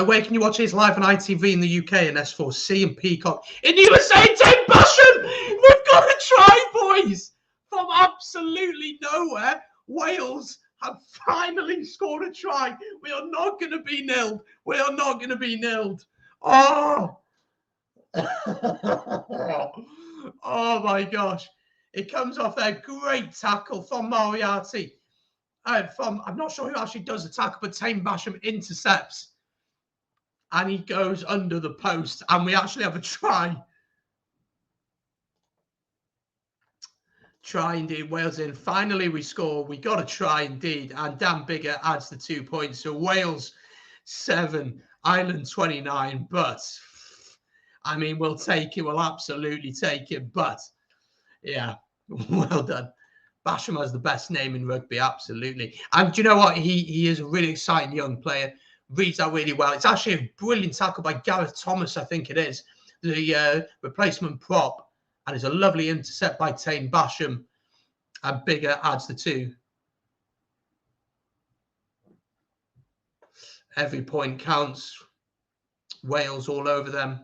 Where can you watch his live on ITV in the UK and S4C and Peacock in the USA? Tane Basham! We've got to try, boys! From absolutely nowhere, Wales have finally scored a try. We are not going to be nilled. We are not going to be nilled. Oh! Oh my gosh. It comes off there. Great tackle from Moriarty. I'm not sure who actually does the tackle, but Tane Basham intercepts. And he goes under the post. And we actually have a try. Try indeed. Wales in. Finally, we score. We got a try indeed. And Dan Bigger adds the 2 points. So Wales 7, Ireland 29. But, I mean, we'll take it. We'll absolutely take it. But, yeah, well done. Basham has the best name in rugby, absolutely. And do you know what? He is a really exciting young player. Reads that really well. It's actually a brilliant tackle by Gareth Thomas, I think it is, the replacement prop. And it's a lovely intercept by Tane Basham. And Bigger adds the 2. Every point counts. Wales all over them.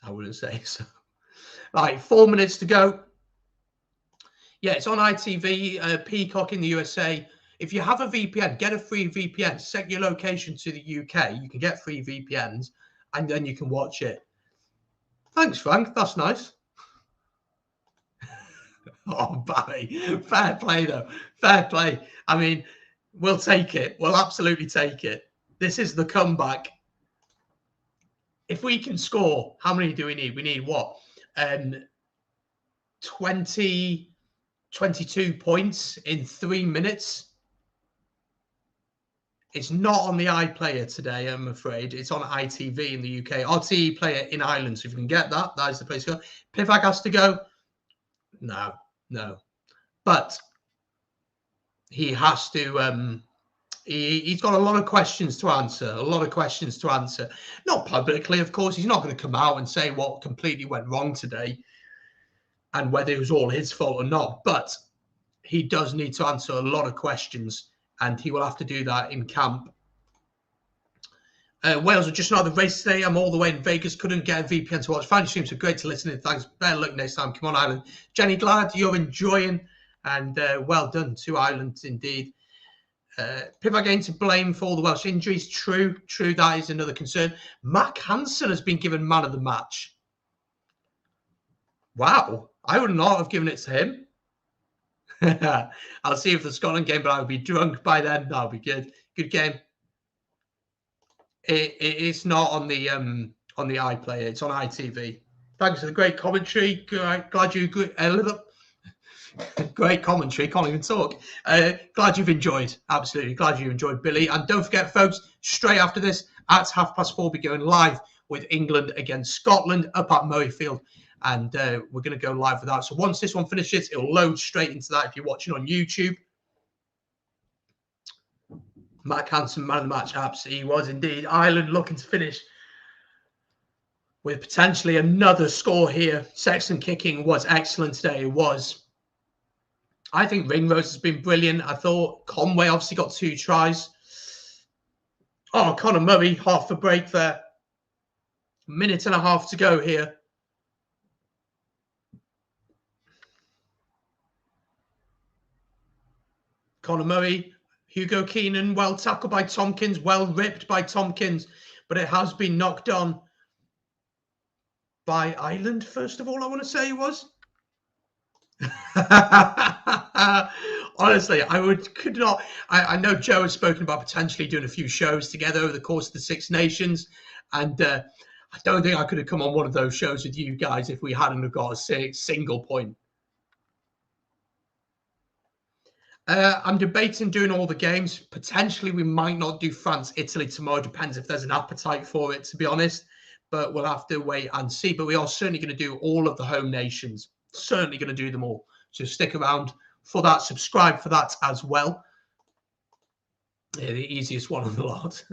I wouldn't say so. Right, 4 minutes to go. Yeah, it's on ITV, Peacock in the USA. If you have a VPN, get a free VPN. Set your location to the UK. You can get free VPNs, and then you can watch it. Thanks, Frank. That's nice. Oh, Barry. Fair play, though. Fair play. I mean, we'll take it. We'll absolutely take it. This is the comeback. If we can score, how many do we need? We need what? 22 points in 3 minutes. It's not on the iPlayer today, I'm afraid. It's on ITV in the UK. RTE player in Ireland. So if you can get that, that is the place to go. Pivak has to go. No. But he has to... he's got a lot of questions to answer. Not publicly, of course. He's not going to come out and say what completely went wrong today and whether it was all his fault or not. But he does need to answer a lot of questions. And he will have to do that in camp. Wales are just not the race today. I'm all the way in Vegas. Couldn't get a VPN to watch. Finally streams are great to listen to. Thanks. Better luck next time. Come on, Ireland. Jenny, glad you're enjoying. And well done to Ireland, indeed. Pivak again to blame for all the Welsh injuries. True. That is another concern. Mac Hansen has been given man of the match. Wow. I would not have given it to him. I'll see if the Scotland game, but I'll be drunk by then. That'll be good. Good game. It's not on the iPlayer. It's on ITV. Thanks for the great commentary. Glad you great commentary. Can't even talk. Glad you've enjoyed. Absolutely glad you enjoyed, Billy. And don't forget, folks, straight after this at 4:30, we'll be going live with England against Scotland up at Murrayfield. And we're going to go live with that. So once this one finishes, it'll load straight into that if you're watching on YouTube. Mac Hansen, man of the match. Absolutely, he was indeed. Ireland looking to finish with potentially another score here. Sexton kicking was excellent today. It was. I think Ringrose has been brilliant. I thought Conway obviously got 2 tries. Oh, Conor Murray, half the break there. Minute and a half to go here. Conor Murray, Hugo Keenan, well tackled by Tompkins, well ripped by Tompkins, but it has been knocked on by Ireland, first of all, I want to say it was. Honestly, I know Joe has spoken about potentially doing a few shows together over the course of the Six Nations, and I don't think I could have come on one of those shows with you guys if we hadn't have got a single point. I'm debating doing all the games. Potentially, we might not do France, Italy tomorrow. Depends if there's an appetite for it, to be honest. But we'll have to wait and see. But we are certainly going to do all of the home nations. Certainly going to do them all. So stick around for that. Subscribe for that as well. Yeah, the easiest one of the lot.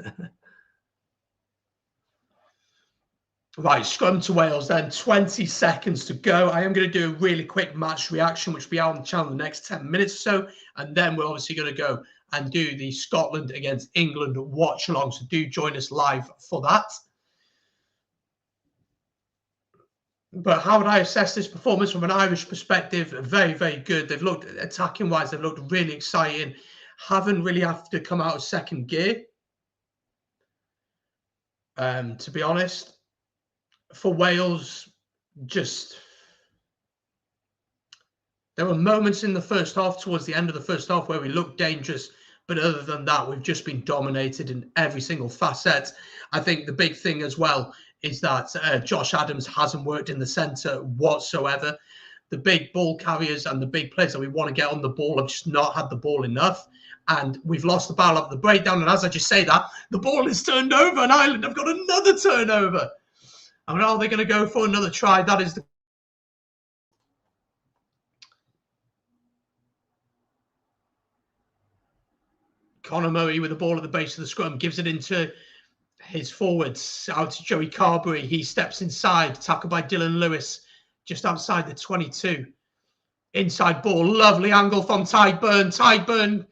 Right, scrum to Wales then. 20 seconds to go. I am going to do a really quick match reaction, which will be out on the channel in the next 10 minutes or so. And then we're obviously going to go and do the Scotland against England watch along. So do join us live for that. But how would I assess this performance from an Irish perspective? Very, very good. They've looked, attacking-wise, they've looked really exciting. Haven't really have to come out of second gear. To be honest. For Wales, there were moments in the first half, towards the end of the first half, where we looked dangerous. But other than that, we've just been dominated in every single facet. I think the big thing as well is that Josh Adams hasn't worked in the centre whatsoever. The big ball carriers and the big players that we want to get on the ball have just not had the ball enough. And we've lost the battle of the breakdown. And as I just say that, the ball is turned over and Ireland have got another turnover. I mean, are they going to go for another try? That is the... Conor Murray with the ball at the base of the scrum, gives it into his forwards, out to Joey Carberry. He steps inside, tackled by Dylan Lewis, just outside the 22. Inside ball, lovely angle from Tyburn. Tyburn,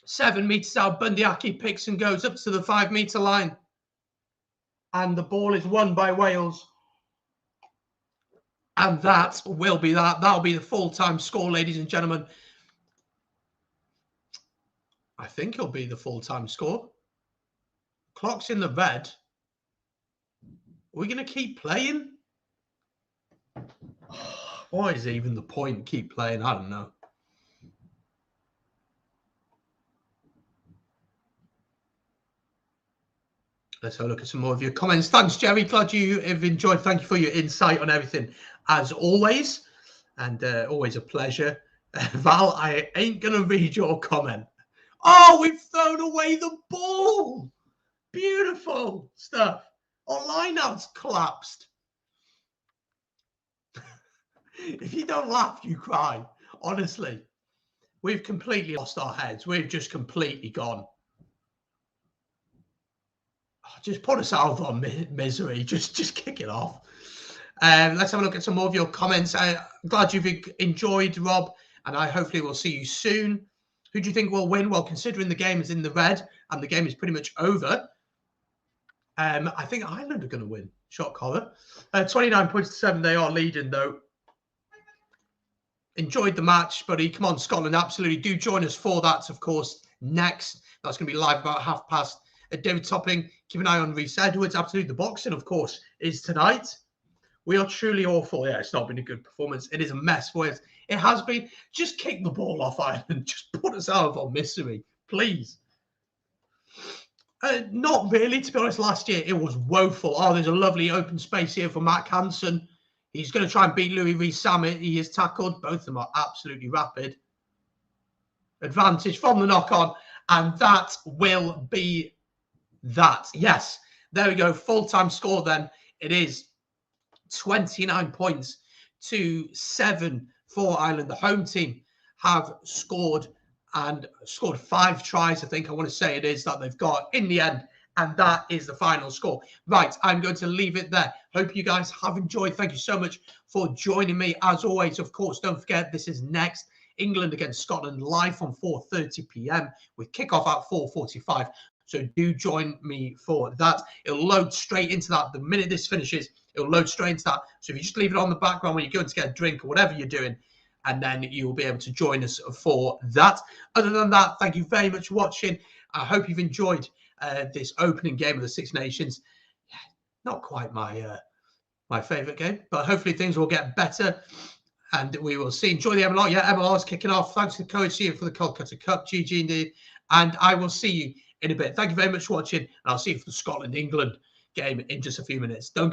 7 metres out. Bundyaki picks and goes up to the 5-metre line. And the ball is won by Wales. And that will be that. That'll be the full-time score, ladies and gentlemen. I think it'll be the full-time score. Clock's in the red. Are we going to keep playing? What is even the point? Keep playing? I don't know. Let's have a look at some more of your comments. Thanks, Jerry. Glad you have enjoyed. Thank you for your insight on everything, as always. And always a pleasure. Val, I ain't going to read your comment. Oh, we've thrown away the ball. Beautiful stuff. Our line-out's collapsed. If you don't laugh, you cry. Honestly, we've completely lost our heads. We've just completely gone. Just put us out of our misery. Just kick it off. Let's have a look at some more of your comments. I'm glad you've enjoyed, Rob, and I hopefully will see you soon. Who do you think will win? Well, considering the game is in the red and the game is pretty much over, I think Ireland are going to win. Shock horror. 29 points to 7. They are leading, though. Enjoyed the match, buddy. Come on, Scotland. Absolutely. Do join us for that, of course, next. That's going to be live about 30:30. David Topping, keep an eye on Rhys Edwards. Absolutely. The boxing, of course, is tonight. We are truly awful. Yeah, it's not been a good performance. It is a mess for us. It has been. Just kick the ball off Ireland. Just put us out of our misery, please. Not really, to be honest. Last year, it was woeful. Oh, there's a lovely open space here for Matt Hansen. He's going to try and beat Louis Rees-Zammit. He is tackled. Both of them are absolutely rapid. Advantage from the knock-on. And that will be that. Yes, there we go. Full-time score then. It is 29 points to 7 for Ireland. The home team have scored 5 tries, I think I want to say it is, that they've got in the end. And that is the final score. Right, I'm going to leave it there. Hope you guys have enjoyed. Thank you so much for joining me. As always, of course, don't forget, this is next. England against Scotland live from 4:30 p.m. with kickoff at 4:45. So do join me for that. It'll load straight into that. The minute this finishes, it'll load straight into that. So if you just leave it on the background when you're going to get a drink or whatever you're doing, and then you'll be able to join us for that. Other than that, thank you very much for watching. I hope you've enjoyed this opening game of the Six Nations. Yeah, not quite my my favourite game, but hopefully things will get better. And we will see. Enjoy the MLR. Yeah, MLR is kicking off. Thanks to the coach here for the Calcutta Cup. GG indeed. And I will see you in a bit. Thank you very much for watching. And I'll see you for the Scotland-England game in just a few minutes. Don't go